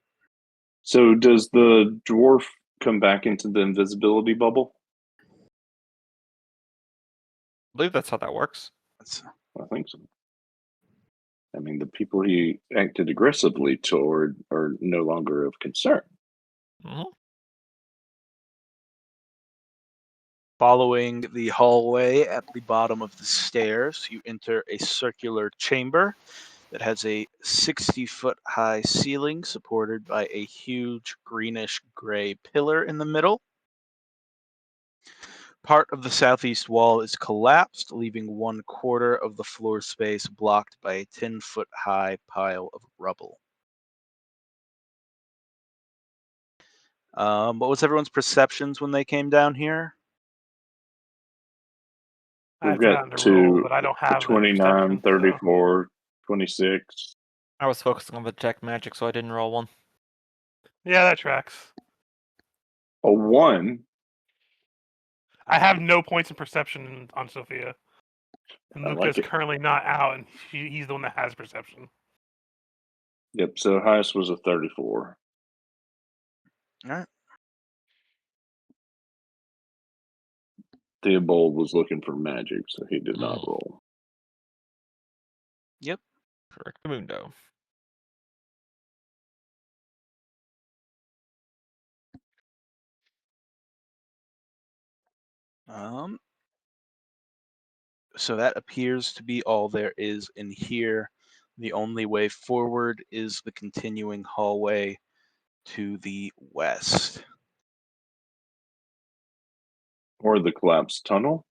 So does the dwarf come back into the invisibility bubble? I believe that's how that works. That's- I think so. I mean, the people he acted aggressively toward are no longer of concern. Mhm. Following the hallway at the bottom of the stairs, you enter a circular chamber that has a 60-foot high ceiling supported by a huge greenish gray pillar in the middle. Part of the southeast wall is collapsed, leaving 1/4 of the floor space blocked by a 10-foot high pile of rubble. What was everyone's perceptions when they came down here? I We've forgot got to roll, two but I don't have the 29, perception. So. 34, 26. I was focusing on the detect magic, so I didn't roll one. Yeah, that tracks. A 1. I have no points in perception on Sophia. And I Luca like is it. currently not out, and he's the one that has perception. Yep, so highest was a 34. All right. Theobald was looking for magic, so he did not Mm. roll. Correct. Mundo. So that appears to be all there is in here. The only way forward is the continuing hallway to the west. Or the collapsed tunnel.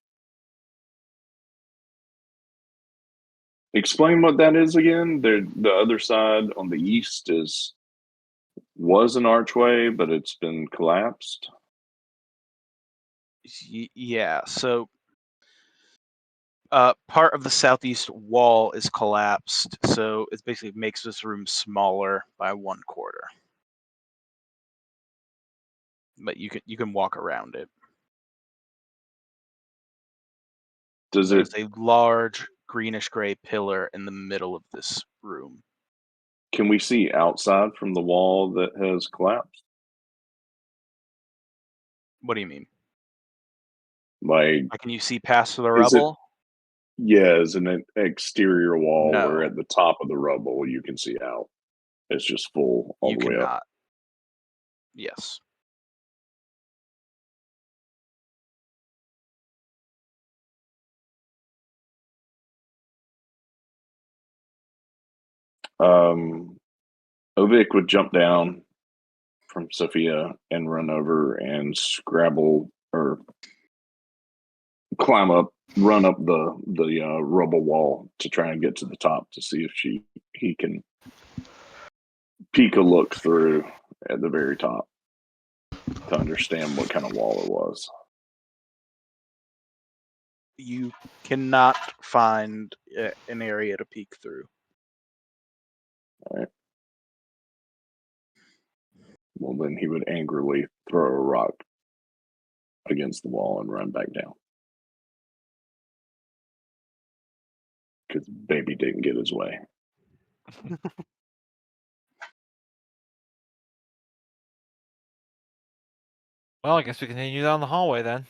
Explain what that is again. The other side on the east was an archway, but it's been collapsed. Yeah, so part of the southeast wall is collapsed, so it basically makes this room smaller by 1/4. But you can walk around it. Does There's it? a large greenish gray pillar in the middle of this room. Can we see outside from the wall that has collapsed? What do you mean? Like, Can you see past the is it? rubble? Yeah, as an exterior wall where No. at the top of the rubble you can see out. It's just full all You the way up. cannot. Yes. Ovik would jump down from Sophia and run over and scrabble or climb up, run up the rubble wall to try and get to the top to see if he can peek a look through at the very top to understand what kind of wall it was. You cannot find an area to peek through. All right. Well, then he would angrily throw a rock against the wall and run back down. Because baby didn't get his way. Well, I guess we continue down the hallway then.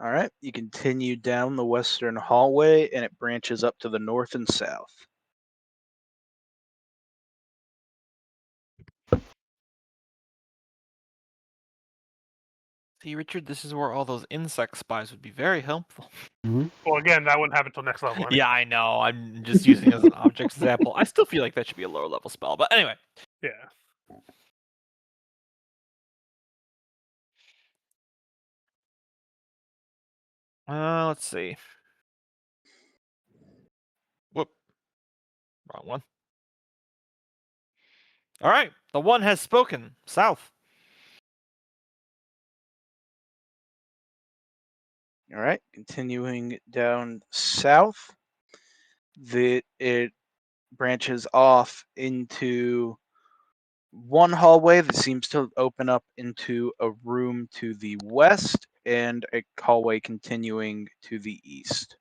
All right. You continue down the western hallway, and it branches up to the north and south. See, Richard, this is where all those insect spies would be very helpful. Well, again, that wouldn't happen until next level. Anyway. Yeah, I know. I'm just using it as an object example. I still feel like that should be a lower level spell, but anyway. Yeah. Let's see. Whoop. Wrong one. All right. The one has spoken. South. All right. Continuing down south, it branches off into one hallway that seems to open up into a room to the west and a hallway continuing to the east.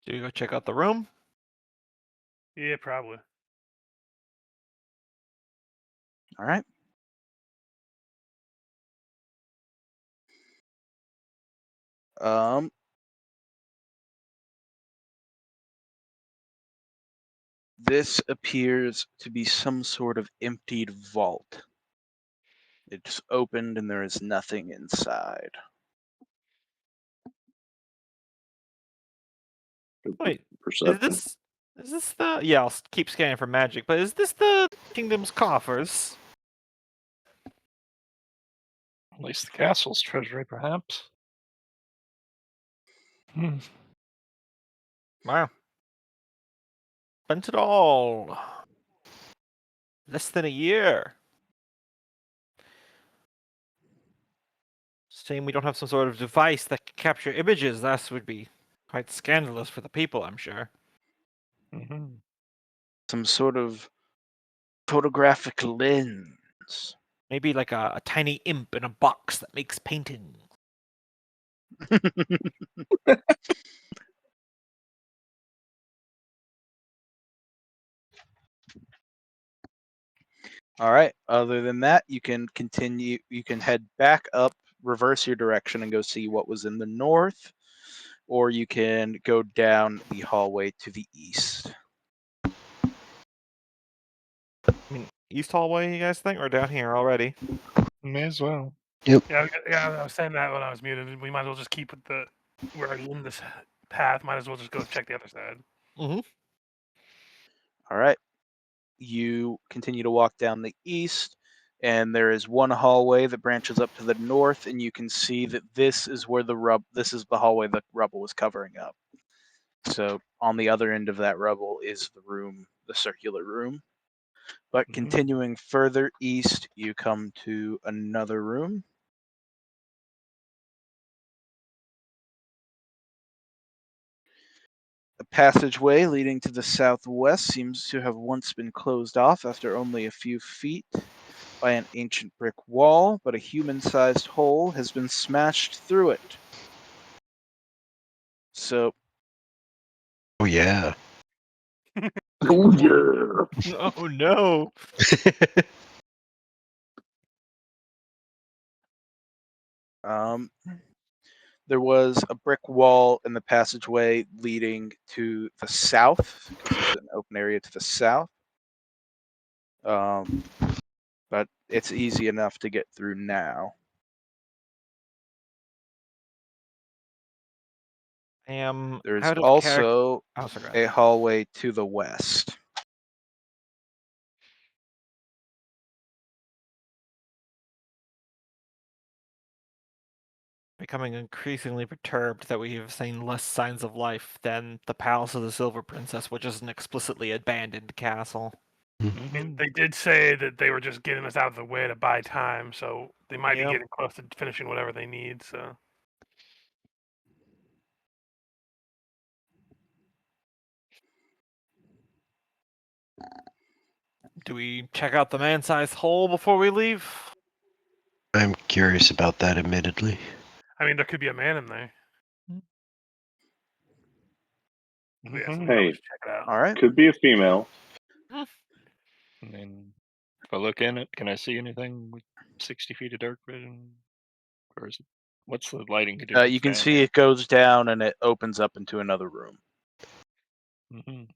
Do you go check out the room? Yeah, probably. All right. This appears to be some sort of emptied vault. It's opened and there is nothing inside. Wait, Perception. is this the? Yeah, keep scanning for magic. But is this the kingdom's coffers? At least the castle's treasury, perhaps. Wow. Spent it all. Less than a year. Shame we don't have some sort of device that can capture images. That would be quite scandalous for the people, I'm sure. Mm-hmm. Some sort of photographic lens. Maybe like a tiny imp in a box that makes paintings. All right. Other than that, you can continue. You can head back up, reverse your direction, and go see what was in the north, or you can go down the hallway to the east. I mean, east hallway, you guys think, or down here already? May as well. Yeah, I was saying that when I was muted. We might as well just keep with the. We're already in this path. Might as well just go check the other side. Mm-hmm. All right. You continue to walk down the east, and there is one hallway that branches up to the north, and you can see that this is where this is the hallway the rubble was covering up. So on the other end of that rubble is the room, the circular room. But Mhm. continuing further east, you come to another room. A passageway leading to the southwest seems to have once been closed off after only a few feet by an ancient brick wall, but a human-sized hole has been smashed through it. So Oh yeah. Oh yeah. Oh no! there was a brick wall in the passageway leading to the south, because there's an open area to the south. But it's easy enough to get through now. There's out of also Oh, sorry. a hallway to the west. Becoming increasingly perturbed that we have seen less signs of life than the Palace of the Silver Princess, which is an explicitly abandoned castle. And they did say that they were just getting us out of the way to buy time, so they might be Yep. getting close to finishing whatever they need. So Do we check out the man-sized hole before we leave? I'm curious about that, admittedly. I mean, there could be a man in there. We have some Mhm. trouble Hey. to check it out. All right. Could be a female. I mean, if I look in it, can I see anything with 60 feet of dark vision? Or is it, what's the lighting conditions? You can down see it goes down and it opens up into another room. there? Mhm.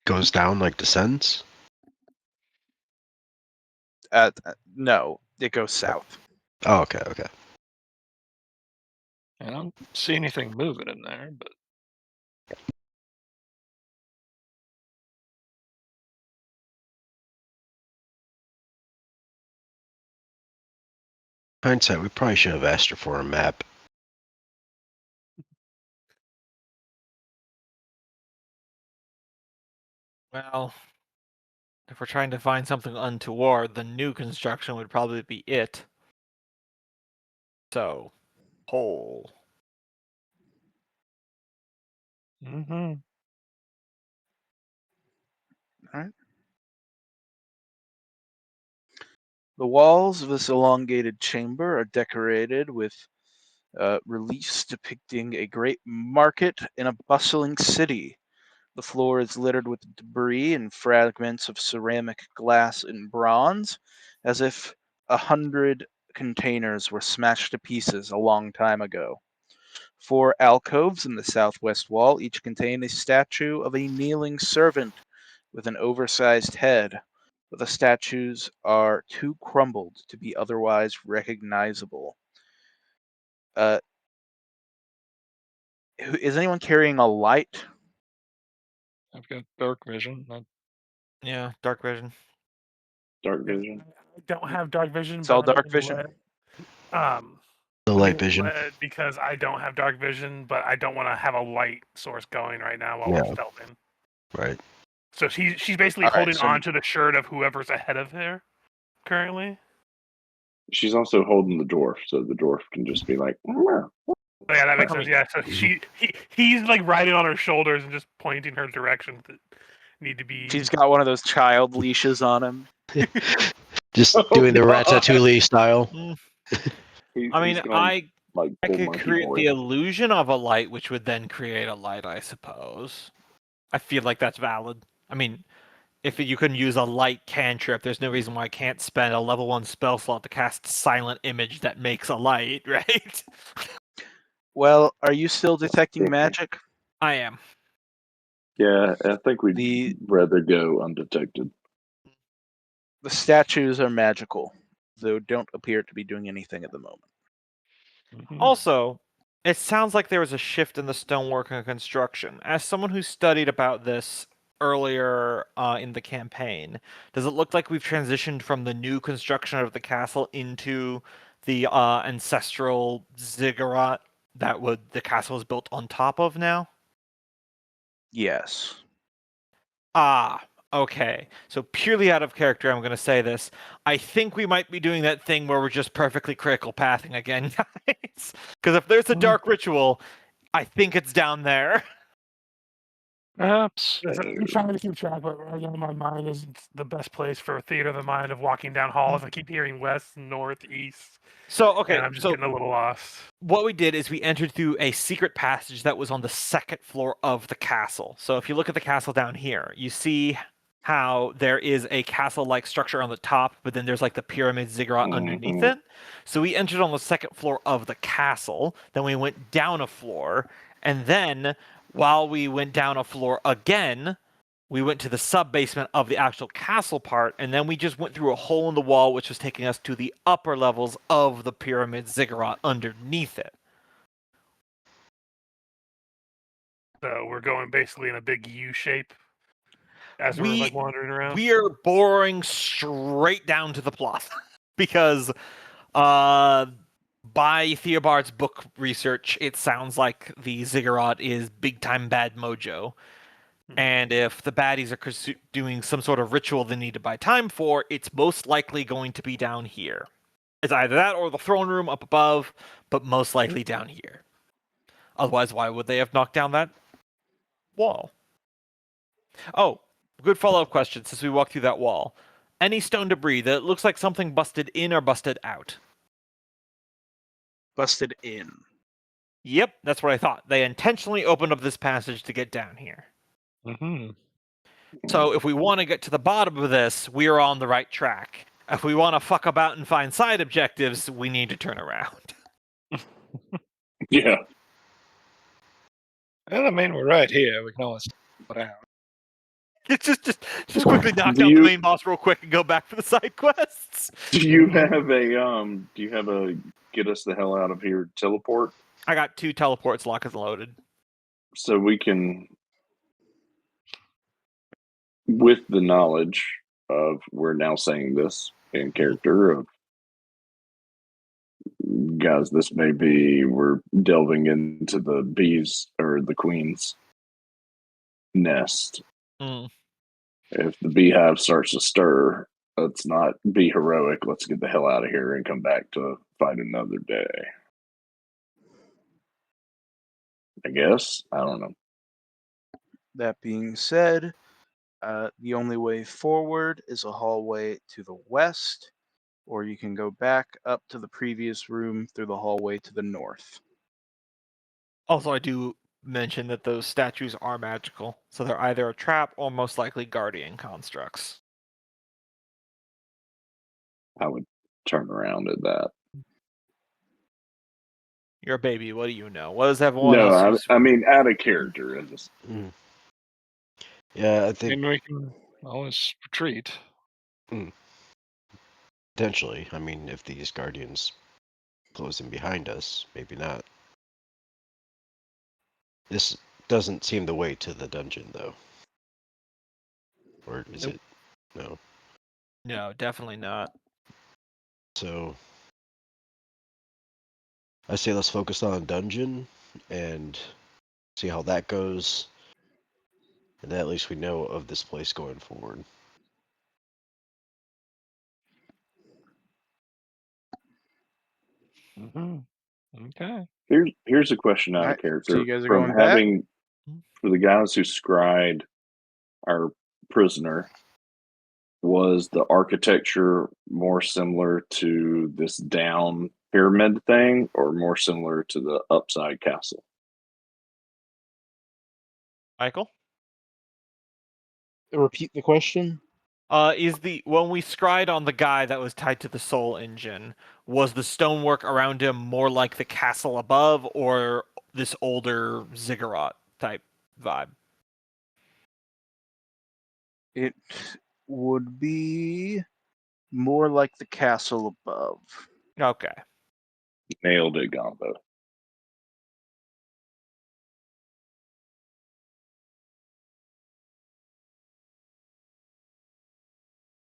Goes down like descends? No, it goes south. Oh, okay, okay. I don't see anything moving in there, but Hindsight, we probably should have asked her for a map. Well, if we're trying to find something untoward, the new construction would probably be it. So, hole. Mhm. The walls of this elongated chamber are decorated with reliefs depicting a great market in a bustling city, The floor is littered with debris and fragments of ceramic, glass, and bronze, as if 100 containers were smashed to pieces a long time ago. 4 alcoves in the southwest wall each contain a statue of a kneeling servant with an oversized head, but the statues are too crumbled to be otherwise recognizable. Is anyone carrying a light? I've got dark vision. Yeah, dark vision. Dark vision. I don't have dark vision. It's but all I'm dark in vision. lead. The I'm light in vision. lead because I don't have dark vision, but I don't want to have a light source going right now while Yeah. we're stealthing. Right. So she's basically All right, holding so- on to the shirt of whoever's ahead of her currently. She's also holding the dwarf, so the dwarf can just be like, "Meow." Oh, yeah, that makes I sense. mean- Yeah, so he's like riding on her shoulders and just pointing her directions that need to be. She's got one of those child leashes on him. Just Oh, doing the God. Ratatouille style. I mean, He's gonna, like, I pull could monkey create boy. the illusion of a light, which would then create a light, I suppose. I feel like that's valid. I mean, if you can use a light cantrip, there's no reason why I can't spend a level 1 spell slot to cast Silent Image that makes a light, right? Well, are you still detecting magic? I am. Yeah, I think we'd The rather go undetected. the statues are magical, though don't appear to be doing anything at the moment. Mhm. Also, it sounds like there was a shift in the stonework and construction. As someone who studied about this earlier in the campaign, does it look like we've transitioned from the new construction of the castle into the ancestral ziggurat that the castle is built on top of now? Yes. Ah, okay. So purely out of character, I'm going to say this. I think we might be doing that thing where we're just perfectly critical pathing again, guys. Because if there's a dark ritual, I think it's down there. Perhaps. I'm trying to keep track, but right now my mind isn't the best place for a theater of the mind of walking down halls. I keep hearing west, north, east, So, okay, and I'm just so getting a little lost. what we did is we entered through a secret passage that was on the second floor of the castle. So if you look at the castle down here, you see how there is a castle-like structure on the top, but then there's like the pyramid ziggurat underneath Mhm. it. So we entered on the second floor of the castle, then we went down a floor, and then while we went down a floor again, we went to the sub-basement of the actual castle part, and then we just went through a hole in the wall, which was taking us to the upper levels of the pyramid ziggurat underneath it. So we're going basically in a big U shape as we're We- like wandering around. We are boring straight down to the plot because by Theobald's book research, it sounds like the ziggurat is big time bad mojo. And if the baddies are doing some sort of ritual they need to buy time for, it's most likely going to be down here. It's either that or the throne room up above, but most likely down here. Otherwise, why would they have knocked down that wall? Oh, good follow-up question since we walked through that wall. Any stone debris that looks like something busted in or busted out? Busted in. Yep, that's what I thought. They intentionally opened up this passage to get down here. Hmm. So if we want to get to the bottom of this, we are on the right track. If we want to fuck about and find side objectives, we need to turn around. Yeah. Well, I mean, we're right here. We can always put out. It's just quickly knock Do out you- the main boss real quick and go back for the side quests. Do you have a get us the hell out of here teleport? I got 2 teleports locked and loaded. So we can, with the knowledge of, we're now saying this in character of, guys, this may be, we're delving into the bees or the queen's nest. Mm. If the beehive starts to stir, let's not be heroic. Let's get the hell out of here and come back to fight another day. I guess. I don't know. That being said, the only way forward is a hallway to the west, or you can go back up to the previous room through the hallway to the north. Also, I do mention that those statues are magical, so they're either a trap or most likely guardian constructs. I would turn around at that. You're a baby. What do you know? What does everyone No, else? Who's... I mean out of character. I just Mm. Yeah, I I think mean, we can always retreat. potentially. I mean, if these guardians close in behind us, maybe not. This doesn't seem the way to the dungeon, though. Or is Nope. it? No. No, definitely not. So I say let's focus on dungeon and see how that goes. And then at least we know of this place going forward. Okay. here's a question out of Alright, so character you guys are from going back? having for the guys who scried our prisoner. Was the architecture more similar to this down pyramid thing, or more similar to the upside castle? Michael? Repeat the question. Is the when we scried on the guy that was tied to the soul engine, was the stonework around him more like the castle above or this older ziggurat type vibe? It would be more like the castle above. Okay. Nailed it, Gombo.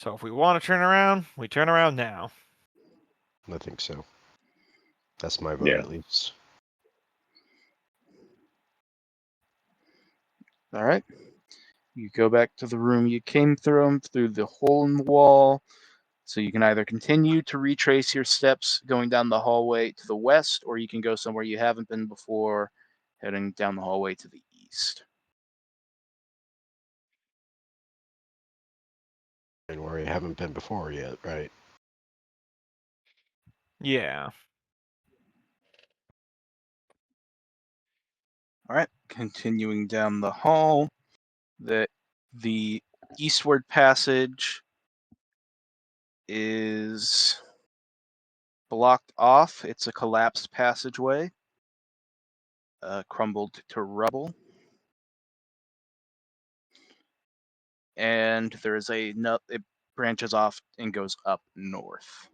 So if we want to turn around, we turn around now. I think so. That's my vote, Yeah. at least. All right. You go back to the room you came through the hole in the wall. So you can either continue to retrace your steps going down the hallway to the west, or you can go somewhere you haven't been before, heading down the hallway to the east. And where we haven't been before yet, right? Yeah. All right. Continuing down the hall, the eastward passage is blocked off. It's a collapsed passageway, crumbled to rubble. And there is it branches off and goes up north.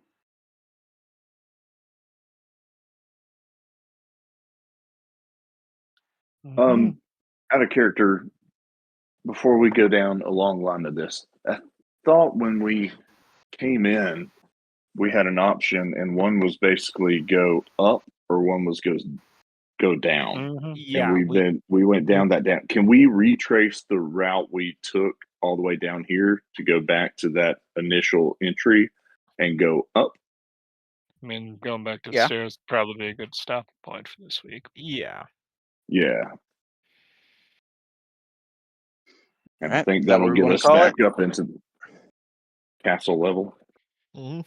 Out of character, before we go down a long line of this, I thought when we came in, we had an option, and one was basically go up, or one was go down. Yeah. And we went down that down. Can we retrace the route we took all the way down here to go back to that initial entry and go up? I mean, going back to the Yeah. stairs would probably be a good stopping point for this week. Yeah. Yeah. And I Alright, think that that'll what we get wanna us call back it? up into castle level. Mhm.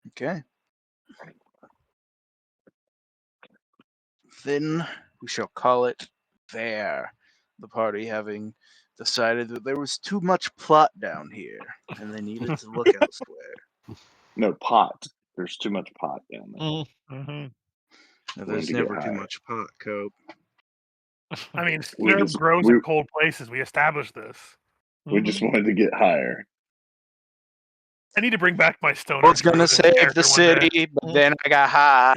Okay. Then we shall call it there. The party having decided that there was too much plot down here, and they needed to look elsewhere. No, pot. There's too much pot down there. Mhm. Mm-hmm. Now, Wanted there's to get never too higher. much pot, Cope. I mean, We Snurb just- grows we- in cold places. We established this. We just wanted to get higher. I need to bring back my stoner. I was gonna druid as a save the character one day. city, but then I got high.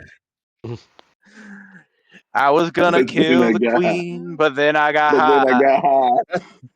I was gonna But then kill I the got high. queen, but then I got But high. then I got high.